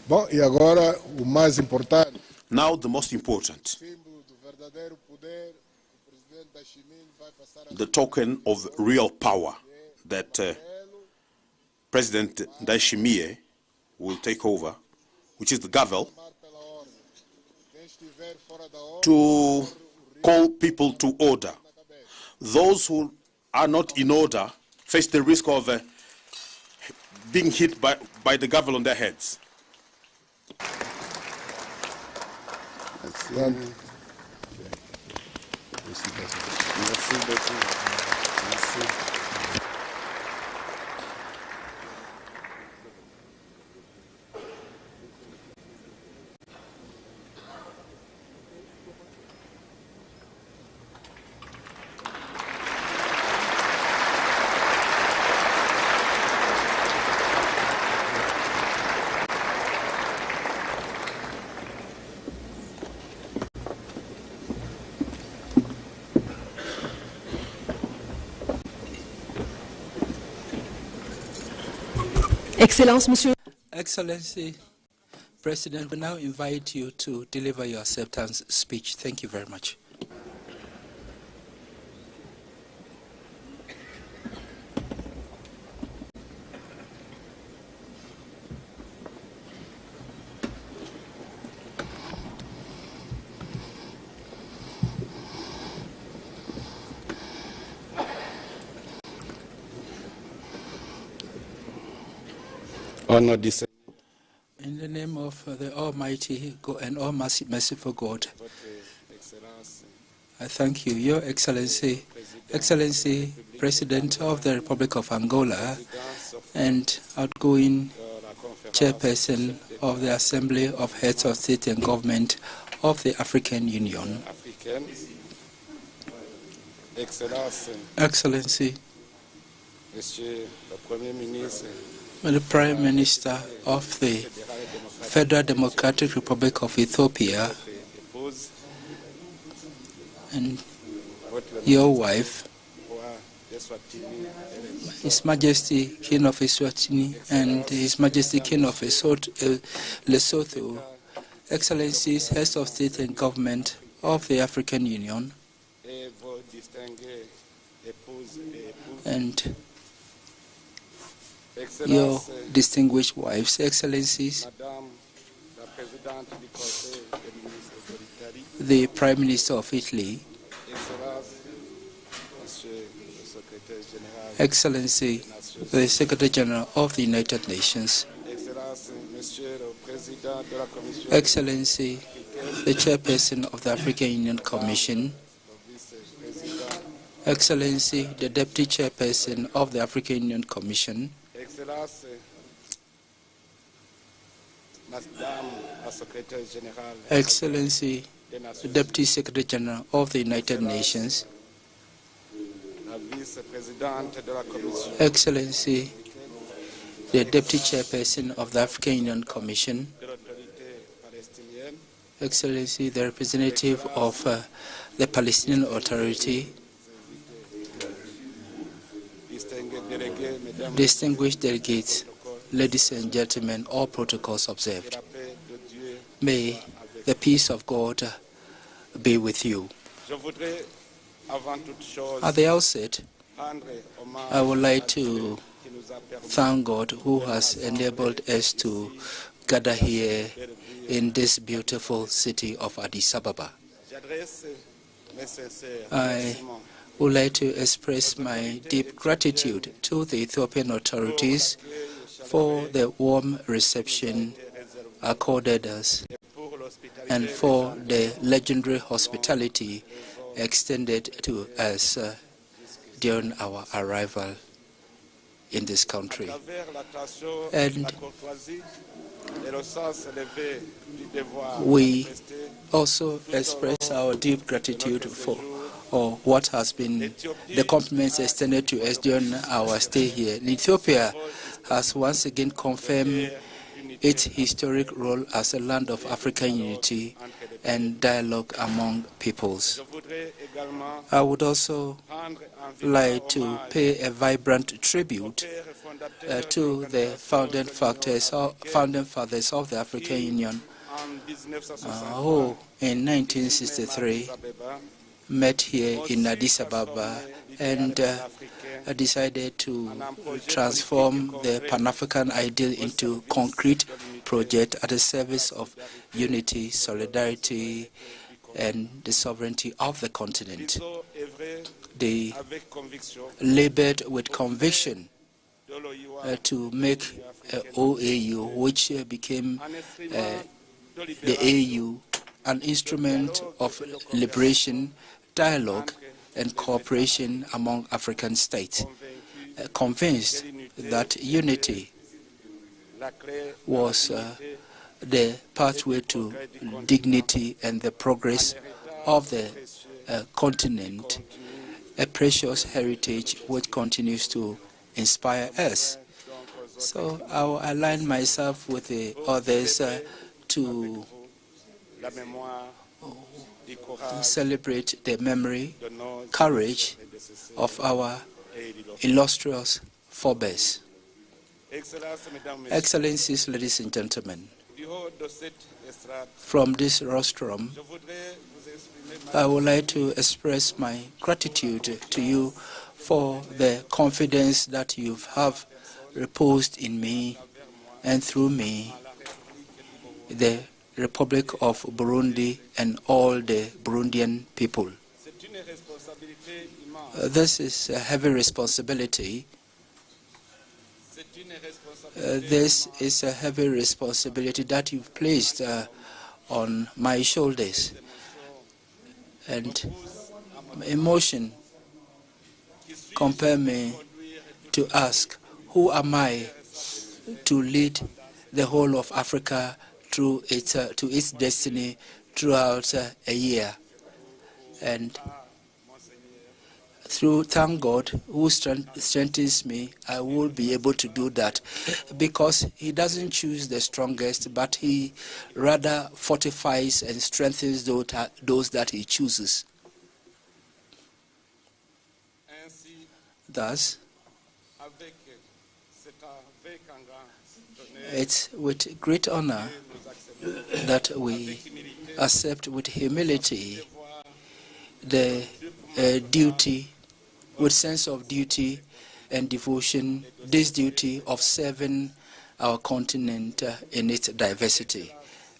Bom, e agora o mais importante. Now the most important. The token of real power that President Ndayishimiye will take over, which is the gavel, to call people to order. Those who are not in order face the risk of being hit by the gavel on their heads. Excellence, Monsieur. Excellency, President, we now invite you to deliver your acceptance speech. Thank you very much. In the name of the Almighty God and all merciful God, I thank you, Your Excellency, President of the Republic of Angola, and outgoing Chairperson of the Assembly of Heads of State and Government of the African Union. Excellency, the Prime Minister of the Federal Democratic Republic of Ethiopia, and your wife, His Majesty King of Eswatini and His Majesty King of Lesotho, Excellencies, Heads of State and Government of the African Union, and your distinguished wives, Excellencies, the Prime Minister of Italy, Excellency, the Secretary General of the United Nations, Excellency, the Chairperson of the African Union Commission, Excellency, the Deputy Chairperson of the African Union Commission, Excellency, the Deputy Secretary General of the United Nations, Excellency, the Deputy Chairperson of the African Union Commission, Excellency, the representative of the Palestinian Authority, distinguished delegates, ladies and gentlemen, all protocols observed. May the peace of God be with you. At the outset, I would like to thank God who has enabled us to gather here in this beautiful city of Addis Ababa. I would like to express my deep gratitude to the Ethiopian authorities for the warm reception accorded us and for the legendary hospitality extended to us during our arrival in this country. And we also express our deep gratitude for what has been the compliments extended to us during our stay here. Ethiopia has once again confirmed its historic role as a land of African unity and dialogue among peoples. I would also like to pay a vibrant tribute to the founding fathers of the African Union, who in 1963 met here in Addis Ababa and decided to transform the Pan-African ideal into concrete project at the service of unity, solidarity, and the sovereignty of the continent. They labored with conviction to make OAU, which became the AU, an instrument of liberation, dialogue, and cooperation among African states, convinced that unity was the pathway to dignity and the progress of the continent, a precious heritage which continues to inspire us. So I will align myself with the others to celebrate the memory, courage of our illustrious forebears. Excellencies, ladies and gentlemen, from this rostrum, I would like to express my gratitude to you for the confidence that you have reposed in me and through me, the Republic of Burundi and all the Burundian people. This is a heavy responsibility This is a heavy responsibility that you've placed on my shoulders. And emotion compel me to ask, who am I to lead the whole of Africa through to its destiny throughout a year? And thank God, who strengthens me, I will be able to do that, because he doesn't choose the strongest, but he rather fortifies and strengthens those that he chooses. Thus, it's with great honor that we accept with humility the duty, with sense of duty and devotion, this duty of serving our continent in its diversity.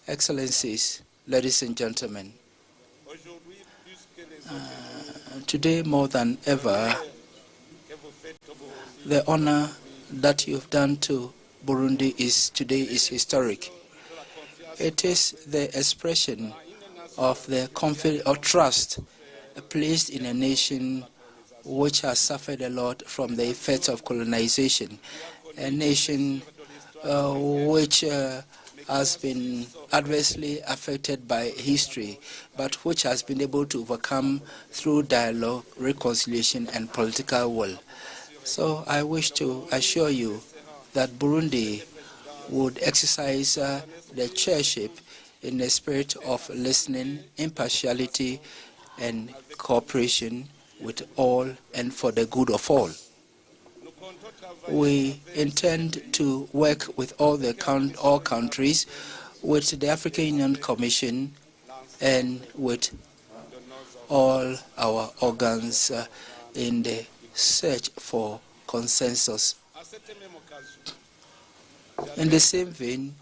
Excellencies, ladies and gentlemen, today more than ever, the honor that you've done to Burundi today is historic. It is the expression of the confidence or trust placed in a nation which has suffered a lot from the effects of colonization, a nation which has been adversely affected by history, but which has been able to overcome through dialogue, reconciliation, and political will. So I wish to assure you that Burundi would exercise the chairship in a spirit of listening, impartiality, and cooperation with all and for the good of all. We intend to work with all countries, with the African Union Commission, and with all our organs in the search for consensus. In the same vein,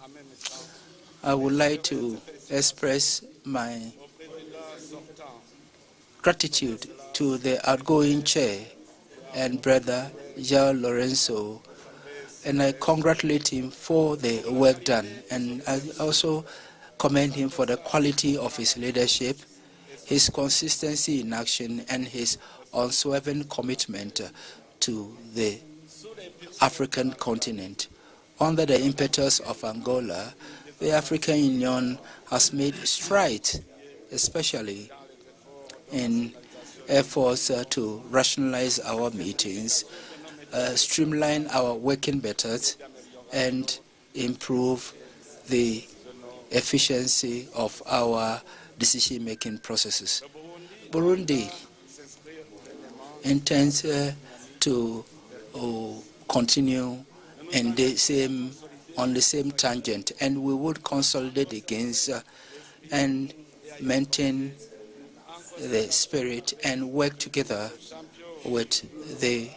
I would like to express my gratitude to the outgoing chair and brother Joao Lourenco, and I congratulate him for the work done, and I also commend him for the quality of his leadership, his consistency in action, and his unswerving commitment to the African continent. Under the impetus of Angola, the African Union has made strides, especially in efforts to rationalize our meetings, streamline our working methods, and improve the efficiency of our decision-making processes. Burundi intends to continue on the same tangent, and we would consolidate against and maintain the spirit and work together with the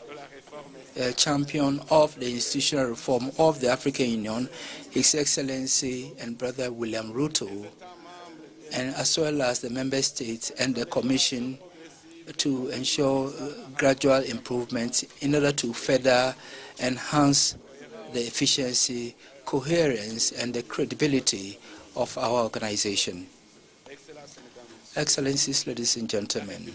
champion of the institutional reform of the African Union, His Excellency and Brother William Ruto, and as well as the member states and the Commission, to ensure gradual improvements in order to further enhance the efficiency, coherence, and the credibility of our organization. Excellencies, ladies and gentlemen,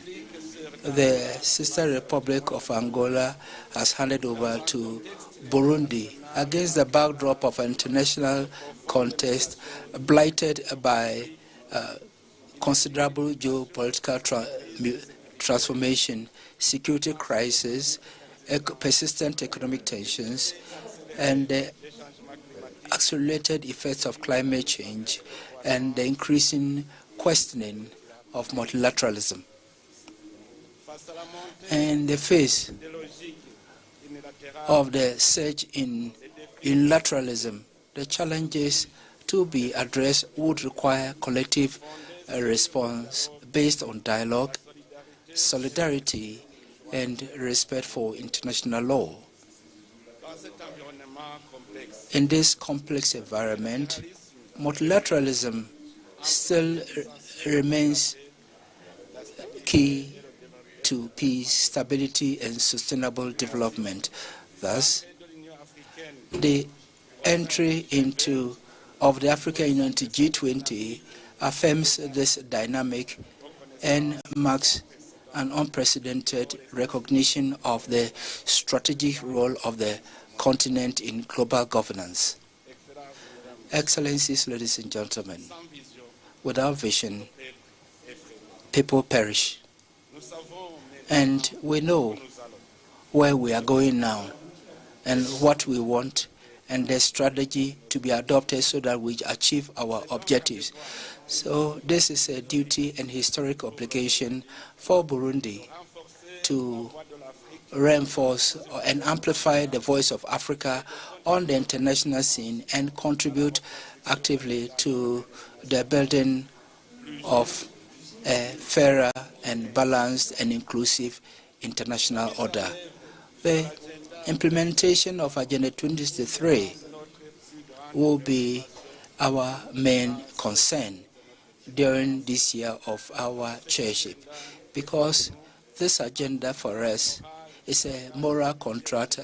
the Sister Republic of Angola has handed over to Burundi against the backdrop of an international contest blighted by considerable geopolitical transformation, security crisis, persistent economic tensions, and the accelerated effects of climate change, and the increasing questioning of multilateralism. In the face of the surge in unilateralism, the challenges to be addressed would require collective response based on dialogue, solidarity, and respect for international law. In this complex environment, multilateralism still remains key to peace, stability, and sustainable development. Thus, The entry of the African Union to G20 affirms this dynamic and marks an unprecedented recognition of the strategic role of the continent in global governance. Excellencies, ladies and gentlemen, without vision, people perish. And we know where we are going now and what we want and the strategy to be adopted so that we achieve our objectives. So this is a duty and historic obligation for Burundi to reinforce and amplify the voice of Africa on the international scene and contribute actively to the building of a fairer and balanced and inclusive international order. The implementation of Agenda 2063 will be our main concern during this year of our chairship, because this agenda for us is a moral contract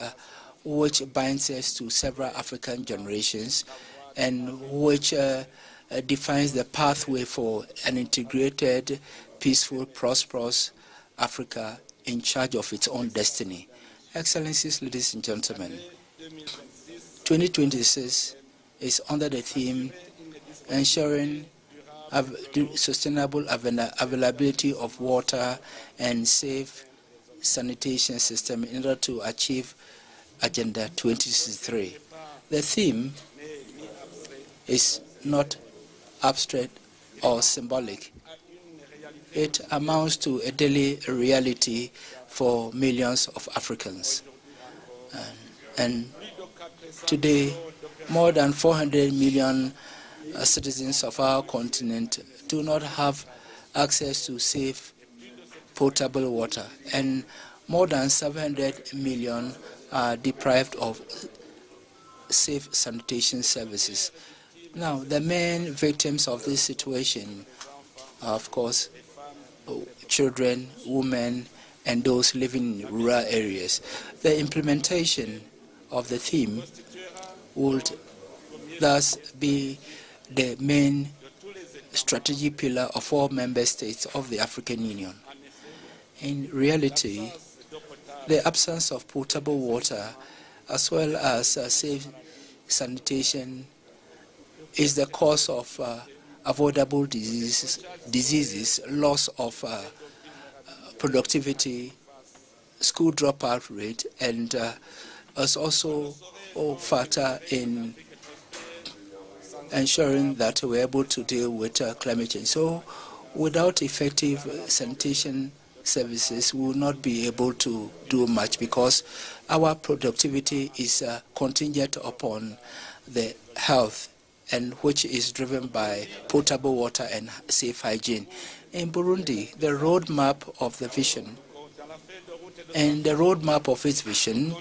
which binds us to several African generations and which defines the pathway for an integrated, peaceful, prosperous Africa in charge of its own destiny. Excellencies, ladies and gentlemen, 2026 is under the theme ensuring sustainable availability of water and safe sanitation system in order to achieve Agenda 2063. The theme is not abstract or symbolic. It amounts to a daily reality for millions of Africans. And today, more than 400 million citizens of our continent do not have access to safe, potable water, and more than 700 million are deprived of safe sanitation services. Now, the main victims of this situation are, of course, children, women, and those living in rural areas. The implementation of the theme would thus be the main strategic pillar of all member states of the African Union. In reality, the absence of potable water as well as safe sanitation is the cause of avoidable diseases, loss of productivity, school dropout rate, and is also a factor in ensuring that we're able to deal with climate change. So without effective sanitation services, we will not be able to do much because our productivity is contingent upon the health, and which is driven by potable water and safe hygiene. In Burundi, the roadmap of the vision, and the roadmap of its vision,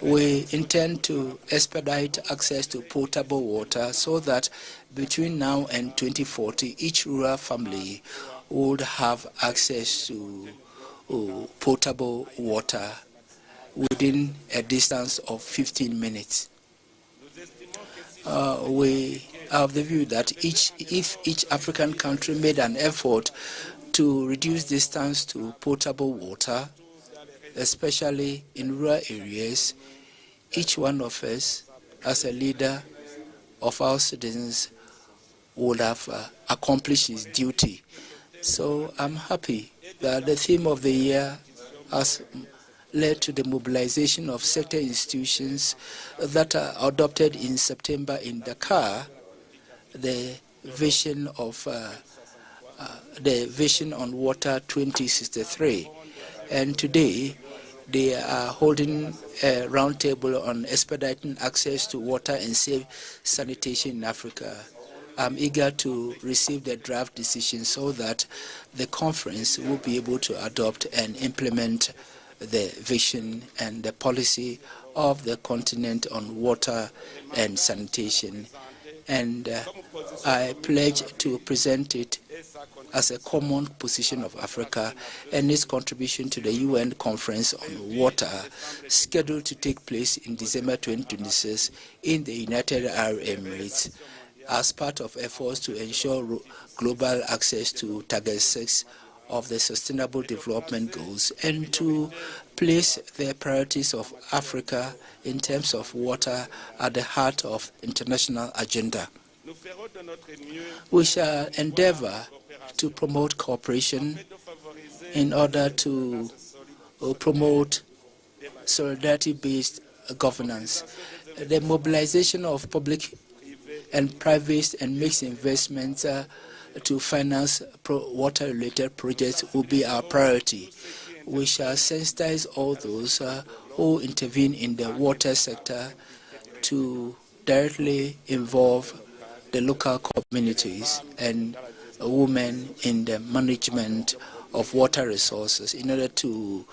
we intend to expedite access to potable water so that between now and 2040, each rural family would have access to potable water within a distance of 15 minutes. We are of the view that if each African country made an effort to reduce distance to potable water, especially in rural areas, each one of us, as a leader of our citizens, would have accomplished his duty. So I'm happy that the theme of the year has led to the mobilization of sector institutions that are adopted in September in Dakar, the vision on water 2063. And today, they are holding a roundtable on expediting access to water and safe sanitation in Africa. I'm eager to receive the draft decision so that the conference will be able to adopt and implement the vision and the policy of the continent on water and sanitation. And I pledge to present it as a common position of Africa and its contribution to the UN Conference on Water, scheduled to take place in December 2026 in the United Arab Emirates, as part of efforts to ensure global access to Target 6 of the Sustainable Development Goals and to place the priorities of Africa in terms of water at the heart of international agenda. We shall endeavor to promote cooperation in order to promote solidarity-based governance. The mobilization of public and private and mixed investments to finance water-related projects will be our priority. We shall sensitize all those who intervene in the water sector to directly involve the local communities and women in the management of water resources in order to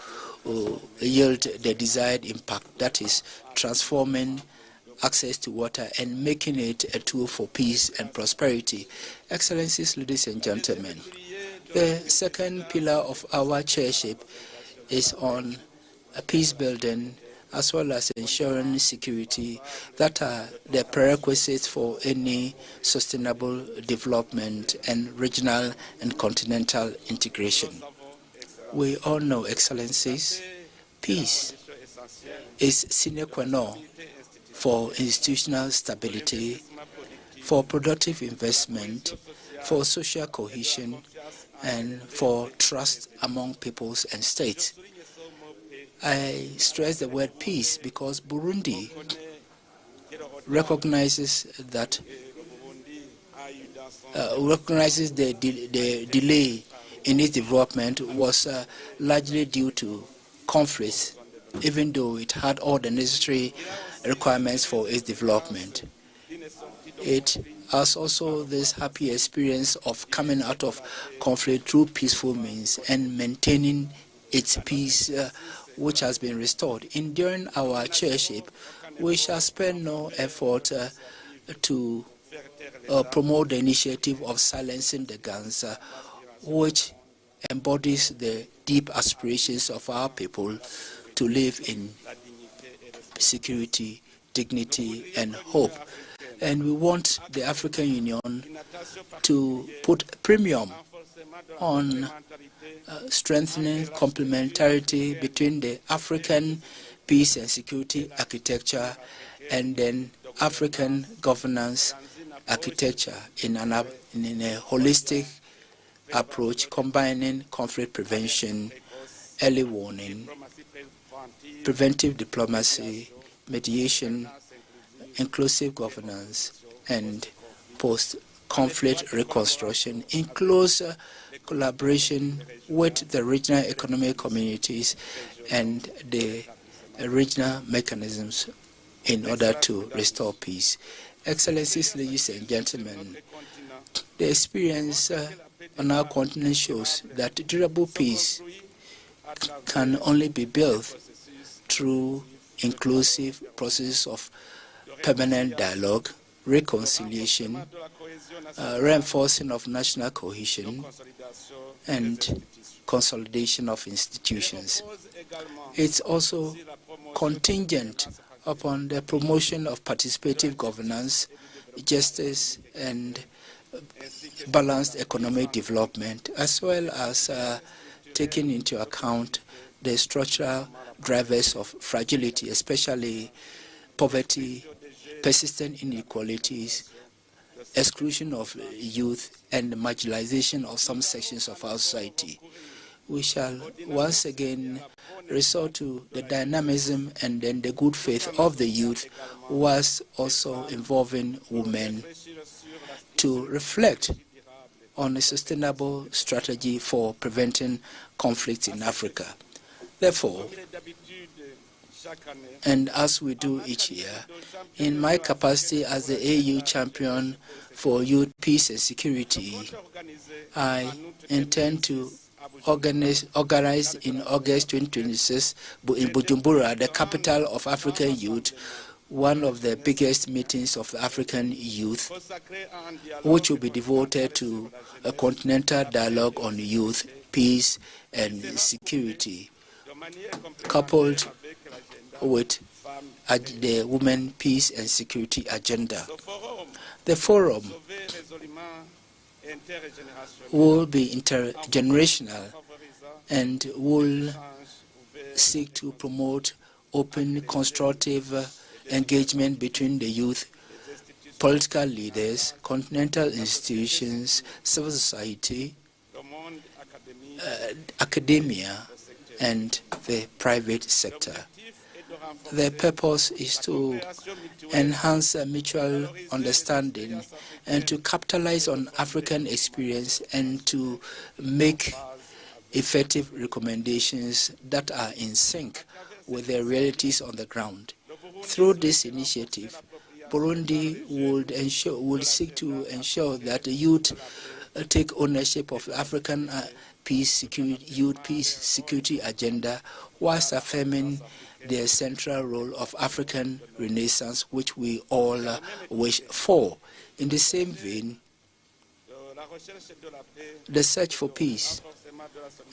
yield the desired impact, that is, transforming access to water and making it a tool for peace and prosperity. Excellencies, ladies and gentlemen, the second pillar of our chairship is on peace building as well as ensuring security that are the prerequisites for any sustainable development and regional and continental integration. We all know, Excellencies, peace is sine qua non for institutional stability, for productive investment, for social cohesion, and for trust among peoples and states. I stress the word peace because Burundi recognizes that the delay in its development was largely due to conflicts, even though it had all the necessary requirements for its development. It has also this happy experience of coming out of conflict through peaceful means and maintaining its peace, which has been restored. During our chairship, we shall spare no effort to promote the initiative of silencing the guns, which embodies the deep aspirations of our people to live in security, dignity, and hope. And we want the African Union to put premium on strengthening complementarity between the African peace and security architecture and then African governance architecture in a holistic approach combining conflict prevention, early warning, preventive diplomacy, mediation, inclusive governance, and post-conflict reconstruction in close collaboration with the regional economic communities and the regional mechanisms in order to restore peace. Excellencies, ladies and gentlemen, the experience on our continent shows that durable peace can only be built through inclusive process of permanent dialogue, reconciliation, reinforcing of national cohesion, and consolidation of institutions. It's also contingent upon the promotion of participative governance, justice, and balanced economic development, as well as taking into account the structural drivers of fragility, especially poverty, persistent inequalities, exclusion of youth, and the marginalization of some sections of our society. We shall once again resort to the dynamism and then the good faith of the youth, whilst also involving women, to reflect on a sustainable strategy for preventing conflicts in Africa. Therefore, and as we do each year, in my capacity as the AU champion for youth, peace and security, I intend to organize in August 2026 in Bujumbura, the capital of African youth, one of the biggest meetings of the African youth, which will be devoted to a continental dialogue on youth, peace, and security, coupled with the Women, Peace and Security agenda. The forum will be intergenerational and will seek to promote open, constructive engagement between the youth, political leaders, continental institutions, civil society, academia, and the private sector. The purpose is to enhance mutual understanding and to capitalize on African experience and to make effective recommendations that are in sync with the realities on the ground. Through this initiative, Burundi would seek to ensure that the youth take ownership of the African youth peace security agenda, whilst affirming the central role of African Renaissance, which we all wish for. In the same vein, the search for peace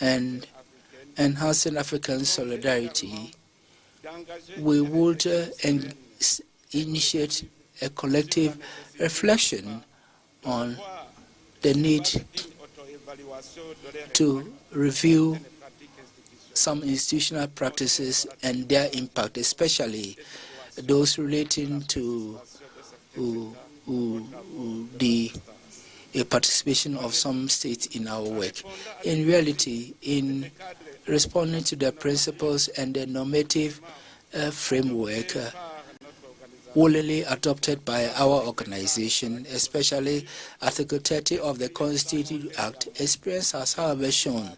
and enhancing African solidarity, we would initiate a collective reflection on the need to review some institutional practices and their impact, especially those relating to the participation of some states in our work. In reality, in responding to the principles and the normative framework willingly adopted by our organization, especially Article 30 of the Constitutive Act, experience has, however, shown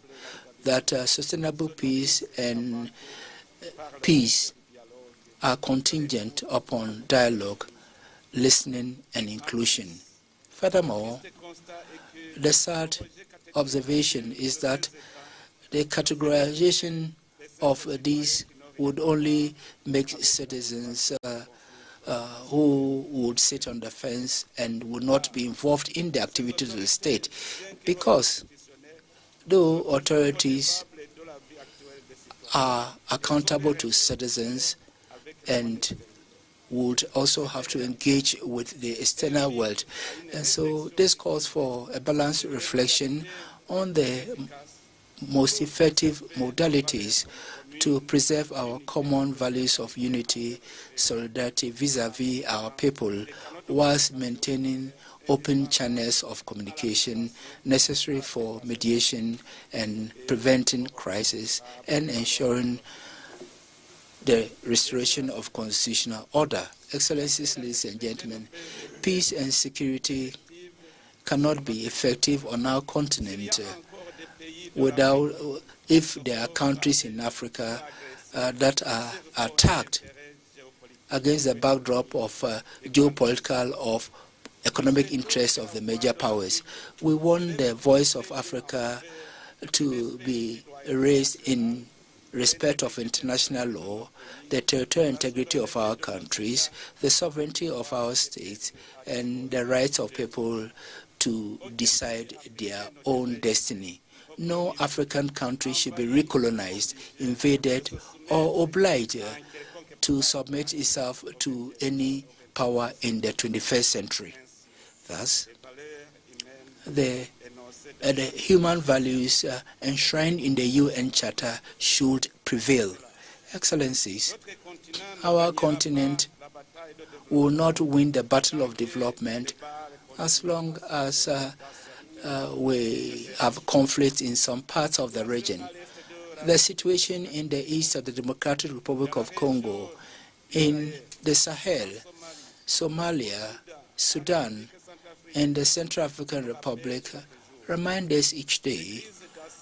that sustainable peace and peace are contingent upon dialogue, listening, and inclusion. Furthermore, the sad observation is that the categorization of these would only make citizens who would sit on the fence and would not be involved in the activities of the state, because though authorities are accountable to citizens and would also have to engage with the external world. And so this calls for a balanced reflection on the most effective modalities to preserve our common values of unity, solidarity vis-à-vis our people, whilst maintaining open channels of communication necessary for mediation and preventing crisis and ensuring the restoration of constitutional order. Excellencies, ladies and gentlemen, peace and security cannot be effective on our continent without, if there are countries in Africa that are attacked against the backdrop of geopolitical, of economic interests of the major powers. We want the voice of Africa to be raised in respect of international law, the territorial integrity of our countries, the sovereignty of our states, and the rights of people to decide their own destiny. No African country should be recolonized, invaded, or obliged to submit itself to any power in the 21st century. Thus, the human values enshrined in the UN Charter should prevail. Excellencies, our continent will not win the battle of development as long as we have conflict in some parts of the region. The situation in the east of the Democratic Republic of Congo, in the Sahel, Somalia, Sudan, and the Central African Republic remind us each day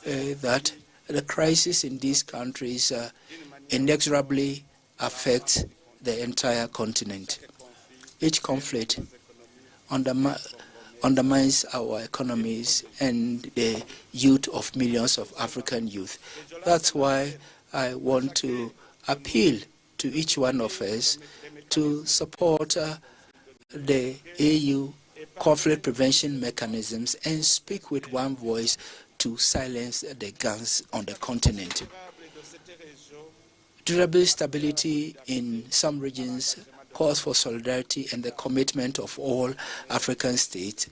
that the crisis in these countries inexorably affects the entire continent. Each conflict undermines our economies and the youth of millions of African youth. That's why I want to appeal to each one of us to support the AU conflict prevention mechanisms and speak with one voice to silence the guns on the continent. Durable stability in some regions calls for solidarity and the commitment of all African states,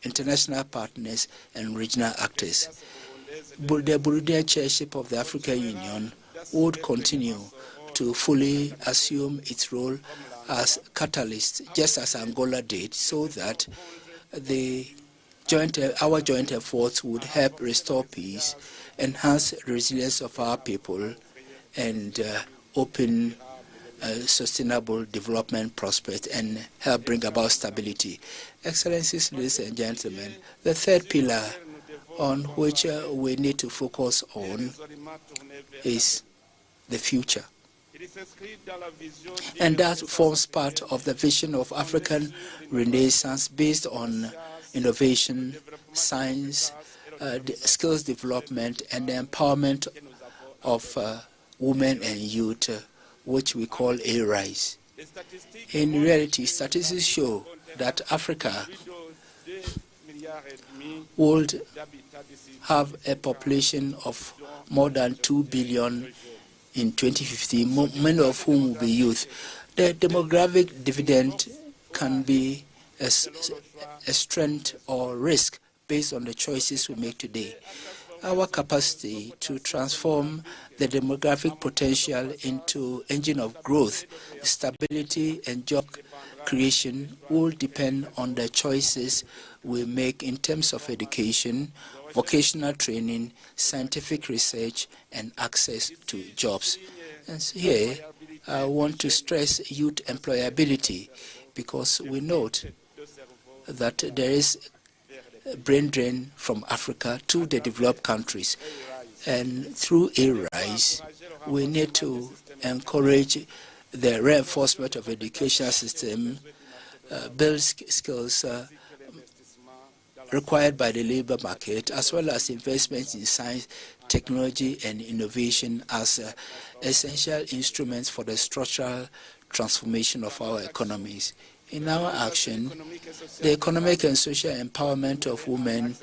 international partners, and regional actors. The Burundian chairship of the African Union would continue to fully assume its role as catalyst, just as Angola did, so that our joint efforts would help restore peace, enhance the resilience of our people, and open sustainable development prospects and help bring about stability. Excellencies, ladies and gentlemen, the third pillar on which we need to focus on is the future. And that forms part of the vision of African Renaissance based on innovation, science, skills development, and the empowerment of women and youth, which we call ARISE. In reality, statistics show that Africa would have a population of more than 2 billion in 2050, many of whom will be youth. The demographic dividend can be a strength or risk based on the choices we make today. Our capacity to transform the demographic potential into engine of growth, stability, and job creation will depend on the choices we make in terms of education, vocational training, scientific research, and access to jobs. And so here, I want to stress youth employability, because we note that there is a brain drain from Africa to the developed countries. And through ARISE, we need to encourage the reinforcement of education system, build skills required by the labor market, as well as investments in science, technology, and innovation as essential instruments for the structural transformation of our economies. In our action, the economic and social empowerment of women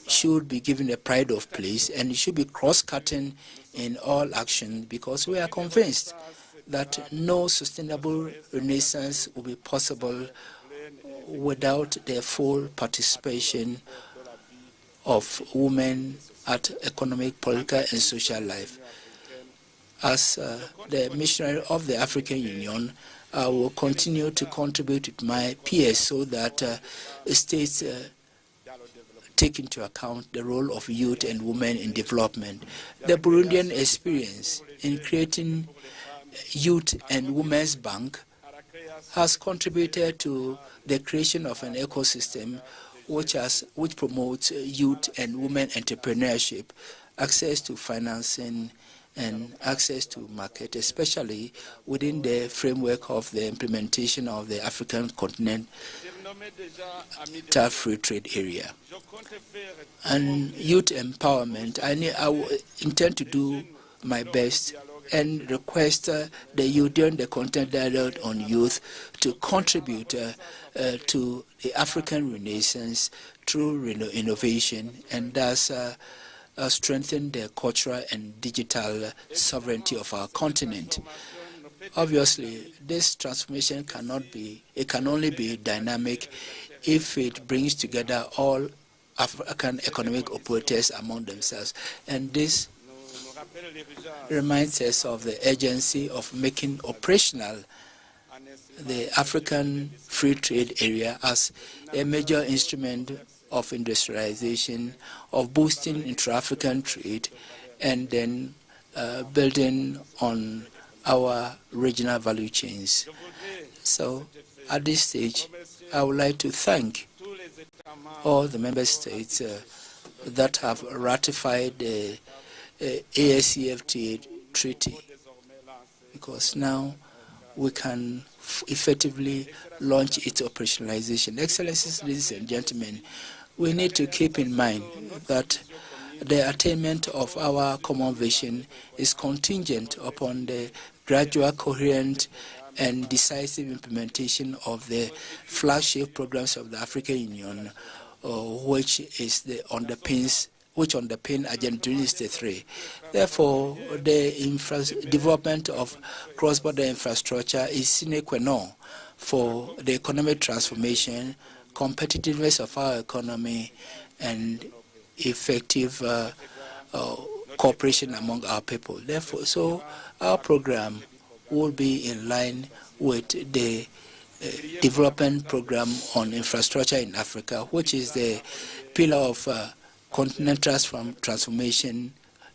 should be given a pride of place, and it should be cross-cutting in all action, because we are convinced that no sustainable renaissance will be possible without the full participation of women at economic, political, and social life. As the missionary of the African Union, I will continue to contribute with my peers so that states take into account the role of youth and women in development. The Burundian experience in creating Youth and Women's Bank has contributed to the creation of an ecosystem which promotes youth and women entrepreneurship, access to financing, and access to market, especially within the framework of the implementation of the African Continental Free Trade Area. And youth empowerment, I intend to do my best and request the youth during the Continental Dialogue on Youth to contribute to the African Renaissance through innovation, and thus strengthen the cultural and digital sovereignty of our continent. Obviously, this transformation can only be dynamic if it brings together all African economic operators among themselves. And this reminds us of the urgency of making operational the African Free Trade Area as a major instrument of industrialization, of boosting intra-African trade, and then building on our regional value chains. So at this stage, I would like to thank all the member states that have ratified the ASEFTA treaty, because now we can effectively launch its operationalization. Excellencies, ladies and gentlemen, we need to keep in mind that the attainment of our common vision is contingent upon the gradual, coherent, and decisive implementation of the flagship programs of the African Union, which underpin Agenda 2063. Therefore, the development of cross-border infrastructure is sine qua non for the economic transformation, competitiveness of our economy, and effective cooperation among our people. Therefore, so our program will be in line with the development program on infrastructure in Africa, which is the pillar of continental transformation,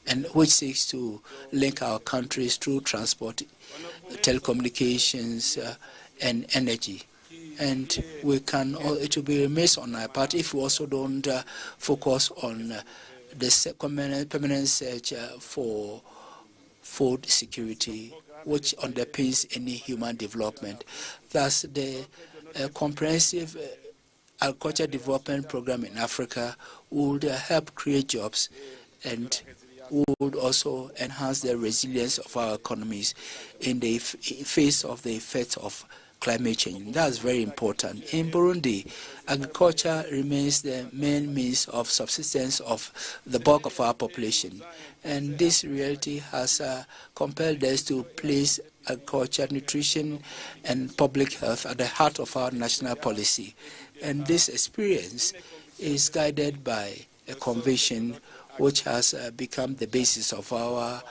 and which seeks to link our countries through transport, telecommunications, and energy. And it will be remiss on our part if we also don't focus on the permanent search for food security, which underpins any human development. Thus, the comprehensive agriculture development program in Africa would help create jobs and would also enhance the resilience of our economies in the face of the effects of climate change. That's very important. In Burundi, agriculture remains the main means of subsistence of the bulk of our population. And this reality has compelled us to place agriculture, nutrition, and public health at the heart of our national policy. And this experience is guided by a conviction which has become the basis of our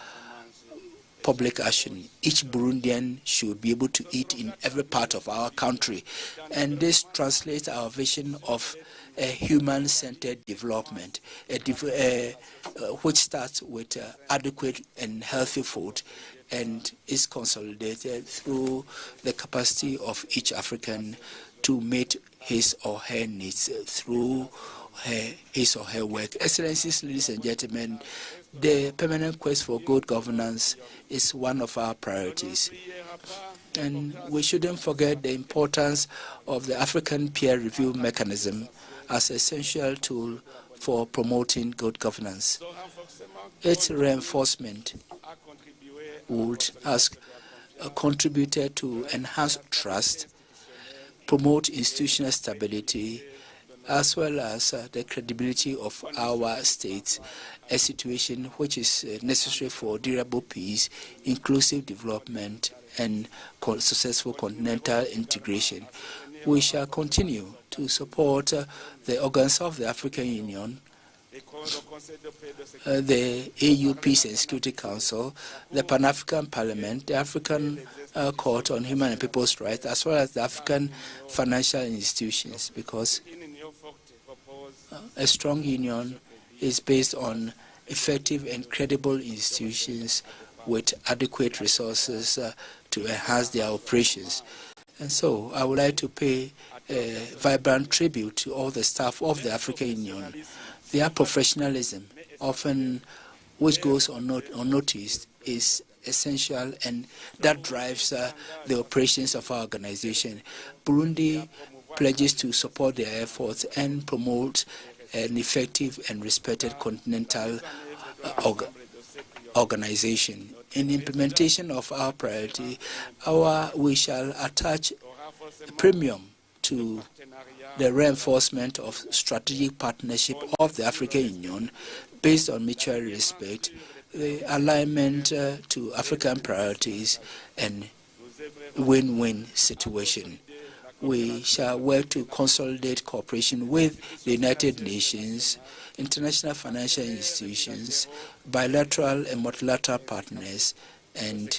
public action. Each Burundian should be able to eat in every part of our country. And this translates our vision of a human-centered development, which starts with adequate and healthy food and is consolidated through the capacity of each African to meet his or her needs through his or her work. Excellencies, ladies and gentlemen, the permanent quest for good governance is one of our priorities. And we shouldn't forget the importance of the African peer review mechanism as an essential tool for promoting good governance. Its reinforcement would have contributed to enhance trust, promote institutional stability, as well as the credibility of our states, a situation which is necessary for durable peace, inclusive development, and successful continental integration. We shall continue to support the organs of the African Union, the AU Peace and Security Council, the Pan-African Parliament, the African Court on Human and People's Rights, as well as the African financial institutions, because a strong union is based on effective and credible institutions with adequate resources to enhance their operations. And so I would like to pay a vibrant tribute to all the staff of the African Union. Their professionalism, often which goes unnoticed, is essential, and that drives the operations of our organization. Burundi pledges to support their efforts and promote an effective and respected continental organization. In implementation of our priority, we shall attach a premium to the reinforcement of strategic partnership of the African Union based on mutual respect, the alignment to African priorities, and win-win situation. We shall work to consolidate cooperation with the United Nations, international financial institutions, bilateral and multilateral partners, and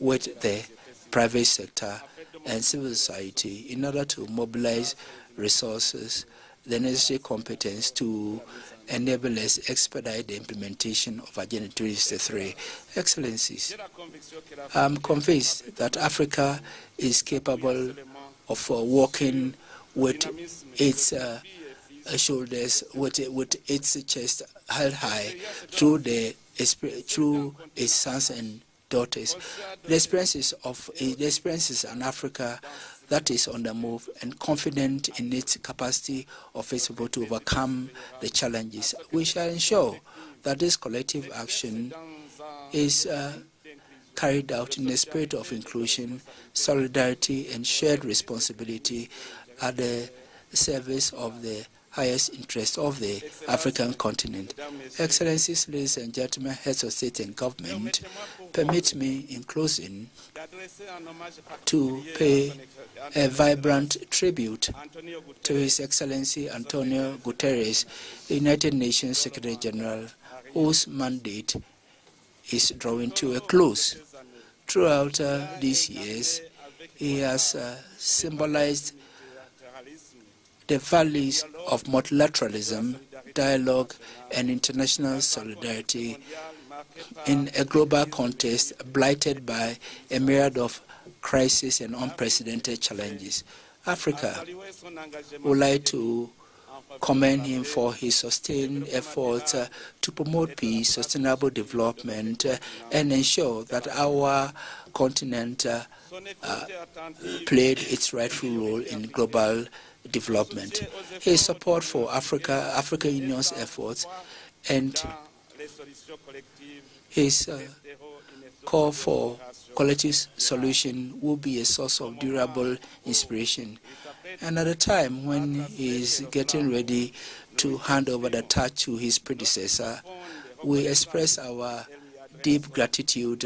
with the private sector and civil society in order to mobilize resources, the necessary competence to enable us expedite the implementation of Agenda 2063. Excellencies, I'm convinced that Africa is capable of working with its shoulders, with its chest held high through its sons and daughters. The experiences in Africa that is on the move and confident in its capacity of its people to overcome the challenges. We shall ensure that this collective action is carried out in a spirit of inclusion, solidarity, and shared responsibility at the service of the highest interest of the African continent. Excellencies, ladies and gentlemen, heads of state and government, permit me in closing to pay a vibrant tribute to His Excellency Antonio Guterres, United Nations Secretary General, whose mandate is drawing to a close. Throughout these years, he has symbolized the values of multilateralism, dialogue, and international solidarity in a global context blighted by a myriad of crises and unprecedented challenges. Africa would like to commend him for his sustained efforts to promote peace, sustainable development, and ensure that our continent played its rightful role in global development. His support for African Union's efforts, and his call for collective solution will be a source of durable inspiration. And at a time when he is getting ready to hand over the torch to his predecessor, we express our deep gratitude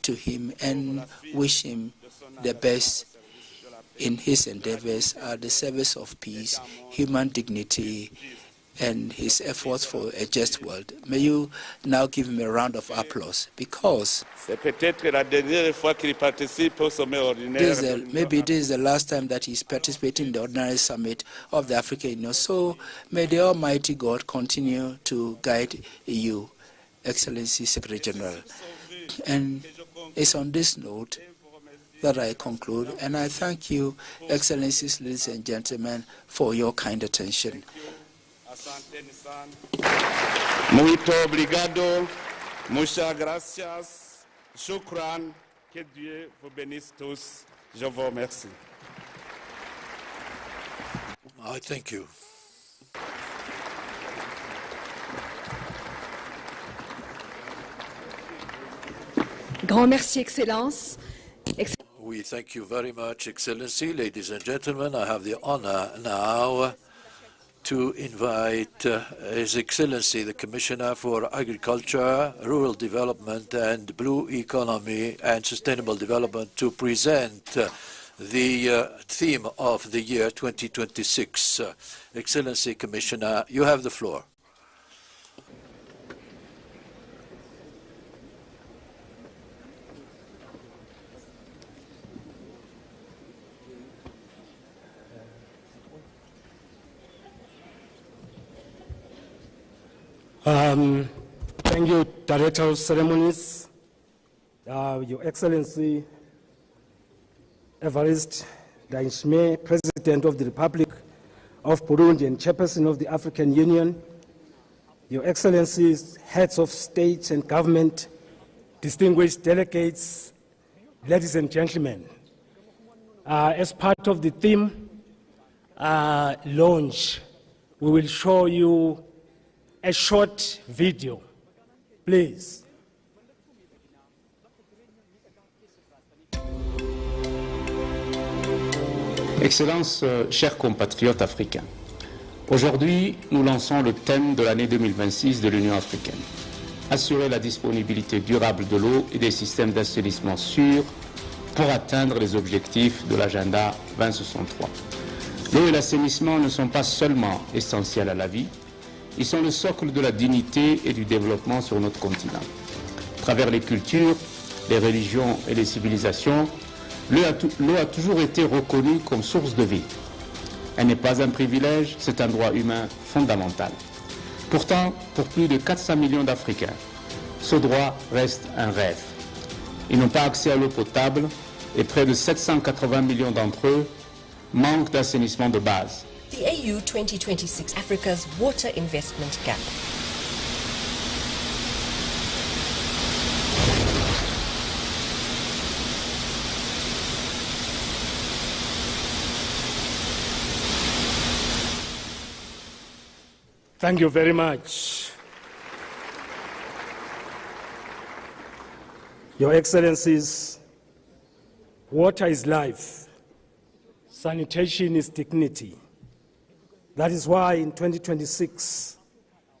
to him and wish him the best in his endeavors at the service of peace, human dignity, and his efforts for a just world. May you now give him a round of applause, because maybe this is the last time that he's participating in the ordinary summit of the African Union. So may the Almighty God continue to guide you, Excellency Secretary General. And it's on this note that I conclude, and I thank you, Excellencies, ladies and gentlemen, for your kind attention. Muito obrigado, muchas gracias, shukran, que Dieu vous bénisse tous. Je vous remercie. I thank you. Grand merci, Excellence. We thank you very much, Excellency. Ladies and gentlemen, I have the honor now to invite His Excellency, the Commissioner for Agriculture, Rural Development and Blue Economy and Sustainable Development, to present the theme of the year 2026. Excellency Commissioner, you have the floor. Thank you, Director of Ceremonies, Your Excellency Evariste Ndayishimiye, President of the Republic of Burundi and Chairperson of the African Union, Your Excellencies, Heads of State and Government, distinguished delegates, ladies and gentlemen. As part of the theme launch, we will show you a short video, please. Excellences, chers compatriotes africains, aujourd'hui, nous lançons le thème de l'année 2026 de l'Union africaine. Assurer la disponibilité durable de l'eau et des systèmes d'assainissement sûrs pour atteindre les objectifs de l'agenda 2063. L'eau et l'assainissement ne sont pas seulement essentiels à la vie, ils sont le socle de la dignité et du développement sur notre continent. À travers les cultures, les religions et les civilisations, l'eau a toujours été reconnue comme source de vie. Elle n'est pas un privilège, c'est un droit humain fondamental. Pourtant, pour plus de 400 millions d'Africains, ce droit reste un rêve. Ils n'ont pas accès à l'eau potable et près de 780 millions d'entre eux manquent d'assainissement de base. The AU2026, Africa's Water Investment Gap. Thank you very much. Your Excellencies, water is life. Sanitation is dignity. That is why in 2026,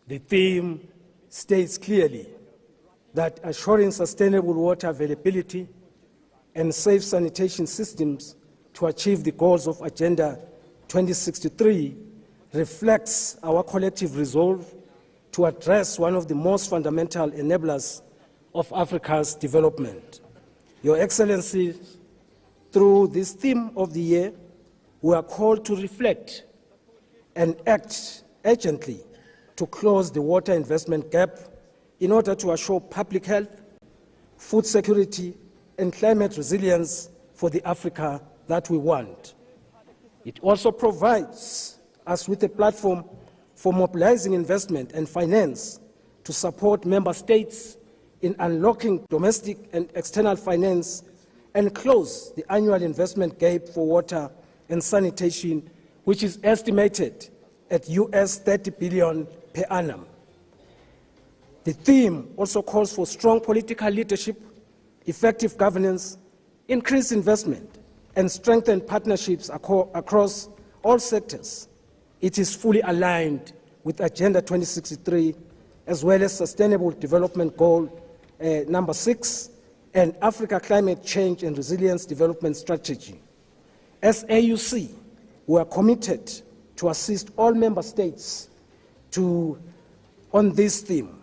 the theme states clearly that assuring sustainable water availability and safe sanitation systems to achieve the goals of Agenda 2063 reflects our collective resolve to address one of the most fundamental enablers of Africa's development. Your Excellencies, through this theme of the year, we are called to reflect and act urgently to close the water investment gap in order to assure public health, food security, and climate resilience for the Africa that we want. It also provides us with a platform for mobilizing investment and finance to support member states in unlocking domestic and external finance and close the annual investment gap for water and sanitation, which is estimated at US $30 billion per annum. The theme also calls for strong political leadership, effective governance, increased investment, and strengthened partnerships across all sectors. It is fully aligned with Agenda 2063, as well as Sustainable Development Goal number 6, and Africa Climate Change and Resilience Development Strategy. As AUC, we are committed to assist all member states on this theme.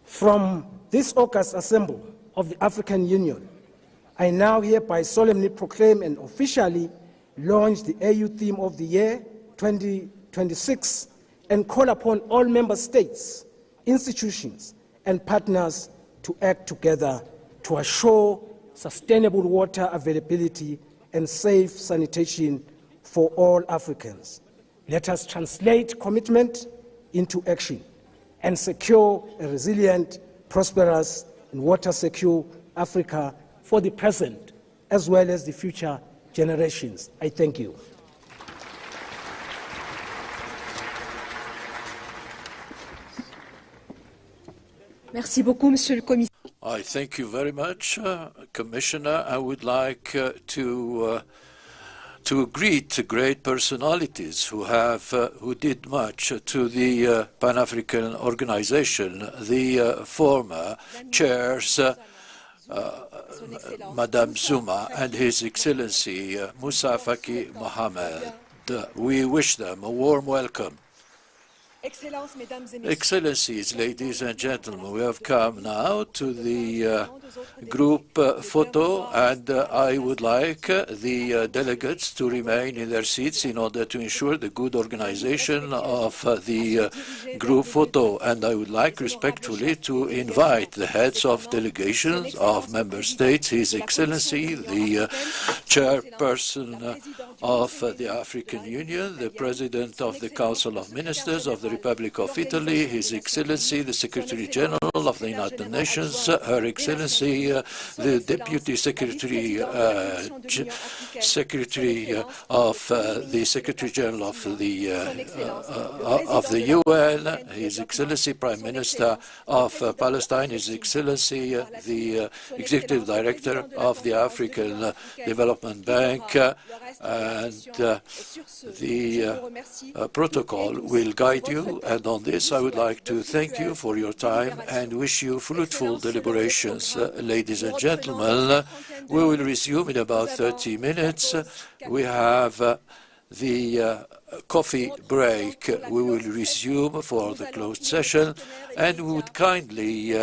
From this August Assembly of the African Union, I now hereby solemnly proclaim and officially launch the AU theme of the year 2026 and call upon all member states, institutions, and partners to act together to assure sustainable water availability and safe sanitation for all Africans. Let us translate commitment into action and secure a resilient, prosperous, and water-secure Africa for the present as well as the future generations. I thank you. Merci beaucoup, Monsieur le Commissaire. I thank you very much, Commissioner. I would like to greet great personalities who did much to the Pan-African organization. The former chairs, Madame Zuma and His Excellency Mustafa Mohammed. We wish them a warm welcome. Excellencies, ladies and gentlemen, we have come now to the group photo, and I would like the delegates to remain in their seats in order to ensure the good organization of the group photo. And I would like respectfully to invite the heads of delegations of member states, His Excellency, the Chairperson of the African Union, the President of the Council of Ministers of the Republic of Italy, His Excellency, the Secretary General of the United Nations, Her Excellency, the Deputy Secretary of the Secretary General of the UN, His Excellency, Prime Minister of Palestine, His Excellency, the Executive Director of the African Development Bank, and the protocol will guide you. And on this, I would like to thank you for your time and wish you fruitful deliberations. Ladies and gentlemen, we will resume in about 30 minutes. We have the coffee break. We will resume for the closed session, and we would kindly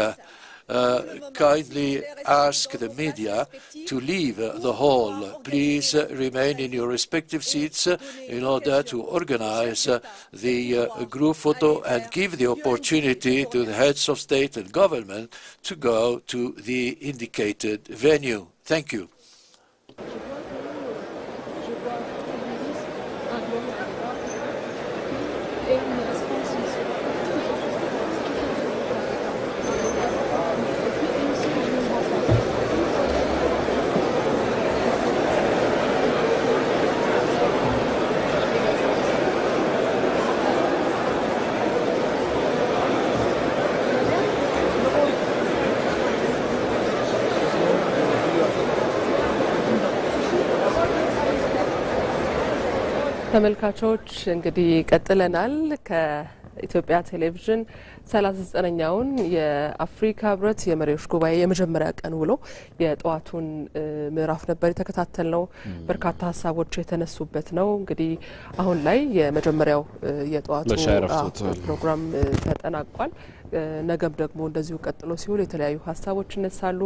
ask the media to leave the hall. Please remain in your respective seats in order to organize the group photo and give the opportunity to the heads of state and government to go to the indicated venue. Thank you. ተመልካቾች እንግዲህ ቀጥለናል ከኢትዮጵያ ቴሌቪዥን 39ኛውን የአፍሪካ ህብረት የመሪዎች ጉባኤ የመጀመሪያ ቀን ውሎ የጧቱን ምዕራፍ ነበር የተከታተልነው በርካታ ሀሳቦች የተነሱበት ነው እንግዲህ አሁን ላይ የመጀመሪያው የጧቱ ፕሮግራም ተጠናቋል ነገም ደግሞ እንደዚሁ ቀጥሎ ሲሆን የተለያዩ ሀሳቦች እነሳሉ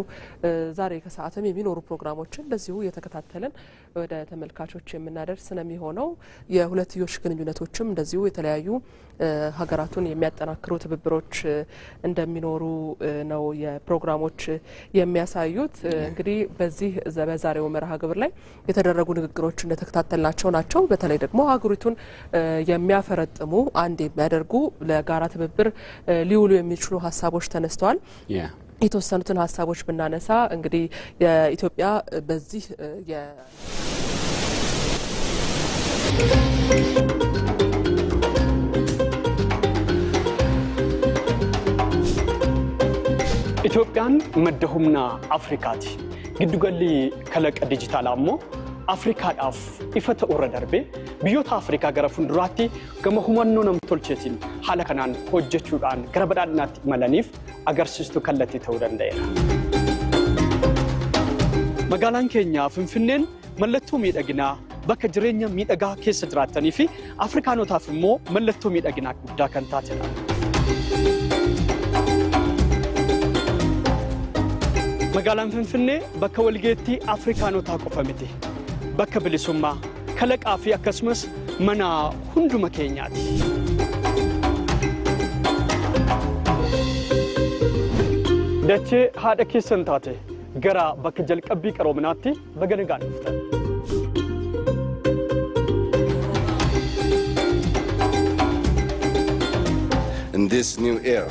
ዛሬ ከሰዓትም የሚኖሩ ፕሮግራሞችን እንደዚሁ የተከታተለን ወደ ተመልካቾች የምናደርስ ነው የሚሆነው የሁለትዮሽ ግንኙነቶችም እንደዚሁ የተለያዩ ሀገራቱን የሚያጠናክሩ ትብብሮች እንደሚኖሩ ነው የፕሮግራሞች የሚያሳዩት እንግዲህ በዚህ በዛሬው መርሃ ግብር ላይ የተደረጉ ንግግሮች እንደተከታተልናቸው ናቸው በተለይ ደግሞ ሀገሪቱን የሚያፈረጥሙ አንድ የሚያደርጉ ለጋራ ትብብር ሊውሉ የሚችሉ ሀሳቦች ተነስተዋል የተወሰኑትን ሀሳቦች ብናነሳ እንግዲህ የኢትዮጵያ በዚህ ኢትዮጵያን መደሁምና አፍሪካቲ ግድገሊ ከለቀ ዲጂታል አሞ አፍሪካ ዳፍ ኢፈተ ኦረ ደርቤ ቢዮታ አፍሪካ ገረ ፉንዱራቲ ገመሁመኖ ነምቶልቼቲን ሐለከናን ሆጀቹዳን ገረበዳናት መለኒፍ አገርሲስቱ ከለቲ ተውደንደይና መጋላን ኬኛ ፍንፍኔን መለቶ ሚደግና በከጅሬኛ ሚደጋ ኬስ ድራተኒ ፊ አፍሪካኖታፍሞ መለቶ ሚደግና ጉዳ ከንታተና መጋላን ፍንፍኔ በከወልጌቲ አፍሪካኖታ ቆፈምቲ በከብሊሱማ ከለቃፊ አከስመስ መና ሁንዱ መከኛቲ ደቼ ሀደኪ ሰንታቴ ገራ በከጀል ቀቢ ቀሮምናቲ በገነጋን ፍታ In this new era